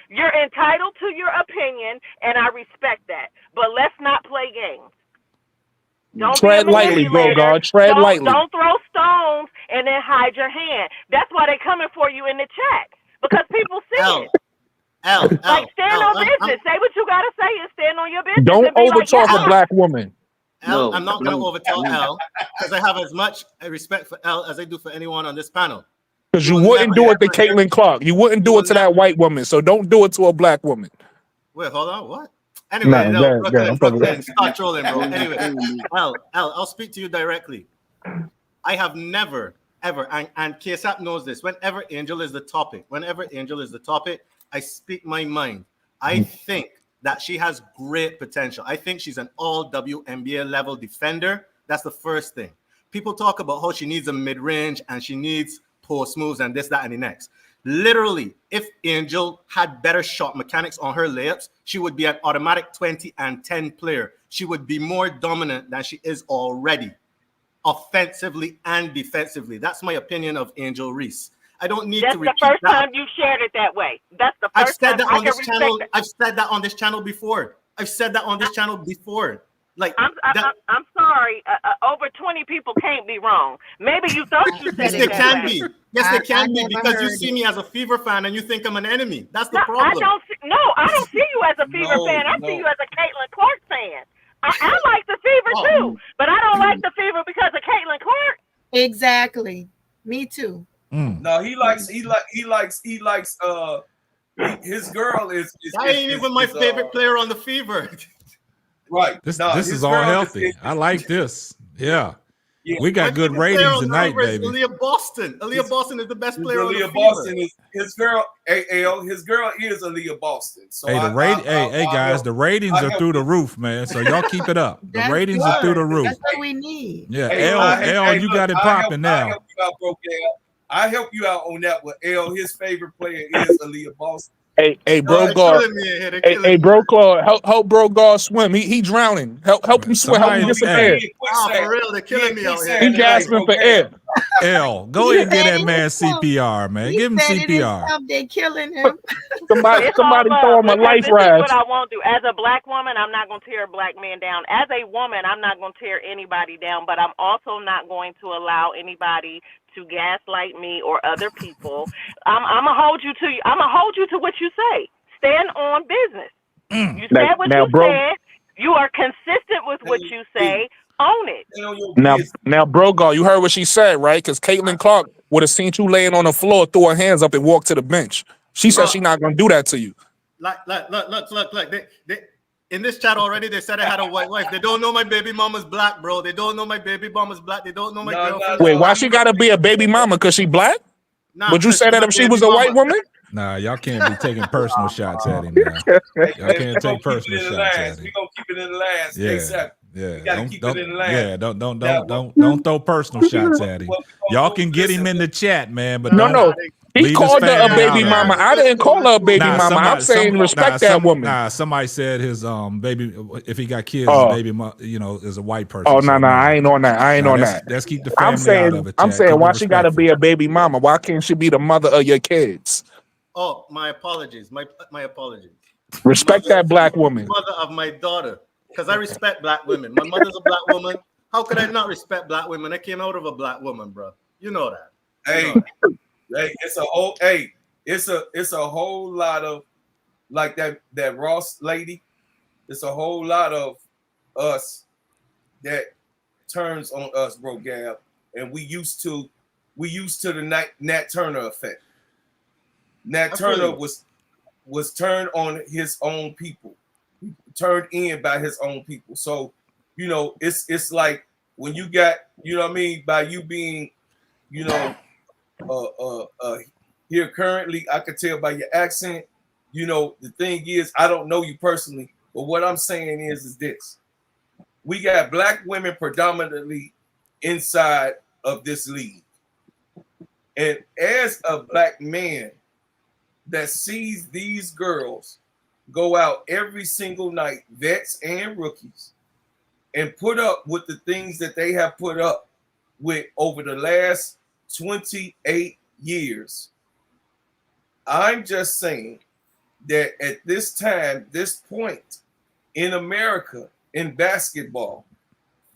You're entitled to your opinion, and I respect that. But let's not play games. Don't Tread be a lightly, bro, manipulator. God. Tread lightly. Don't throw stones and then hide your hand. That's why they're coming for you in the chat, because people see it. Like, stand on business. Say what you gotta say and stand on your business. Don't and be like, overtalk yeah, a black woman. L, I'm not going to overtalk L because I have as much respect for L as I do for anyone on this panel. Because you wouldn't do it to Caitlin Clark. You wouldn't do it to that white woman. So don't do it to a black woman. Wait, hold on. What? Anyway, no, I'm Brooklyn, start trolling, bro. Anyway, L, I'll speak to you directly. I have never, ever, and KSAP knows this, whenever Angel is the topic, I speak my mind. I think that she has great potential. I think she's an all WNBA level defender. That's the first thing. People talk about how she needs a mid-range and she needs post moves and this, that, and the next. Literally, if Angel had better shot mechanics on her layups, she would be an automatic 20 and 10 player. She would be more dominant than she is already, offensively and defensively. That's my opinion of Angel Reese. I don't need to repeat that. That's the first time you shared it that way. That's the first time I can respect it. I've said that on this channel before. Like, I'm sorry. Over 20 people can't be wrong. Maybe you thought you said it that way. Yes, they can be because you see me as a Fever fan and you think I'm an enemy. That's the problem. I don't see you as a Fever fan. I see you as a Caitlin Clark fan. I like the Fever too, but I don't like the Fever because of Caitlin Clark. Exactly. Me too. No, he likes his girl is that ain't even my favorite player on the Fever. Right. This is all healthy. I like this. Yeah. We got good ratings tonight, baby. Aaliyah Boston. Aaliyah Boston is the best player on the Fever. Boston is his girl. His girl is Aaliyah Boston. So hey, guys, the ratings are through the roof, man. So y'all keep it up. The ratings are through the roof. That's what we need. Yeah, L, you got it popping now. I help you out on that one. L, his favorite player is Aaliyah Boston. Hey, bro, God. Hey, bro, Claude, help bro, God swim. He drowning. Help him swim. Help him get some air. For real, they're killing me out here. He gasping for air. L, go ahead and get that man CPR, man. Give him CPR. They're killing him. Somebody throw him a life This raft. is what I won't do. As a black woman, I'm not going to tear a black man down. As a woman, I'm not going to tear anybody down, but I'm also not going to allow anybody to gaslight me or other people. I'm gonna hold you to what you say. Stand on business. You said what you said. You are consistent with what you say. Own it. Now, bro, God, you heard what she said, right? Because Caitlin Clark would have seen you laying on the floor, threw her hands up, and walked to the bench. She said she's not gonna do that to you. Look. They in this chat already, they said I had a white wife. They don't know my baby mama's black, bro. They don't know my baby mama's black. They don't know my girlfriend. Wait, why she gotta be a baby mama? Because she black? Would you say that if she was a white woman? Nah, y'all can't be taking personal shots at him now. Y'all can't take personal shots at him. We're gonna keep it in the lines. Yeah. We gotta keep it in the lines. Don't throw personal shots at him. Y'all can get him in the chat, man, but no. He called her a baby mama. I didn't call her a baby mama. I'm saying respect that woman. Nah, somebody said his baby, if he got kids, his baby, is a white person. Oh no, I ain't on that. Let's keep the family out of it. I'm saying why she gotta be a baby mama? Why can't she be the mother of your kids? Oh, my apologies. My apologies. Respect that black woman. Mother of my daughter, because I respect black women. My mother's a black woman. How could I not respect black women? I came out of a black woman, bro. You know that. Hey, it's a whole lot of like that Ross lady. It's a whole lot of us that turns on us, bro, Gab, and we used to the Nat Turner effect. Nat Turner was turned on his own people, turned in by his own people. So it's like when you got by you being here currently, I could tell by your accent. The thing is, I don't know you personally, but what I'm saying is this: we got black women predominantly inside of this league, and as a black man, that sees these girls go out every single night, vets and rookies, and put up with the things that they have put up with over the last 28 years. I'm just saying that at this time, this point in America, in basketball,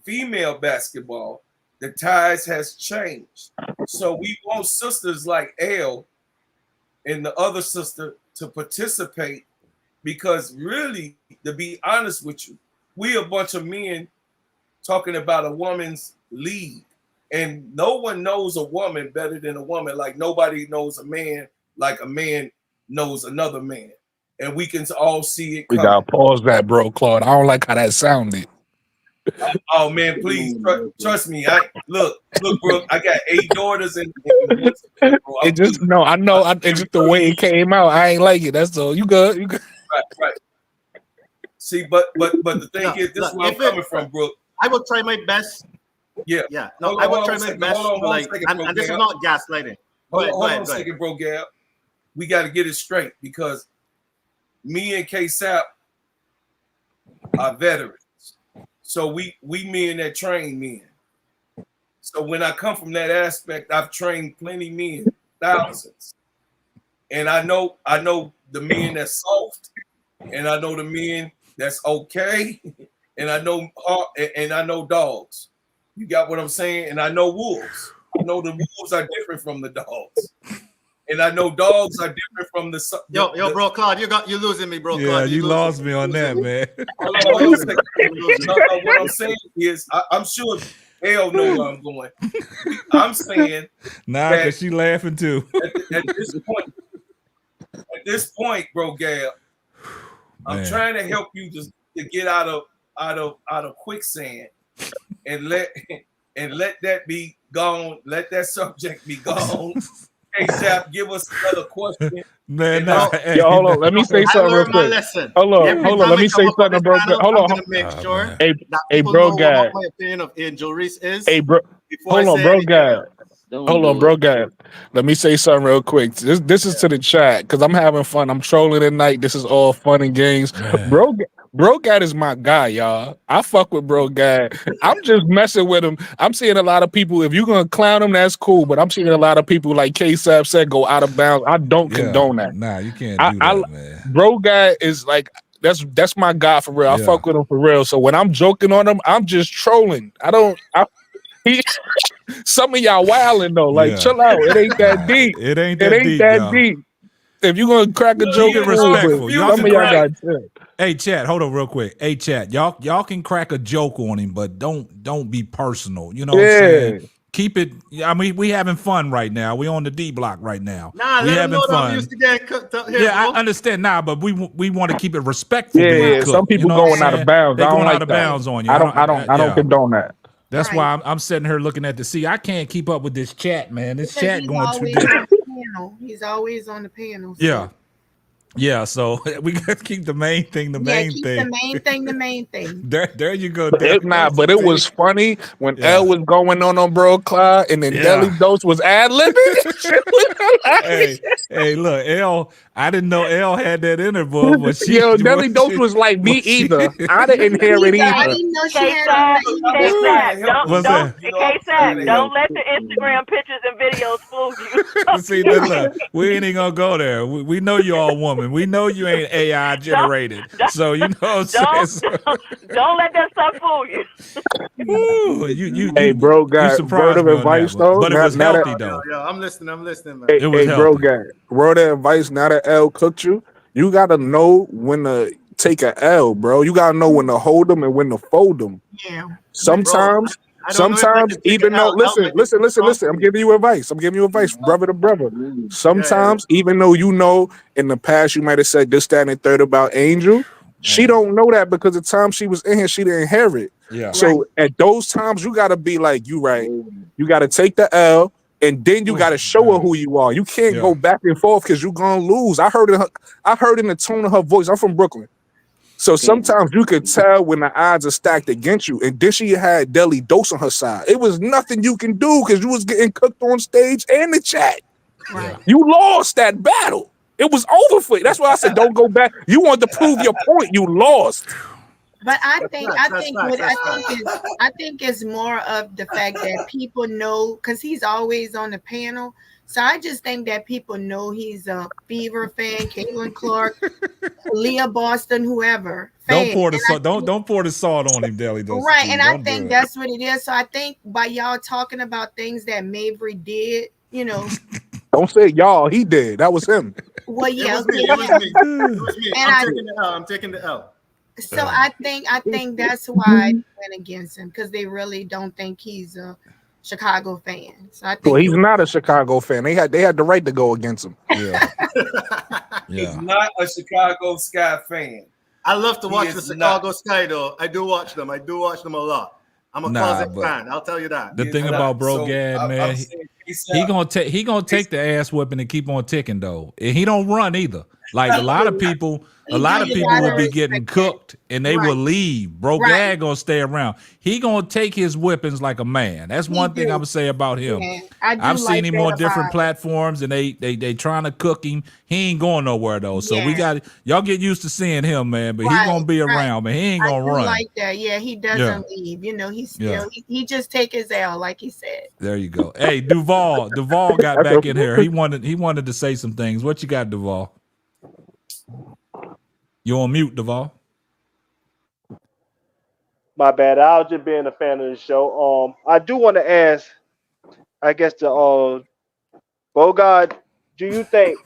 female basketball, the tides has changed. So we want sisters like Elle and the other sister to participate, because really, to be honest with you, we a bunch of men talking about a woman's league, and no one knows a woman better than a woman. Like nobody knows a man like a man knows another man, and we can all see it We coming. gotta pause that, bro, Claude. I don't like how that sounded. Oh man, please trust me. Look, bro. I got 8 daughters and It just no, I know. It's just the way it came out. I ain't like it. That's all. You good? You good? right. See, but the thing is, this is where I'm coming from, Brooke. I will try my best. Yeah. No, I will try my best. And this is not gaslighting. Hold on a second, bro, Gab. We got to get it straight, because me and K-Sap are veterans. So we men that train men. So when I come from that aspect, I've trained plenty men, thousands. And I know the men that's soft, and I know the men that's okay, and I know dogs. You got what I'm saying? And I know wolves. I know the wolves are different from the dogs. And I know dogs are different from the yo, bro, Claude, you're losing me, bro. Yeah, Claude, you lost me on that, man. Hold on a second. What I'm saying is, I'm sure Elle know where I'm going. I'm saying, because she laughing too. At this point, bro, Gab, I'm trying to help you just to get out of quicksand, and let that be gone. Let that subject be gone. Hey, Zap, give us another question. Man, yo, hold on. Let me say something real quick. Hold on. Let me say something, bro. Hold on. Make sure Hey, bro, guy. What my opinion of Angel Reese is. Hey, bro. Hold on, bro, guy. Hold on, bro, guy. Let me say something real quick. This is to the chat, because I'm having fun. I'm trolling at night. This is all fun and games. Bro Gad is my guy, y'all. I fuck with Bro Gad. I'm just messing with him. I'm seeing a lot of people, if you're gonna clown him, that's cool. But I'm seeing a lot of people, like K-Sap said, go out of bounds. I don't condone that. Nah, you can't do that, man. Bro Gad is like, that's my guy for real. I fuck with him for real. So when I'm joking on him, I'm just trolling. Some of y'all wilding though. Like, chill out. It ain't that deep. It ain't that deep. If you gonna crack a joke, get respectful. Some of y'all got chill. Hey, chat, hold on real quick. Hey, chat, y'all can crack a joke on him, but don't be personal. You know what I'm saying? Keep it. I mean, we having fun right now. We on the D block right now. Nah, we let having him know fun. that I'm used to getting cooked up here. Yeah, bro. I understand now, but we want to keep it respectful. Yeah, some people going out of bounds. They're I don't going like out of that. bounds on you. I don't condone that. That's why I'm sitting here looking at the sea. I can't keep up with this chat, man. This Because chat he's going too always deep. on the panel. He's always on the panel. So. Yeah. So we got to keep the main thing the main keep thing. the main thing. There you go. But it was funny when Elle was going on Bro Clyde, and then Deli Dose was ad-libbing. hey, look, Elle, I didn't know Elle had that in her, boy. But Deli Dose was like, me either. I didn't hear it either. I didn't know she had Don't let the Instagram pictures and videos fool you. See, look, we ain't even gonna go there. We know you all woman. We know you ain't AI generated. So you know what I'm saying. Don't let that stuff fool you. You hey, bro, guy, word of advice though. But it was healthy though. Yeah, I'm listening, man. Hey, bro, guy, word of advice. Now that Elle cooked you, you gotta know when to take a L, bro. You gotta know when to hold them and when to fold them. Yeah. Sometimes, even though, listen. I'm giving you advice. Brother to brother. Sometimes, even though you know in the past you might have said this, that, and the third about Angel, she don't know that because the time she was in here, she didn't hear it. Yeah. So at those times, you gotta be like, you right. You gotta take the L, and then you gotta show her who you are. You can't go back and forth because you're gonna lose. I heard in the tone of her voice. I'm from Brooklyn. So sometimes you could tell when the odds are stacked against you. And then she had Deli Dose on her side. It was nothing you can do because you was getting cooked on stage and the chat. Right. You lost that battle. It was over for you. That's why I said don't go back. You wanted to prove your point. You lost. But I think it's more of the fact that people know, because he's always on the panel. So I just think that people know he's a Fever fan, Caitlin Clark, Leah Boston, whoever. Don't pour the salt. Don't pour the salt on him, Deli. Right, and I think that's what it is. So I think by y'all talking about things that Mabry did, you know. Don't say y'all. He did. That was him. Well, yeah, It was me. It was me. I'm taking the L. So I think that's why they went against him, because they really don't think he's a Chicago fan. So I think Well, he's not a Chicago fan. They had the right to go against him. Yeah. He's not a Chicago Sky fan. I love to watch the Chicago Sky, though. I do watch them. I do watch them a lot. I'm a closet fan. I'll tell you that. The thing about Bro Gad, man, he gonna take the ass whipping and keep on ticking though. And he don't run either. Like a lot of people will be getting cooked and they will leave. Bro Gad gonna stay around. He gonna take his whippings like a man. That's one thing I would say about him. Yeah, I've seen him on different vibe. platforms and they trying to cook him. He ain't going nowhere though. So we got y'all get used to seeing him, man. But he gonna be around, man. He ain't gonna run. Like that, yeah. He doesn't leave. You know, he's still he just take his L, like he said. There you go. Hey, Duval got back in here. He wanted to say some things. What you got, Duval? You on mute, Duval? My bad. I was just being a fan of the show. I do want to ask, I guess Bogard, do you think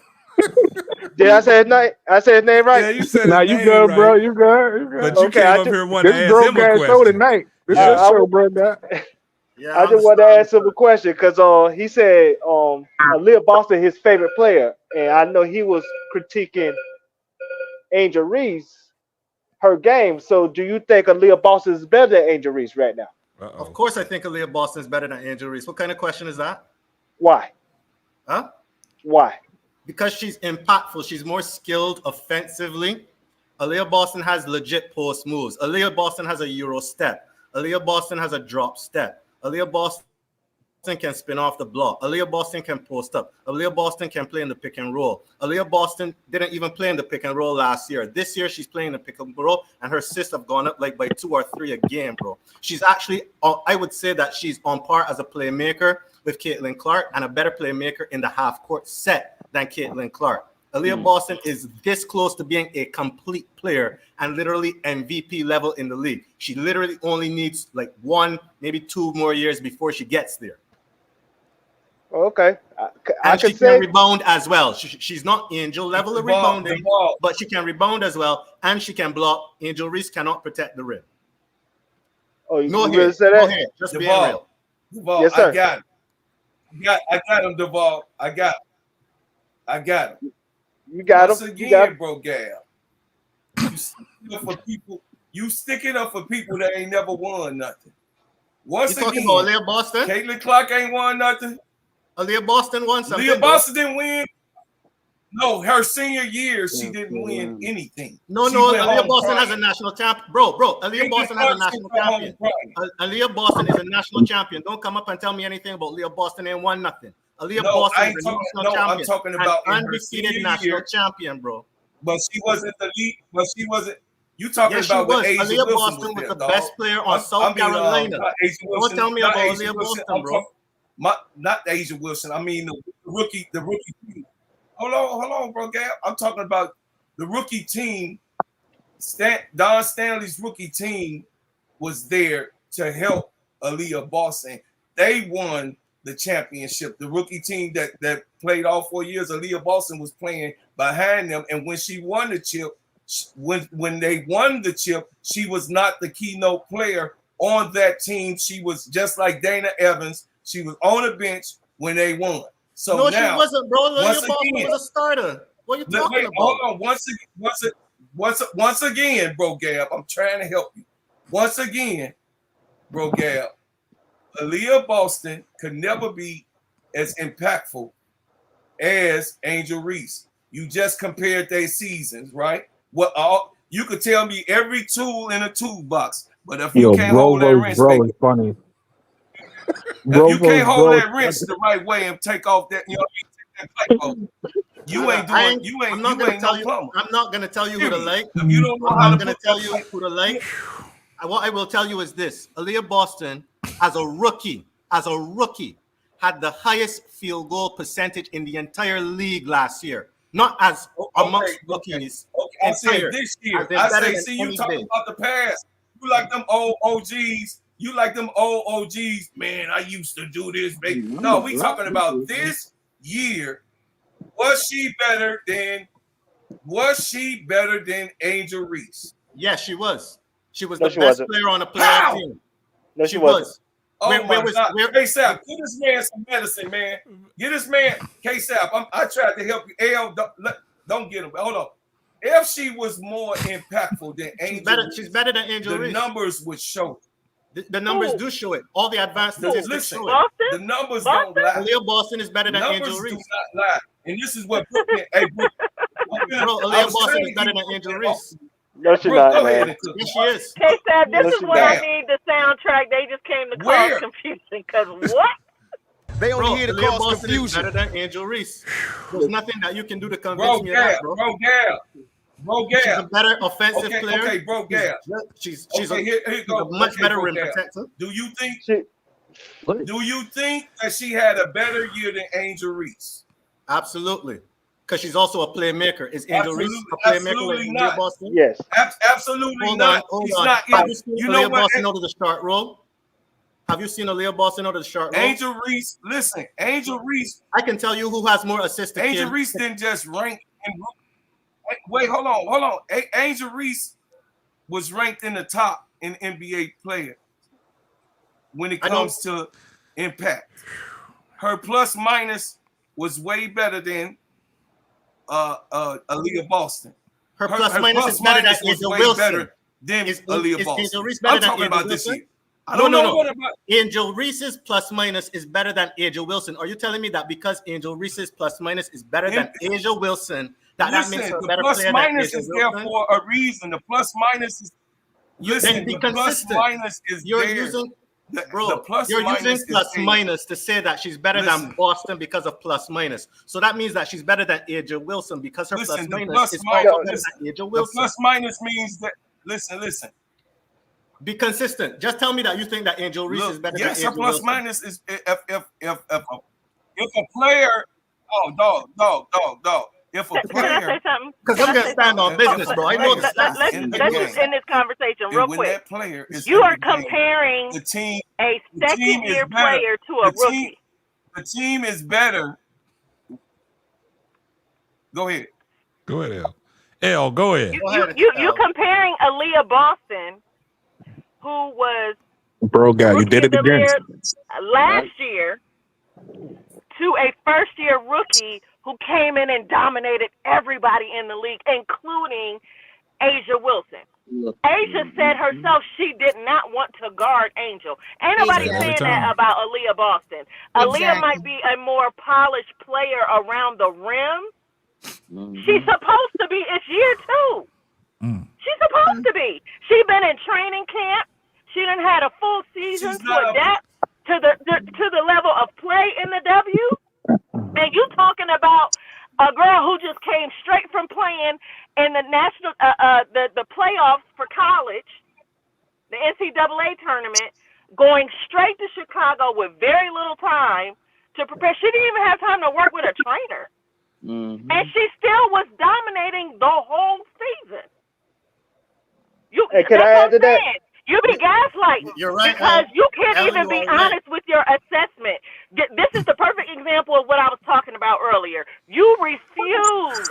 did I say his name? I said his name right? Yeah, you said Nah, his you name good, right. bro. You good. But you came up here wanting to This ask him a show question. tonight. This Yeah, is your show, bro. I just want to ask him a question because he said Aaliyah Boston his favorite player, and I know he was critiquing Angel Reese, her game. So do you think Aaliyah Boston is better than Angel Reese right now? Of course, I think Aaliyah Boston is better than Angel Reese. What kind of question is that? Why? Huh? Why? Because she's impactful. She's more skilled offensively. Aaliyah Boston has legit post moves. Aaliyah Boston has a Euro step. Aaliyah Boston has a drop step. Aaliyah Boston can spin off the block. Aaliyah Boston can post up. Aaliyah Boston can play in the pick and roll. Aaliyah Boston didn't even play in the pick and roll last year. This year, she's playing the pick and roll, and her assists have gone up like by 2 or 3 a game, bro. She's actually, I would say that she's on par as a playmaker with Caitlin Clark and a better playmaker in the half-court set than Caitlin Clark. Aaliyah Boston is this close to being a complete player and literally MVP level in the league. She literally only needs like 1, maybe 2 more years before she gets there. Okay. And she can rebound as well. She's not Angel level of rebounding, but she can rebound as well, and she can block. Angel Reese cannot protect the rim. Oh, you No really hate. say No that? hate. Just being Duval, real. Duval, Yes, sir. I got him, Duval. I got him. You got Once him. again, You got him. bro, Gab. You sticking up for people that ain't never won nothing. Once You talking again, about Aaliyah Boston? Caitlin Clark ain't won nothing. Aaliyah Boston won something. Aaliyah Boston didn't win. No, her senior year, she didn't win anything. No, She no, went Aaliyah home Boston crying. has a national champion. Bro, Aaliyah Boston has a national champion. Aaliyah Boston is a national champion. Don't come up and tell me anything about Aaliyah Boston ain't won nothing. Aaliyah No, Boston I ain't is a talking- national no, I'm champion. talking An about in her undefeated senior national year. champion, bro. But she wasn't the lead. But she wasn't. You talking Yes, she about was. when Asia Aaliyah Wilson Boston was was there, the dog. best player on South Carolina. not Asia Don't Wilson, tell me not about Asia Aaliyah Wilson. Boston, I'm bro. talking- not Asia Wilson. I mean the rookie team. Hold on, bro, Gab. I'm talking about the rookie team. Don Stanley's rookie team was there to help Aaliyah Boston. They won the championship. The rookie team that played all 4 years, Aaliyah Boston was playing behind them. And when she won the chip, when they won the chip, she was not the keynote player on that team. She was just like Dana Evans. She was on the bench when they won. So No, now, she wasn't, bro. Aaliyah once Boston again- was a starter. What are you talking about? Hold on. Once again, bro, Gab, I'm trying to help you. Once again, bro, Gab, Aaliyah Boston could never be as impactful as Angel Reese. You just compared their seasons, right? You could tell me every tool in a toolbox, but if you can't hold that wrist, bro baby, is funny. if you can't hold that wrist the right way and take off that, You ain't doing. You ain't. I'm not You gonna ain't tell no you. plumber. I'm not gonna tell you who to like. If you don't know I'm how not to gonna put tell that you pipe- who to like. What I will tell you is this: Aaliyah Boston, as a rookie, had the highest field goal percentage in the entire league last year. Not as amongst rookies. Okay, I said Entire. this year. As in I better say, than see, you any talking big. about the past. You like them old OGs. You like them old OGs. Man, I used to do this, baby. No, we talking about this year. Was she better than Angel Reese? Yes, she was. She was No, the she best wasn't. player on the playoff How? team. No, She she wasn't. was. Oh Where my God! Hey, Sap, where- get this man some medicine, man. Get this man, K-Sap. I tried to help you. Al, don't get him. Hold on. If she was more impactful than Angel, she's better than Angel the Reese. numbers would show. The numbers do show it. All the advanced statistics Listen, show it. the numbers don't lie. Aaliyah Boston is better than Numbers Angel do Reese. not lie. And this is what Brooklyn. Hey, Brooklyn, Bro, Aaliyah Boston is better than Angel Reese. No, she Bro, not, go man. ahead and cook. Yes, she is. K-Sab, this No, is she when I not. need the soundtrack. They just came to cause Where? confusion. Because what? They only Bro, here to Aaliyah cause Boston is confusion. better than Angel Reese. There's nothing that you can do to convince Bro, me of that, Gab, bro. bro, She's a Gab. better offensive Okay, player. okay, bro, Gab. She's Okay, here she's go. a much Okay, better bro, rim Gab. protector. Do you think? What? Do you think that she had a better year than Angel Reese? Absolutely. Because she's also a playmaker. Is Angel Reese a playmaker Absolutely like not. Aaliyah Boston? Yes. Absolutely Hold not. on, hold She's on. not. Have you seen You know Aaliyah what? Boston out of the start role? Have you seen Aaliyah Boston out of the start role? Angel Reese. Listen, Angel Reese. I can tell you who has more assists to Angel Kim. Reese didn't just rank. Wait, hold on. Angel Reese was ranked in the top in NBA player when it comes to impact. Her plus minus was way better than Aaliyah Boston. Her plus minus is better than Angel Wilson. Than Is Aaliyah Angel Boston. Reese better I'm than talking Angel about this Wilson? year. I don't know what about Angel Reese's plus minus is better than Angel Wilson. Are you telling me that because Angel Reese's plus minus is better than Angel Wilson, that makes her a the better plus player minus than is Angel there Wilson? for a reason. The plus minus is Then be the plus consistent. minus is You're there. using Bro, the plus you're minus using plus is there. minus to say that she's better than Boston because of plus minus. So that means that she's better than Angel Wilson because her Listen, the plus minus plus is minus, also better than Angel the Wilson. plus minus means that listen. Be consistent. Just tell me that you think that Angel Reese is better Yes, than her Angel plus Wilson. minus is if a player, dog. If a Can I player, say something? Because I'm gonna stand on business, bro. I know the stats. Let's just end this conversation real when quick. that player is You in are the game, comparing the team a is second-year better. player to a rookie. The team is better. Go ahead. Go ahead, L. L, go ahead. You comparing Aaliyah Boston, who was Bro, guy, you did it Rookie of the again. Year last year, to a first-year rookie who came in and dominated everybody in the league, including Asia Wilson. Asia said herself she did not want to guard Angel. Ain't nobody saying that about Aaliyah Boston. Aaliyah might be a more polished player around the rim. She's supposed to be. It's year 2. She's supposed to be. She's been in training camp. She done had a full season to adapt to the level of play in the W. And you talking about a girl who just came straight from playing in the national the playoffs for college, the NCAA tournament, going straight to Chicago with very little time to prepare. She didn't even have time to work with a trainer. And she still was dominating the whole season. Can I add to that? You be gaslighting. You're right, because you can't Al, even you be are right. honest with your assessment. This is the perfect example of what I was talking about earlier. You refuse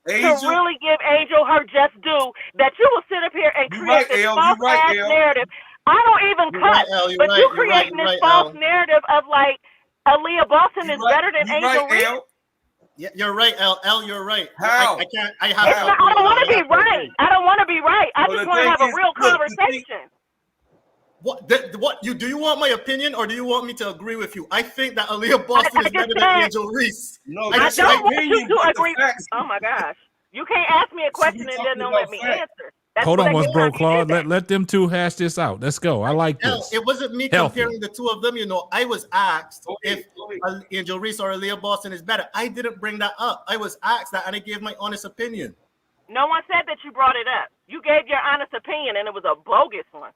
to really give Angel her just due. That you will sit up here and create this false ass narrative. I don't even cut, but you creating this false narrative of like Aaliyah Boston is better than Angel Reese. Yeah, you're right, L. You're right. How? I can't. I don't want to be right. I don't want to be right. I just want to have a real conversation. What do you want my opinion or do you want me to agree with you? I think that Aaliyah Boston is better than Angel Reese. No, I don't want you to agree. Oh my gosh. You can't ask me a question and then don't let me answer. Hold what on, I once, get bro, how you Claude. did that. Let them two hash this out. Let's go. I like No, this. it wasn't me Healthy. comparing the two of them. I was asked if Angel Reese or Aaliyah Boston is better. I didn't bring that up. I was asked that, and I gave my honest opinion. No one said that you brought it up. You gave your honest opinion, and it was a bogus one.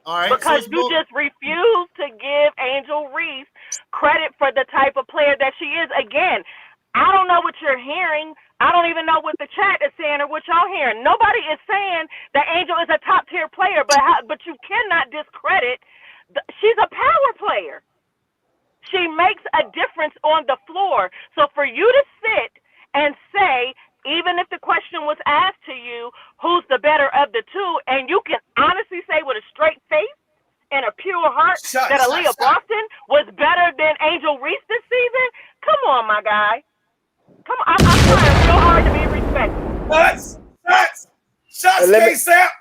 All right, because you just refuse to give Angel Reese credit for the type of player that she is. Again, I don't know what you're hearing. I don't even know what the chat is saying or what y'all hearing. Nobody is saying that Angel is a top tier player, but you cannot discredit. She's a power player. She makes a difference on the floor. So for you to sit and say, even if the question was asked to you, who's the better of the two, and you can honestly say with a straight face and a pure heart that Aaliyah Boston was better than Angel Reese this season, come on, my guy. Come on, I'm trying real hard to be respectful. Shots, K-Sap.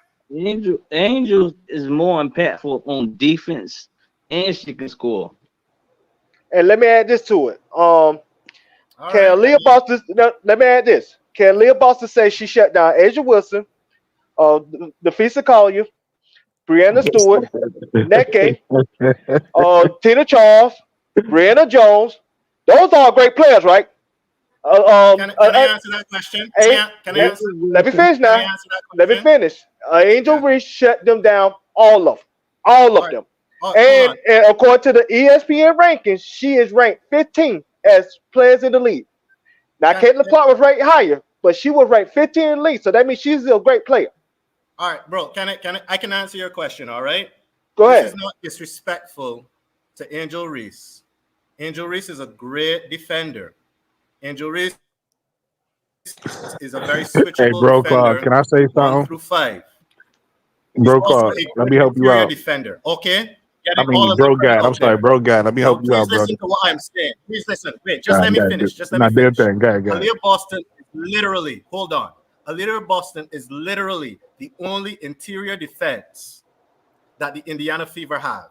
Angel is more impactful on defense, and she can score. And let me add this to it. Can Aaliyah Boston? Let me add this. Can Aaliyah Boston say she shut down Asia Wilson, Nafisa Collier, Brianna Stewart, Neke, Tina Charles, Brianna Jones? Those are great players, right? Can I answer that question? Let me finish now. Let me finish. Angel Reese shut them down, all of them. And according to the ESPN rankings, she is ranked 15 as players in the league. Now, Caitlin Clark was ranked higher, but she was ranked 15 in the league, so that means she's a great player. All right, bro. I can answer your question. All right. Go ahead. This is not disrespectful to Angel Reese. Angel Reese is a great defender. Angel Reese is a very switchable Hey, bro, defender. Claude, can I say 1 something? through 5. Bro, Claude, let me help you out. Defender. Okay. I mean, bro, God. I'm sorry, bro, God. Let me help you out, Please bro. listen to what I'm saying. Please listen. Wait, just let me finish. Just let me finish. Aaliyah Boston is literally, hold on. Aaliyah Boston is literally the only interior defense that the Indiana Fever have.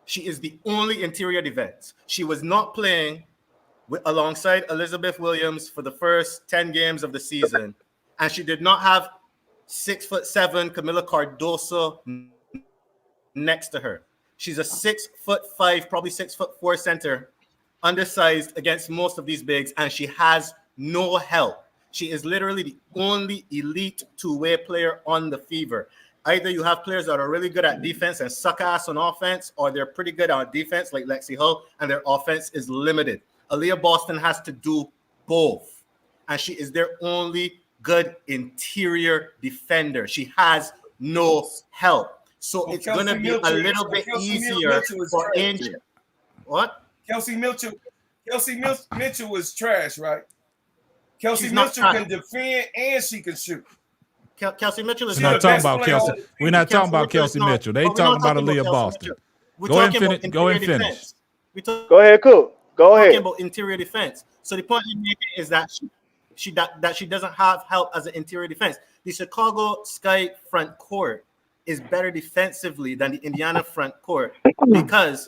She is the only interior defense. She was not playing alongside Elizabeth Williams for the first 10 games of the season, and she did not have 6'7" Camila Cardoso next to her. She's a 6'5", probably 6'4" center, undersized against most of these bigs, and she has no help. She is literally the only elite two-way player on the Fever. Either you have players that are really good at defense and suck ass on offense, or they're pretty good on defense like Lexi Hull, and their offense is limited. Aaliyah Boston has to do both, and she is their only good interior defender. She has no help. So it's going to be a little bit easier for Angel. What? Kelsey Mitchell is trash, right? Kelsey She's not Mitchell trash. can defend and she can shoot. Kelsey Mitchell is We're not talking about Kelsey. We're not talking about Kelsey Mitchell. They talking about Aaliyah Boston. Go ahead and finish. Go ahead, Cook. Go ahead. Talking about interior defense. So the point I'm making is that she doesn't have help as an interior defense. The Chicago Sky front court is better defensively than the Indiana front court because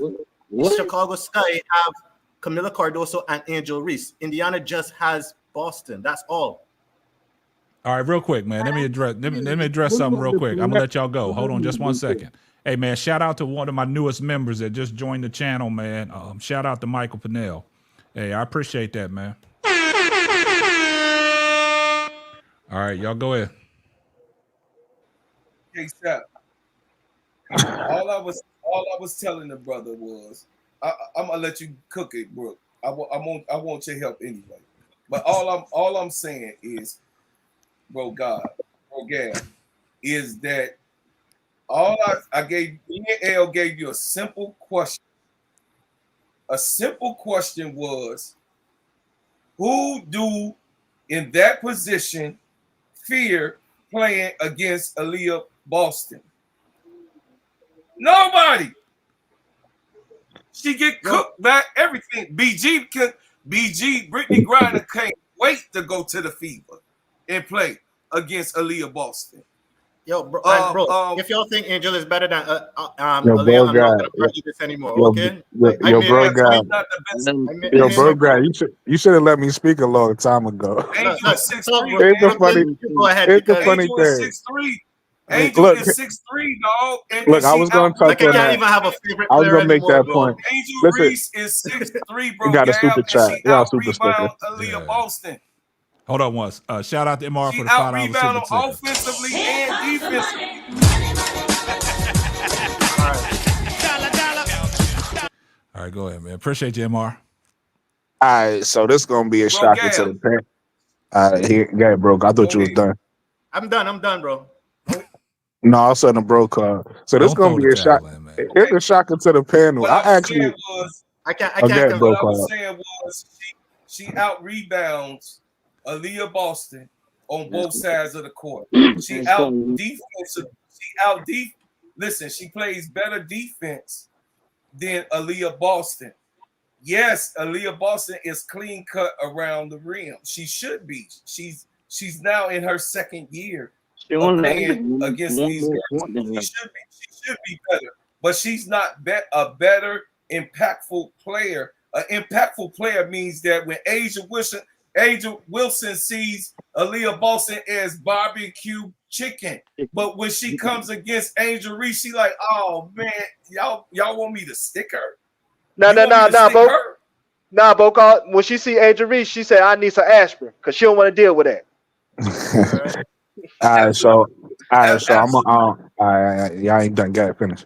the Chicago Sky have Camila Cardoso and Angel Reese. Indiana just has Boston. That's all. All right, real quick, man. Let me address something real quick. I'm gonna let y'all go. Hold on just 1 second. Hey, man, shout out to one of my newest members that just joined the channel, man. Shout out to Michael Pinnell. Hey, I appreciate that, man. All right, y'all go ahead. Hey, Seth. All I was telling the brother was, I'm gonna let you cook it, bro. I want your help anyway. But all I'm saying is, bro, is that I gave me and L gave you a simple question. A simple question was, who do in that position fear playing against Aaliyah Boston? Nobody. She get cooked by everything. Brittany Griner can't wait to go to the Fever and play against Aaliyah Boston. Yo, bro, if y'all think Angel is better than Yo, Aaliyah, bro, I'm not guy. gonna argue this anymore. Yo, Okay, yo, bro, guy. Yo, made bro, my guy. point. You should have let me speak a long time ago. Look, so It's a funny. You go ahead It's a because funny Angel is thing. 6'3". I mean, Angel Look, is 6'3", dog, and look. I she was going to out. touch like I on can't that. even have a favorite I was player going to make anymore, that bro. point. Angel Listen, Reese is 6'3", you bro, got a Gab, super and chat. she You got a out super sticker. rebound Aaliyah Boston. Hold on once. Shout out to MR She for the out $5 rebound super them sticker. offensively and defensively. All right, go ahead, man. Appreciate you, MR. All right, so this gonna be a Bro, shocker to Gab. the parent. Here, yeah, broke. I thought Go you was ahead. done. I'm done, bro. No, all of a sudden a broke car. So this Don't gonna throw be the a shock. towel in, man. It's a shocker to the panel. What I I was actually saying was, I can't. again what broke I was car. saying was, she out rebounds Aaliyah Boston on both sides of the court. She out defensive. Listen, she plays better defense than Aaliyah Boston. Yes, Aaliyah Boston is clean cut around the rim. She should be. She's now in her second year of playing against these girls. She should be better, but she's not a better impactful player. An impactful player means that when Asia Wilson sees Aaliyah Boston as barbecue chicken, but when she comes against Angel Reese, she like, oh man, y'all want me to stick her? Nah, You want me to stick Bo. her? Nah, Bo. When she see Angel Reese, she said, "I need some aspirin," because she don't want to deal with that. All right, so I'm Absolutely. y'all ain't done. Got it. Finish.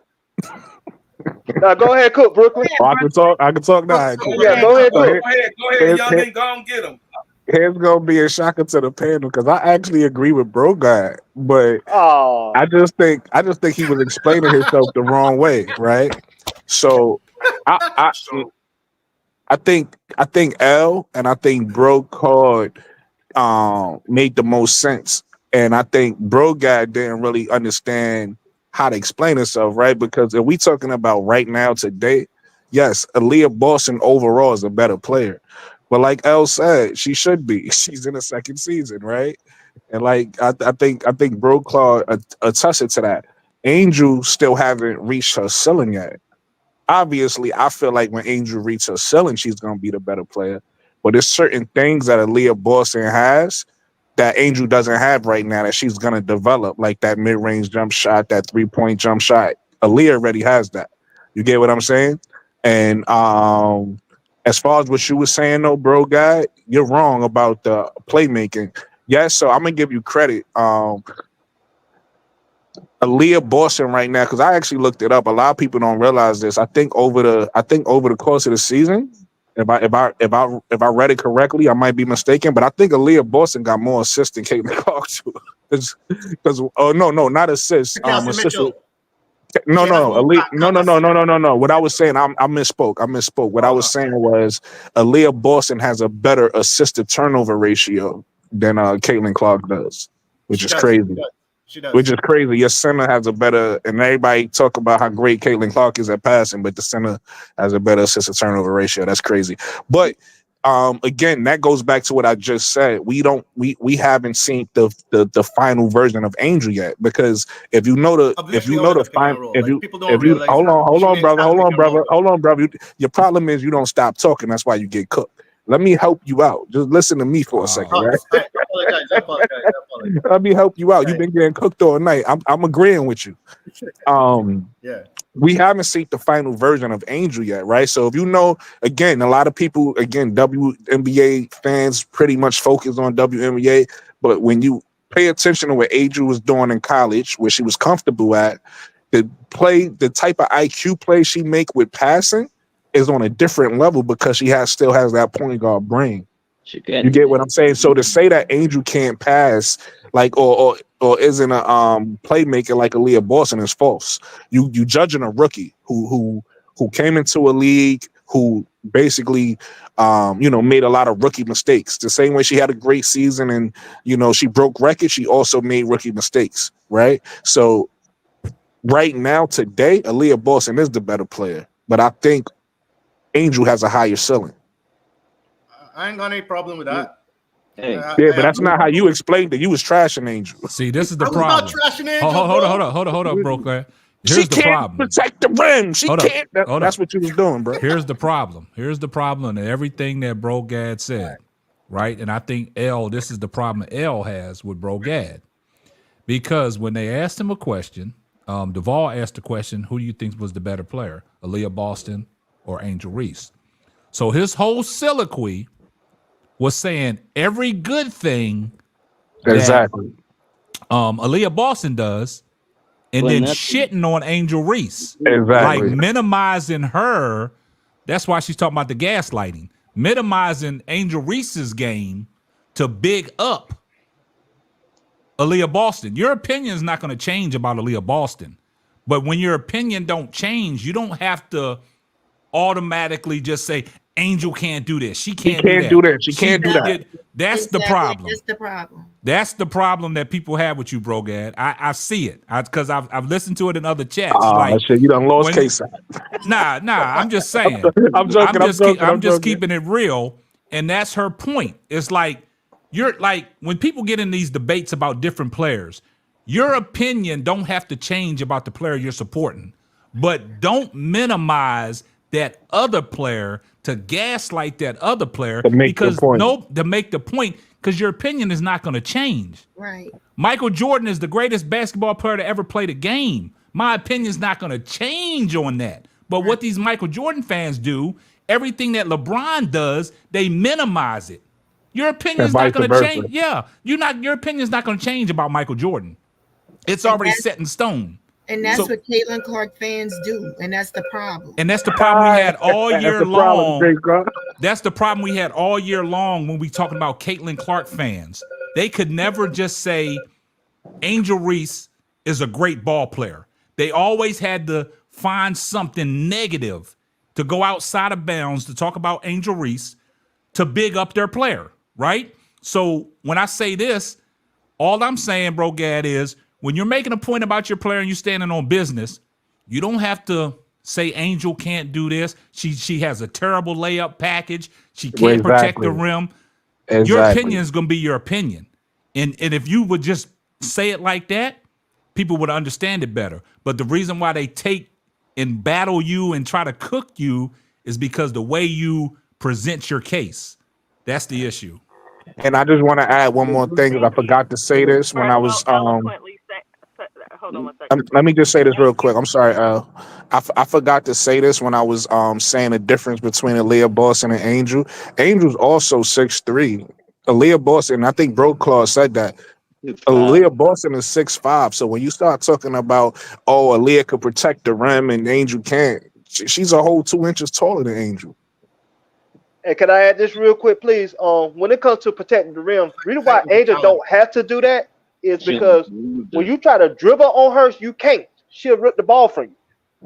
Now go ahead, cook Brooklyn. Oh, I can talk. I can talk now. All right, cool. Yeah, go ahead, Go cook. ahead, youngin. Go and get him. Here's gonna be a shocker to the panel because I actually agree with Bro Guy, but Oh, I just think he was explaining himself the wrong way, right? So I think L and I think Bro Card made the most sense, and I think Bro Guy didn't really understand how to explain himself, right? Because if we talking about right now today, yes, Aaliyah Boston overall is a better player. But like Elle said, she should be. She's in the second season, right? And like I think Bro Claude attested to that. Angel still haven't reached her ceiling yet. Obviously, I feel like when Angel reaches her ceiling, she's gonna be the better player. But there's certain things that Aaliyah Boston has that Angel doesn't have right now that she's gonna develop, like that mid-range jump shot, that three-point jump shot. Aaliyah already has that. You get what I'm saying? And as far as what you were saying, though, bro, guy, you're wrong about the playmaking. Yes, so I'm gonna give you credit. Aaliyah Boston right now, because I actually looked it up. A lot of people don't realize this. I think over the course of the season, if I read it correctly, I might be mistaken, but I think Aaliyah Boston got more assists than Caitlin Clark too. Because no, not assists. Kelsey Assists. Mitchell. No, She has more no. What I was saying, I misspoke. What I was saying was Aaliyah Boston has a better assist to turnover ratio than Caitlin Clark does, which is crazy. She does. Which is crazy. Your center has a better, and everybody talk about how great Caitlin Clark is at passing, but the center has a better assist to turnover ratio. That's crazy. But again, that goes back to what I just said. We haven't seen the final version of Angel yet, because if you know the final, if you hold on, brother. Your problem is you don't stop talking. That's why you get cooked. Let me help you out. Just listen to me for a second, right? I apologize. Let me help you out. You've been getting cooked all night. I'm agreeing with you. Yeah. We haven't seen the final version of Angel yet, right? So if you know, again, a lot of people, WNBA fans pretty much focus on WNBA, but when you pay attention to what Angel was doing in college, where she was comfortable at, the type of IQ play she make with passing is on a different level because she still has that point guard brain. You get what I'm saying? So to say that Angel can't pass, like or isn't a playmaker like Aaliyah Boston is false. You judging a rookie who came into a league who basically made a lot of rookie mistakes. The same way she had a great season and she broke records, she also made rookie mistakes, right? So right now today, Aaliyah Boston is the better player, but I think Angel has a higher ceiling. I ain't got any problem with that. Hey. Yeah, but that's not how you explained it. You was trashing Angel. See, this is the I was not problem. trashing Angel, Hold on, bro. Claire. She Here's the can't problem. protect the rim. She Hold up, can't. hold That's up. what you was doing, bro. Here's the problem. Here's the problem and everything that Bro Gad said, right? And I think this is the problem L has with Bro Gad. Because when they asked him a question, Duvall asked the question, who do you think was the better player, Aaliyah Boston or Angel Reese? So his whole soliloquy was saying every good thing Exactly. Aaliyah Boston does, and Well, then nothing. shitting on Angel Reese. Exactly. Like minimizing her. That's why she's talking about the gaslighting. Minimizing Angel Reese's game to big up Aaliyah Boston. Your opinion is not going to change about Aaliyah Boston. But when your opinion don't change, you don't have to automatically just say, Angel can't do this. She can't do that. She can't do that. That's the problem. That's the problem. That's the problem that people have with you, Bro Gad. I see it because I've listened to it in other chats. Shit, you done lost case. Nah. I'm just saying. I'm joking. I'm just keeping it real, and that's her point. It's like you're like when people get in these debates about different players, your opinion don't have to change about the player you're supporting, but don't minimize that other player to gaslight that other player To make the point because your opinion is not going to change. Right. Michael Jordan is the greatest basketball player to ever play the game. My opinion is not going to change on that. But what these Michael Jordan fans do, everything that LeBron does, they minimize it. Your opinion is not going to change. Yeah, your opinion is not going to change about Michael Jordan. It's already set in stone. And that's what Caitlin Clark fans do, and that's the problem. And that's the problem we had all year long. That's the problem we had all year long when we talking about Caitlin Clark fans. They could never just say Angel Reese is a great ball player. They always had to find something negative to go outside of bounds to talk about Angel Reese to big up their player, right? So when I say this, all I'm saying, Bro Gad, is when you're making a point about your player and you're standing on business, you don't have to say Angel can't do this. She has a terrible layup package. She can't protect the rim. Your opinion is going to be your opinion. And if you would just say it like that, people would understand it better. But the reason why they take and battle you and try to cook you is because the way you present your case. That's the issue. And I just want to add one more thing because I forgot to say this when I was Hold on one second. let me just say this real quick. I'm sorry. I forgot to say this when I was saying the difference between Aaliyah Boston and Angel. Angel's also 6'3". Aaliyah Boston, I think Bro Claw said that. Aaliyah Boston is 6'5". So when you start talking about, Aaliyah could protect the rim and Angel can't, she's a whole 2 inches taller than Angel. And can I add this real quick, please? When it comes to protecting the rim, the reason why Angel don't have to do that is because when you try to dribble on her, you can't. She'll rip the ball from you.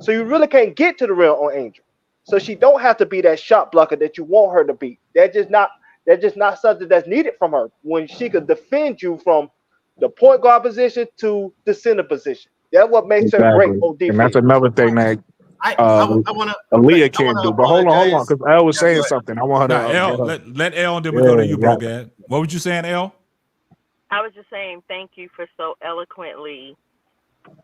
So you really can't get to the rim on Angel. So she don't have to be that shot blocker that you want her to be. That's just not something that's needed from her when she could defend you from the point guard position to the center position. That's what makes her great on defense. And that's another thing that Aaliyah can't do. But hold on, because Elle was saying something. I want her to. Let Elle and then we go to you, Bro Gad. What were you saying, Elle? I was just saying thank you for so eloquently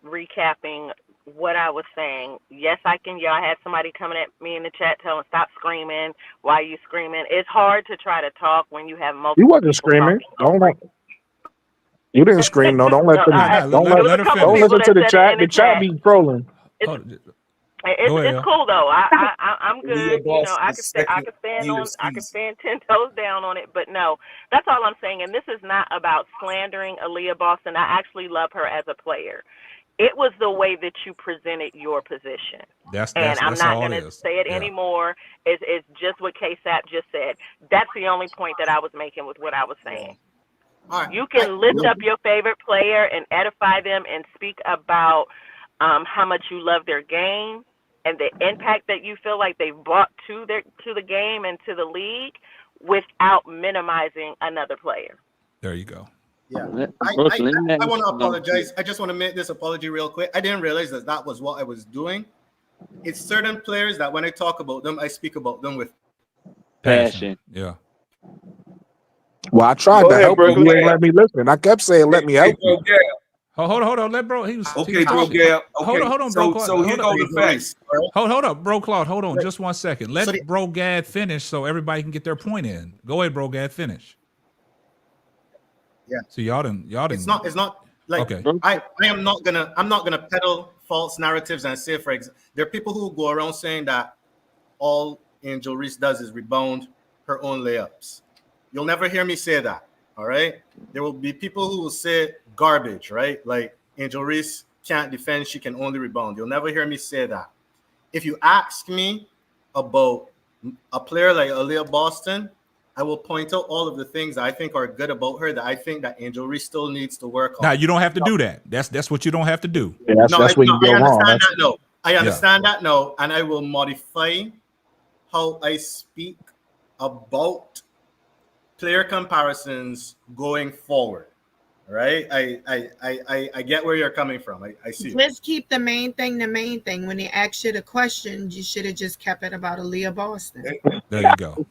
recapping what I was saying. Yes, I can yell. I had somebody coming at me in the chat telling stop screaming. Why are you screaming? It's hard to try to talk when you have multiple. You wasn't screaming. You didn't scream. No, don't let them. Don't listen to the chat. The chat be trolling. It's cool though. I'm good. You know, I can stand 10 toes down on it. But no, that's all I'm saying. And this is not about slandering Aaliyah Boston. I actually love her as a player. It was the way that you presented your position. And I'm not going to say it anymore. It's just what K-Sap just said. That's the only point that I was making with what I was saying. You can lift up your favorite player and edify them and speak about how much you love their game and the impact that you feel like they've brought to the game and to the league without minimizing another player. There you go. Yeah, I want to apologize. I just want to make this apology real quick. I didn't realize that was what I was doing. It's certain players that when I talk about them, I speak about them with passion. Yeah. Well, I tried Go to ahead, help you. bro. You ain't let me listen. I kept saying, "Let me help you." Bro, Gab. Hold on. Let bro. He was Okay, bro, talking. Gab. Hold Okay, on, bro. Claude. so here Hold go up. the facts. Hold up, bro. Claude. Hold on, Right. just 1 second. Let So the, bro Gad finish so everybody can get their point in. Go ahead, bro Gad. Finish. yeah, So y'all didn't. it's not like Okay. I'm not gonna peddle false narratives and say, for example, there are people who go around saying that all Angel Reese does is rebound her own layups. You'll never hear me say that. All right. There will be people who will say garbage, right? Like Angel Reese can't defend, she can only rebound. You'll never hear me say that. If you ask me about a player like Aaliyah Boston, I will point out all of the things I think are good about her that I think that Angel Reese still needs to work on. Now you don't have to do that. That's what you don't have to do. Yeah, that's where you go I wrong. understand that now. I understand that now, and I will modify how I speak about player comparisons going forward. Right? I get where you're coming from. I see. Let's keep the main thing the main thing. When they ask you the question, you should have just kept it about Aaliyah Boston. There you go.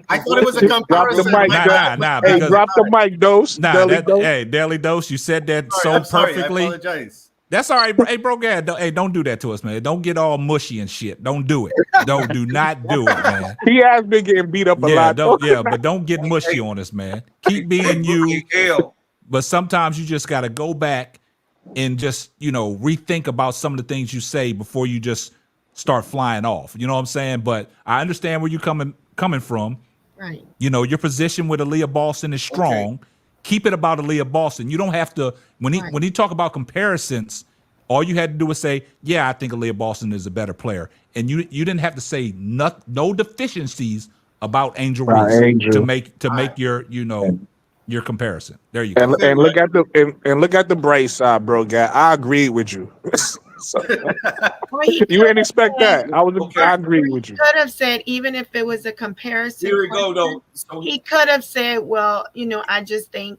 I thought it was a Drop comparison. the mic. Nah. Hey, Because drop the mic, Dose. Deli Dose. Hey, Daily Dose, you said that I'm sorry, perfectly. I apologize. That's all right, bro. Hey, bro, Gad, don't do that to us, man. Don't get all mushy and shit. Don't do it. Do not do it, man. He has been getting beat up a lot. But don't get mushy on us, man. Keep being you. But sometimes you just got to go back and just, rethink about some of the things you say before you just start flying off. You know what I'm saying? But I understand where you're coming from. Right. Your position with Aaliyah Boston is strong. Okay. Keep it about Aaliyah Boston. You don't have to when he talk about comparisons, all you had to do was say, yeah, I think Aaliyah Boston is a better player. And you didn't have to say no deficiencies about Angel Reese to make your your comparison. There you go. And look at the Bray side, bro. Guy, I agree with you. So, you didn't expect that. I agree with you. He could have said, even if it was a comparison. Here we go, though. So he could have said, well, I just think,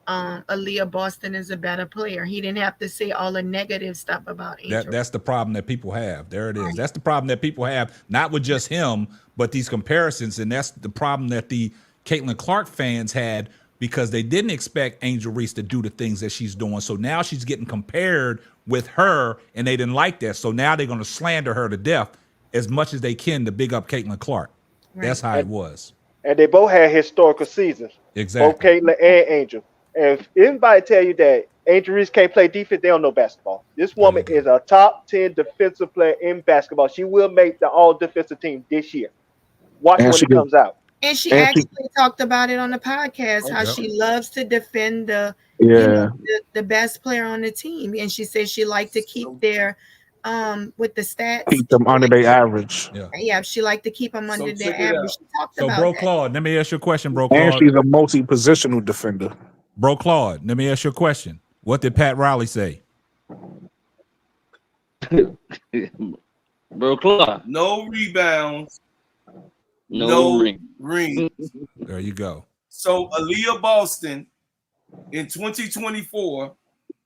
Aaliyah Boston is a better player. He didn't have to say all the negative stuff about Angel. That's the problem that people have. There it is. Right. That's the problem that people have, not with just him, but these comparisons. And that's the problem that the Caitlin Clark fans had, because they didn't expect Angel Reese to do the things that she's doing. So now she's getting compared with her, and they didn't like that. So now they're going to slander her to death as much as they can to big up Caitlin Clark. Right. That's how it was. And they both had historical seasons. Exactly. Both Caitlin and Angel. And if anybody tell you that Angel Reese can't play defense, they don't know basketball. This woman is a top 10 defensive player in basketball. She will make the all-defensive team this year. Watch when it comes out. And she actually talked about it on the podcast, how she loves to defend the best player on the team. And she says she liked to keep their with the stats. Keep them under their average. Yeah, she liked to keep them under their average. She talked about bro that. Claude, let me ask you a question, bro Claude. And she's a multi-positional defender. Bro Claude, let me ask you a question. What did Pat Riley say? Bro Claude. No rebounds. No rings. There you go. So Aaliyah Boston in 2024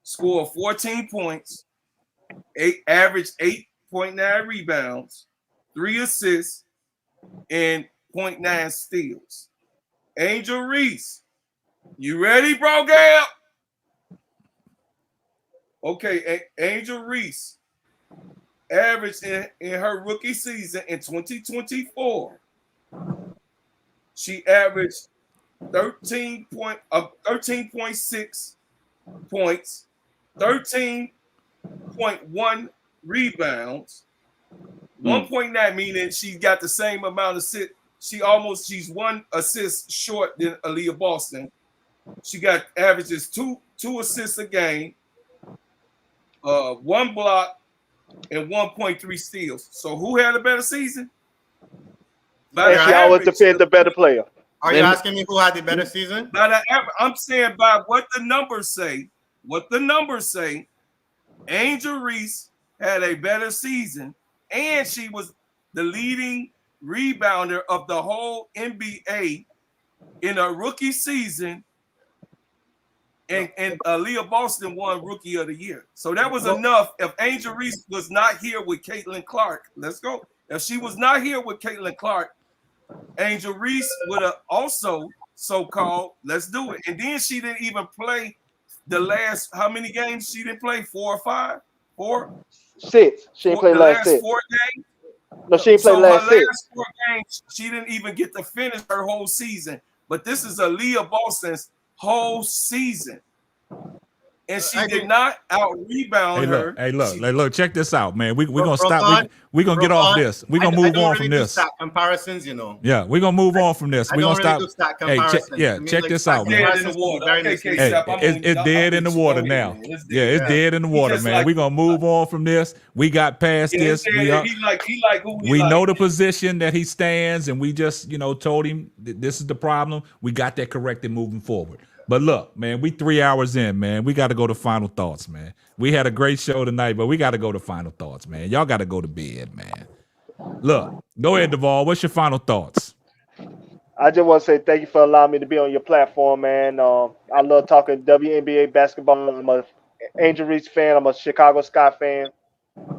scored 14 points, averaged 8.9 rebounds, 3 assists, and 0.9 steals. Angel Reese, you ready, bro, Gab? Okay, Angel Reese averaged in her rookie season in 2024. She averaged 13.6 points, 13.1 rebounds, 1.9, meaning she got the same amount of assists. She's 1 assist short than Aaliyah Boston. She got averages two assists a game, 1 block, and 1.3 steals. So who had a better season? And she always defend the better player. Are you asking me who had the better season? I'm saying by what the numbers say. What the numbers say, Angel Reese had a better season, and she was the leading rebounder of the whole NBA in a rookie season. And Aaliyah Boston won Rookie of the Year. So that was enough. If Angel Reese was not here with Caitlin Clark, let's go. If she was not here with Caitlin Clark, Angel Reese would have also so-called. Let's do it. And then she didn't even play the last, how many games she didn't play? 4 or 5? 4? 6. She didn't play The last last 6. 4 games? No, she didn't play So her last 6. last 4 games, she didn't even get to finish her whole season. But this is Aaliyah Boston's whole season. And she did not out-rebound her. Hey, look, check this out, man. We're gonna stop. Ron, We're gonna get off this. We're gonna I move don't on really from do this. stat comparisons, you know. Yeah, we're gonna move on from this. I We're don't gonna really stop. do stat Hey, comparisons. check this out, man. Dead in the water. Okay, Hey, it's dead in the water now. Yeah, it's dead in the water, man. We're gonna move on from this. We got past this. He like who We know the position that he stands, and we just, told him this is the problem. We got that corrected moving forward. But look, man, we 3 hours in, man. We got to go to final thoughts, man. We had a great show tonight, but we got to go to final thoughts, man. Y'all got to go to bed, man. Look, go ahead, Duvall. What's your final thoughts? I just want to say thank you for allowing me to be on your platform, man. I love talking WNBA basketball. I'm a Angel Reese fan. I'm a Chicago Sky fan.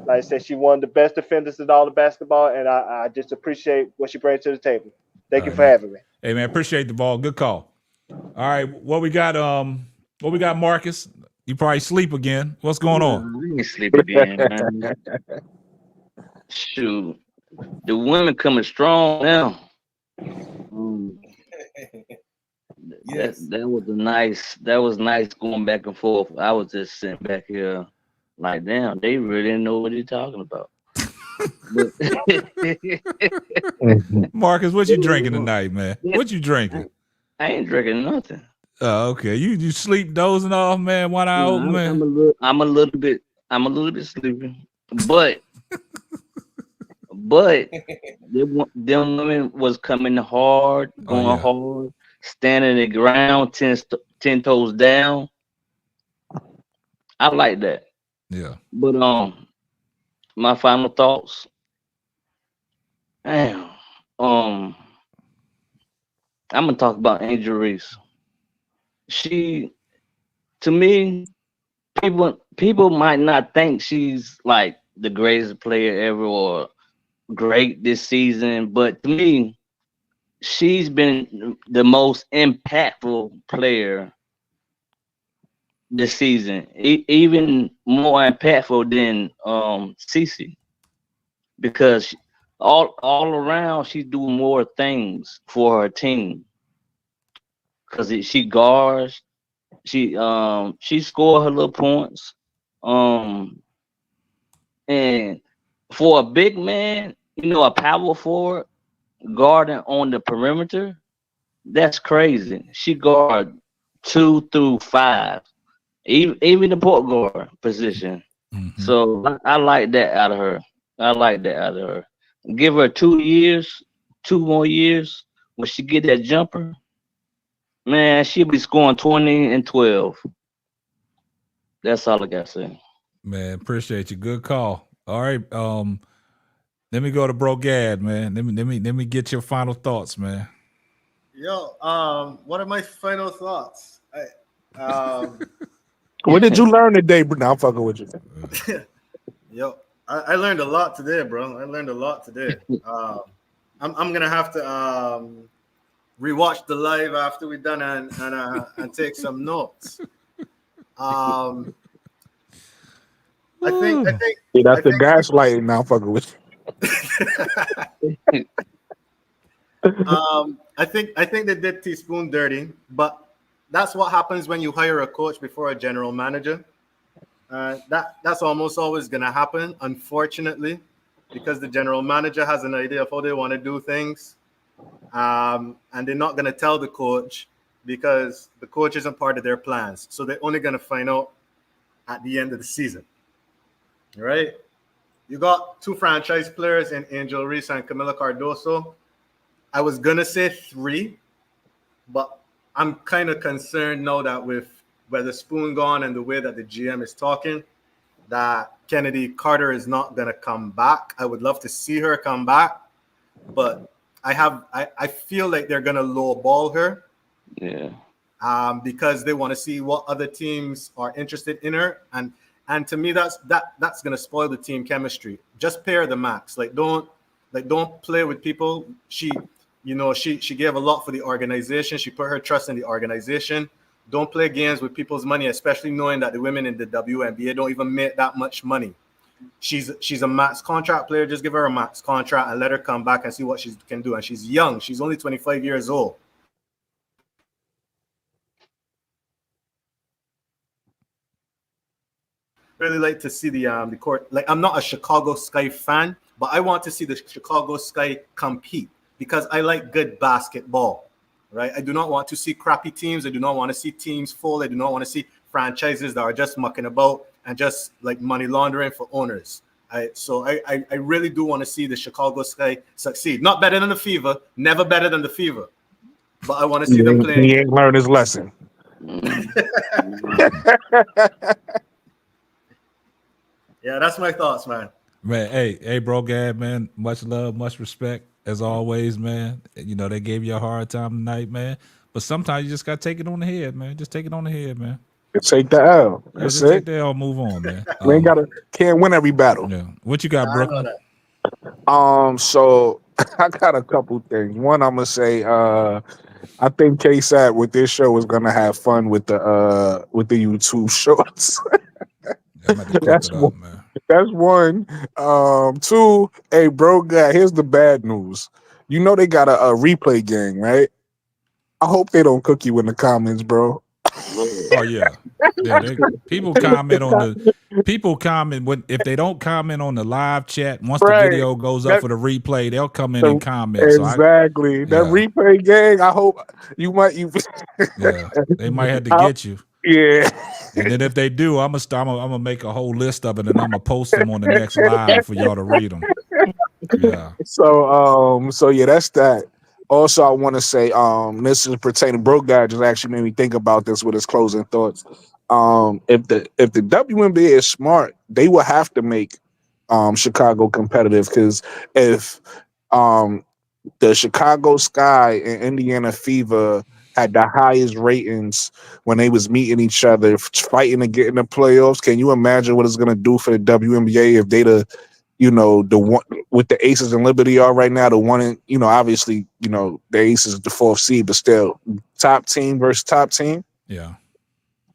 Like I said, she's one of the best defenders in all the basketball, and I just appreciate what she brings to the table. Thank you for having me. Hey, man, appreciate the ball. Good call. All right, what we got? Marcus? You probably sleep again. What's going on? I ain't sleep again, man. Shoot, the women coming strong now. Yes. That was nice going back and forth. I was just sitting back here like, damn, they really didn't know what they're talking about. Marcus, what you drinking tonight, man? What you drinking? I ain't drinking nothing. Oh, okay. You sleep dozing off, man. 1 eye open, man. I'm a little bit sleepy, but them women was coming hard, going hard, standing the ground, 10 toes down. I like that. Yeah. But my final thoughts. Damn. I'm gonna talk about Angel Reese. She, to me, people might not think she's like the greatest player ever or great this season, but to me, she's been the most impactful player this season, even more impactful than Cece, because all around she's doing more things for her team. Cause she guards, she scored her little points, and for a big man, a power forward guarding on the perimeter, that's crazy. She guard 2 through 5, even the point guard position. Mm-hmm. So I like that out of her. Give her 2 more years. When she get that jumper, man, she'll be scoring 20 and 12. That's all I got to say. Man, appreciate you. Good call. All right. Let me go to Bro Gad, man. Let me get your final thoughts, man. Yo, what are my final thoughts? What did you learn today, bro? Now I'm fucking with you. Yo, I learned a lot today, bro. I learned a lot today. I'm gonna have to rewatch the live after we're done and take some notes. I think Yeah, that's the gaslighting. Now I'm fucking with you. I think they did Teaspoon dirty, but that's what happens when you hire a coach before a general manager. That's almost always gonna happen, unfortunately, because the general manager has an idea of how they want to do things, and they're not gonna tell the coach because the coach isn't part of their plans. So they're only gonna find out at the end of the season, right? You got 2 franchise players in Angel Reese and Camila Cardoso. I was gonna say 3, but I'm kind of concerned now that with Weatherspoon gone and the way that the GM is talking, that Chennedy Carter is not gonna come back. I would love to see her come back, but I feel like they're gonna lowball her. Yeah. Because they want to see what other teams are interested in her, and to me that's gonna spoil the team chemistry. Just pair the max. Don't play with people. You know, she gave a lot for the organization. She put her trust in the organization. Don't play games with people's money, especially knowing that the women in the WNBA don't even make that much money. She's a max contract player. Just give her a max contract and let her come back and see what she can do. And she's young. She's only 25 years old. Really like to see the court. Like, I'm not a Chicago Sky fan, but I want to see the Chicago Sky compete because I like good basketball, right? I do not want to see crappy teams. I do not want to see teams full. I do not want to see franchises that are just mucking about and just like money laundering for owners. So I really do want to see the Chicago Sky succeed. Not better than the Fever, never better than the Fever, but I want to see them playing. He ain't learned his lesson. Yeah, that's my thoughts, man. Man, hey, bro, Gab, man, much love, much respect as always, man. You know they gave you a hard time tonight, man. But sometimes you just gotta take it on the head, man. Just take it on the head, man. Take the L. That's just it. take the L, move on, man. We can't win every battle. Yeah. What you got, Brooklyn? So I got a couple things. One, I'm gonna say, I think KSAT with this show is gonna have fun with the YouTube shorts. That's one. That's one. Two, hey, bro, guy, here's the bad news. You know they got a replay gang, right? I hope they don't cook you in the comments, bro. Oh yeah. People comment when if they don't comment on the live chat. Once the video goes up for the replay, they'll come in and comment. Exactly. That replay gang. I hope you might. Yeah, they might have to get you. Yeah. And then if they do, I'm gonna make a whole list of it and I'm gonna post them on the next live for y'all to read them. Yeah. So yeah, that's that. Also, I want to say, this is pertaining. Broke Guy just actually made me think about this with his closing thoughts. If the WNBA is smart, they will have to make Chicago competitive, because if the Chicago Sky and Indiana Fever had the highest ratings when they was meeting each other, fighting to get in the playoffs, can you imagine what it's gonna do for the WNBA if they'd the one with the Aces and Liberty are right now, the one in, obviously, the Aces is the 4th seed, but still top team versus top team. Yeah.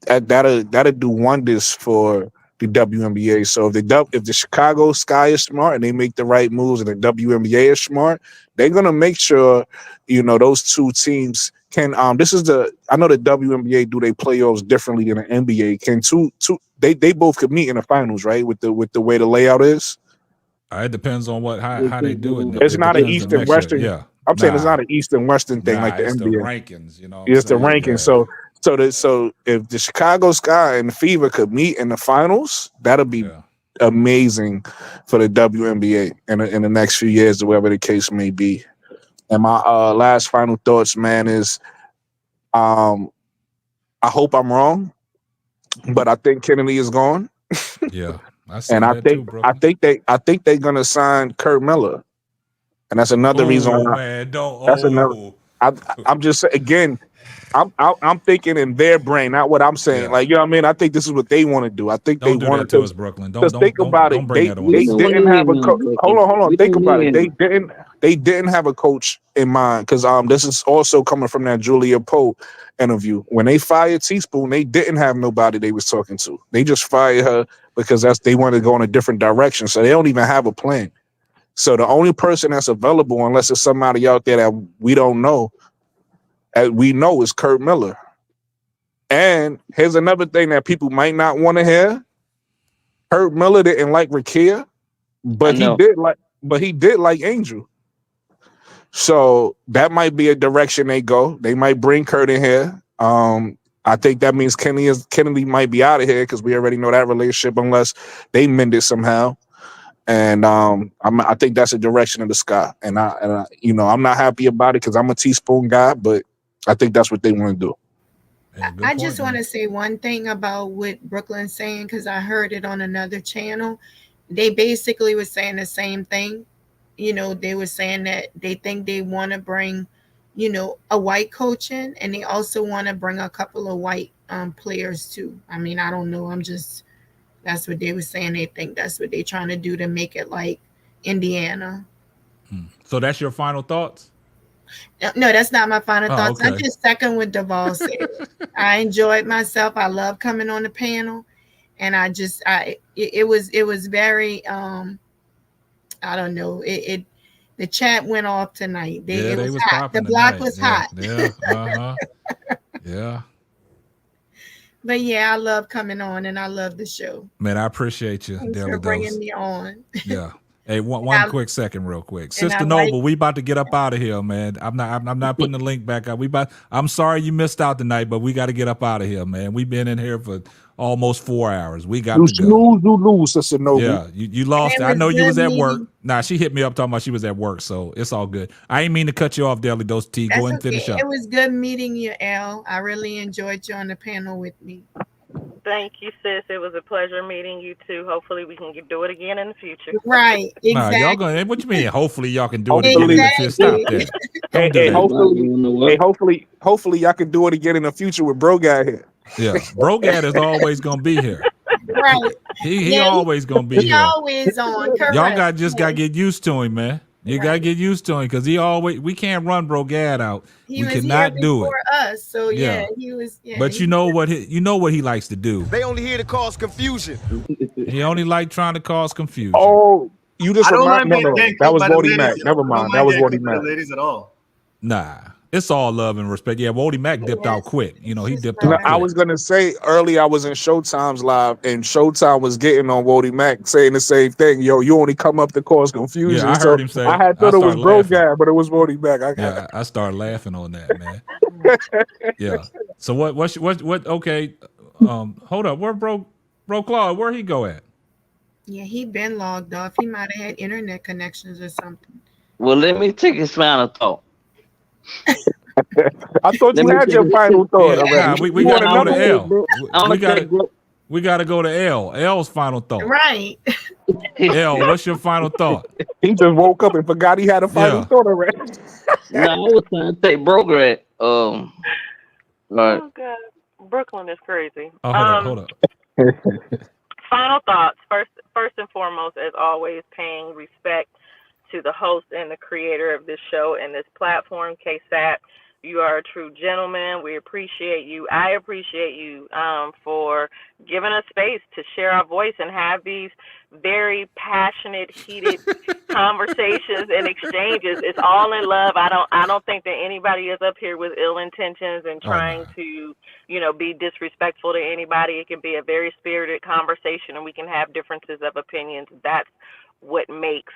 That'll do wonders for the WNBA. So if the Chicago Sky is smart and they make the right moves and the WNBA is smart, they're gonna make sure, those two teams can I know the WNBA do their playoffs differently than the NBA. Can they both could meet in the finals, right? With the way the layout is. It depends on how they do it. It's not an East and Western. Yeah, I'm saying it's not an East and Western thing like the it's NBA. the rankings, It's the rankings. Yeah. So if the Chicago Sky and the Fever could meet in the finals, that'll be amazing for the WNBA in the next few years, or whatever the case may be. And my last final thoughts, man, is I hope I'm wrong, but I think Chennedy is gone. Yeah. I think they're gonna sign Kurt Miller, and that's another reason why. Man, I'm just saying again. I'm thinking in their brain, not what I'm saying. Like, you know what I mean? I think this is what they want to do. I think don't they do want to us, Brooklyn. Don't think about it. They didn't have a coach. Hold on. Think about it. They didn't have a coach in mind, because this is also coming from that Julia Pope interview. When they fired Teaspoon, they didn't have nobody they was talking to. They just fired her because they wanted to go in a different direction. So they don't even have a plan. So the only person that's available, unless it's somebody out there that we don't know, is Kurt Miller. And here's another thing that people might not want to hear. Kurt Miller didn't like Rakia, but he did like Angel. So that might be a direction they go. They might bring Kurt in here. I think that means Kennedy might be out of here, because we already know that relationship, unless they mend it somehow. And I think that's a direction of the Sky. And I'm not happy about it, because I'm a Teaspoon guy, but I think that's what they want to do. I just want to say one thing about what Brooklyn's saying, because I heard it on another channel. They basically were saying the same thing. They were saying that they think they want to bring, a white coach in, and they also want to bring a couple of white players too. I mean, I don't know. That's what they were saying. They think that's what they're trying to do to make it like Indiana. So that's your final thoughts? No, that's not my final Oh, thoughts. I okay. just second what Duval said. I enjoyed myself. I love coming on the panel, and it was very I don't know. The chat went off tonight. Yeah, It they was was hot. The popping block tonight. was Yeah, hot. yeah, yeah. But yeah, I love coming on, and I love the show. Man, I appreciate you, Thanks Daily for bringing Dose. me on. Yeah. Hey, one I- quick second, real quick. and Sister I like- Noble, we about to get up out of here, man. I'm not putting the link back up. I'm sorry you missed out tonight, but we got to get up out of here, man. We've been in here for almost 4 hours. We got You to go. snooze, you lose, Sister Noble. Yeah, you lost. And it I was know you good was at work. meeting- Nah, she hit me up talking about she was at work, so it's all good. I ain't mean to cut you off, Daily Dose T. Go That's ahead and finish okay. up. It was good meeting you, Al. I really enjoyed you on the panel with me. Thank you, sis. It was a pleasure meeting you too. Hopefully, we can do it again in the future. Right, Nah, exactly. y'all gonna. What you mean? Hopefully, y'all can do it again in the Exactly. future. Stop that. Don't do Hey, that. hopefully y'all can do it again in the future with Bro Guy here. Yeah, Brogad is always gonna be here. Right. He Yeah, always gonna be he here. always on. Correct. Y'all got to get used to him, man. You gotta get used to him because we can't run Brogad out. He we was cannot here do it. before us, so yeah, he was. Yeah, But you know what he likes to do. They only here to cause confusion. He only like trying to cause confusion. Oh, you just I don't remind mind no, getting that cooked was by the Wody ladies. Mac. Never I don't mind. mind That was getting Wody cooked by Mac. the ladies at all. Nah, it's all love and respect. Yeah, Wody Mac dipped out quick. You know, he dipped No, out I quick. was gonna say earlier I was in Showtime's live and Showtime was getting on Wody Mac saying the same thing. Yo, you only come up to cause confusion. Yeah, I heard him say. I had thought it was started Bro laughing. Guy, but it was Wody Mac. Yeah, I started laughing on that, man. Yeah. So what? Okay. Hold up. Where Bro Claude? Where he go at? yeah, he been logged off. He might have had internet connections or something. Well, let me take his final thought. I thought you had your final thought Yeah, already. nah, we gotta go to L. I'm We gotta go to L. L's final thought. Right. L, what's your final thought? He just woke up and forgot he had a final thought already. No, I was trying to take Broger at right. Oh God, Brooklyn is crazy. Oh, hold up. Final thoughts. First and foremost, as always, paying respect to the host and the creator of this show and this platform, KSAP. You are a true gentleman. We appreciate you. I appreciate you for giving us space to share our voice and have these very passionate, heated conversations and exchanges. It's all in love. I don't think that anybody is up here with ill intentions and trying to, be disrespectful to anybody. It can be a very spirited conversation, and we can have differences of opinions. That's what makes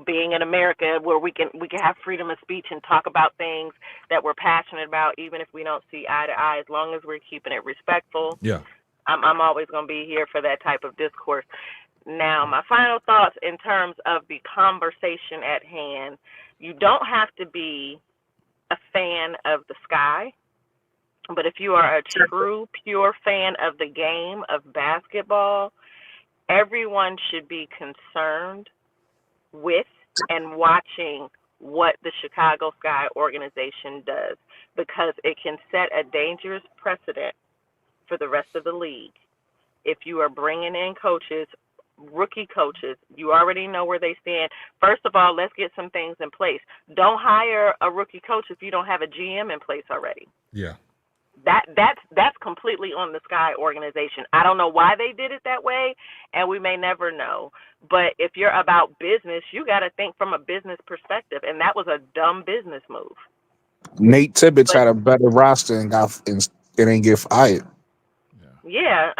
being in America, where we can have freedom of speech and talk about things that we're passionate about, even if we don't see eye to eye, as long as we're keeping it respectful. Yeah. I'm always going to be here for that type of discourse. Now, my final thoughts in terms of the conversation at hand: you don't have to be a fan of the sky, but if you are a true, pure fan of the game of basketball, everyone should be concerned with and watching what the Chicago Sky organization does, because it can set a dangerous precedent for the rest of the league. If you are bringing in coaches, rookie coaches, you already know where they stand. First of all, let's get some things in place. Don't hire a rookie coach if you don't have a GM in place already. Yeah. That's completely on the Sky organization. I don't know why they did it that way, and we may never know. But if you're about business, you got to think from a business perspective, and that was a dumb business move. Nate Tibbetts had a better roster and didn't get fired. Yeah.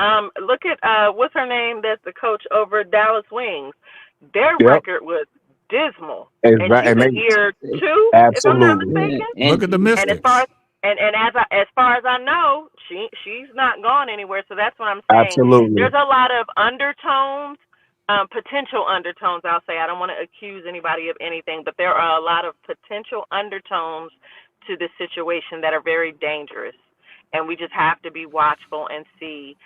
Look at what's her name? That's the coach over at Dallas Wings. Their Yep. record was dismal, And and she was here too, if I'm not Absolutely. mistaken. Look at the Mystics. And as far as I know, she's not gone anywhere. So that's what I'm saying. Absolutely. There's a lot of undertones, potential undertones. I'll say, I don't want to accuse anybody of anything, but there are a lot of potential undertones to this situation that are very dangerous, and we just have to be watchful and see.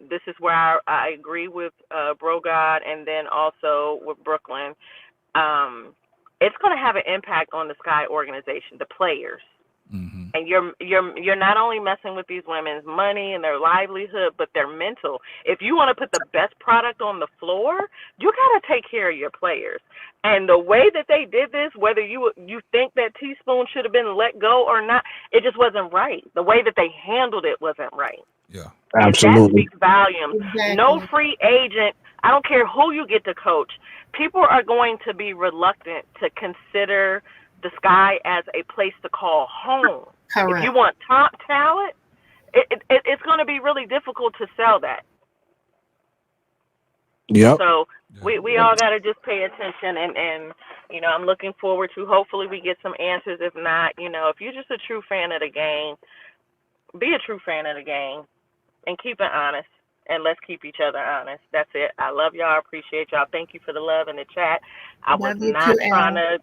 This is where I agree with Brogad, and then also with Brooklyn. It's going to have an impact on the Sky organization, the players. Mm-hmm. And you're not only messing with these women's money and their livelihood, but their mental. If you want to put the best product on the floor, you got to take care of your players. And the way that they did this, whether you think that Teaspoon should have been let go or not, it just wasn't right. The way that they handled it wasn't right. Yeah, absolutely. And that speaks volumes. Exactly. No free agent, I don't care who you get to coach, people are going to be reluctant to consider the Sky as a place to call home. Correct. If you want top talent, it's going to be really difficult to sell that. Yep. So we all got to just pay attention, and you know, I'm looking forward to, hopefully we get some answers. If not, you know, if you're just a true fan of the game, be a true fan of the game and keep it honest, and let's keep each other honest. That's it. I love y'all. I appreciate y'all. Thank you for the love in the chat. I was Love you not too, trying to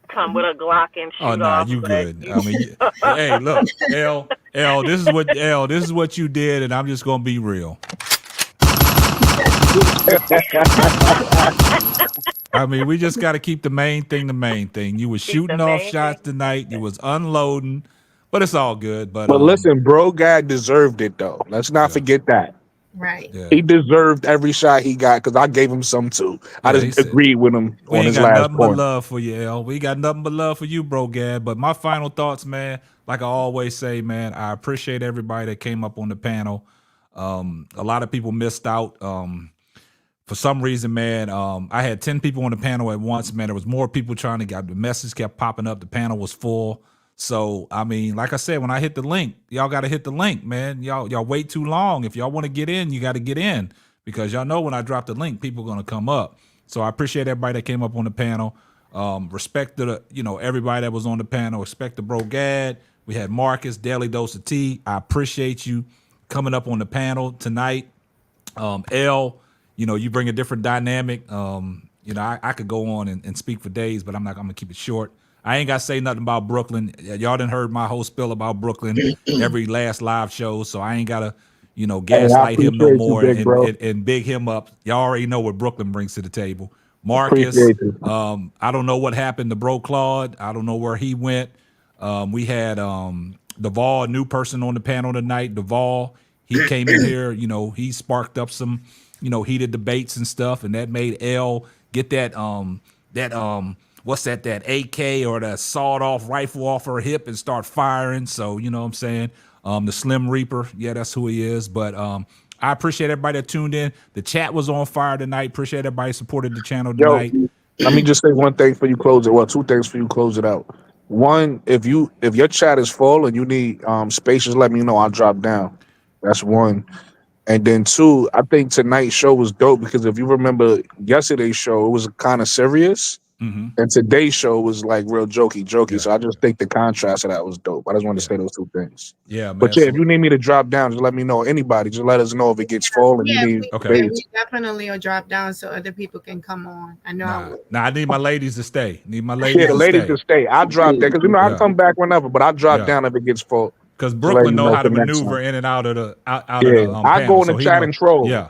come with a Glock and shoot Oh nah, off. you but good. I mean, hey, look, L, this is what you did, and I'm just gonna be real. I mean, we just got to keep the main thing the main thing. You was shooting off shots tonight. You was unloading, but it's all good. But listen, bro, Gag deserved it though. Let's not forget that. Right. Yeah. He deserved every shot he got because I gave him some too. I just agreed with him we on ain't his got last nothing but point. love for you, L. We got nothing but love for you, bro, Gad. But my final thoughts, man, like I always say, man, I appreciate everybody that came up on the panel. A lot of people missed out. For some reason, man, I had 10 people on the panel at once, man. There was more people trying to get the message kept popping up. The panel was full. So, I mean, like I said, when I hit the link, y'all got to hit the link, man. Y'all wait too long. If y'all want to get in, you got to get in because y'all know when I drop the link, people are going to come up. So I appreciate everybody that came up on the panel. Respect to everybody that was on the panel. Respect to Bro Gad. We had Marcus, Daily Dose of Tea. I appreciate you coming up on the panel tonight. L, you bring a different dynamic. I could go on and speak for days, but I'm going to keep it short. I ain't got to say nothing about Brooklyn. Y'all done heard my whole spill about Brooklyn every last live show, so I ain't got to, gaslight him no more and big him up. Y'all already know what Brooklyn brings to the table. Marcus, I don't know what happened to Bro Claude. I don't know where he went. We had Duvall, a new person on the panel tonight. Duvall, he came in here, he sparked up some, heated debates and stuff, and that made L get that what's that AK or the sawed-off rifle off her hip and start firing. So, you know what I'm saying? The Slim Reaper, yeah, that's who he is. But I appreciate everybody that tuned in. The chat was on fire tonight. Appreciate everybody supported the channel tonight. Let me just say one thing for you close it. Well, two things for you close it out. One, if your chat is full and you need space, just let me know. I'll drop down. That's one. And then two, I think tonight's show was dope because if you remember yesterday's show, it was kind of serious. Mm-hmm. And today's show was like real jokey. Yeah. So I just think the contrast of that was dope. I just wanted to say those two things. Yeah, man. But yeah, if you need me to drop down, just let me know. Anybody, just let us know if it gets full and you need space. We definitely will drop down so other people can come on. I know. I need my ladies to stay. The ladies to stay. I'll drop that because I come back whenever, but I'll drop down if it gets full. Because Brooklyn know how to maneuver in and out of the I go in the chat and troll. Yeah.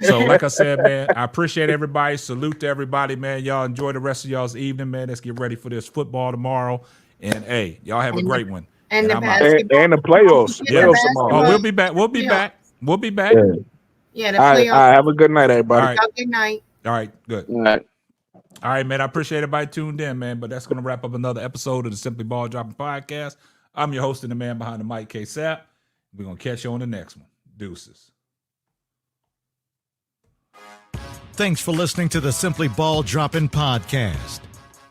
So like I said, man, I appreciate everybody. Salute to everybody, man. Y'all enjoy the rest of y'all's evening, man. Let's get ready for this football tomorrow. And hey, y'all have a great one. And the playoffs. Yeah. We'll be back. We'll be back. Yeah, the playoffs. All right, have a good night, everybody. All right. Good night. All right, good. All right. All right, man. I appreciate everybody tuned in, man. But that's going to wrap up another episode of the Simply Ball Dropping Podcast. I'm your host and the man behind the mic, K-Sap. We're going to catch you on the next one. Deuces. Thanks for listening to the Simply Ball Dropping Podcast.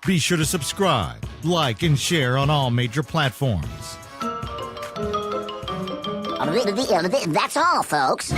Be sure to subscribe, like, and share on all major platforms. That's all, folks.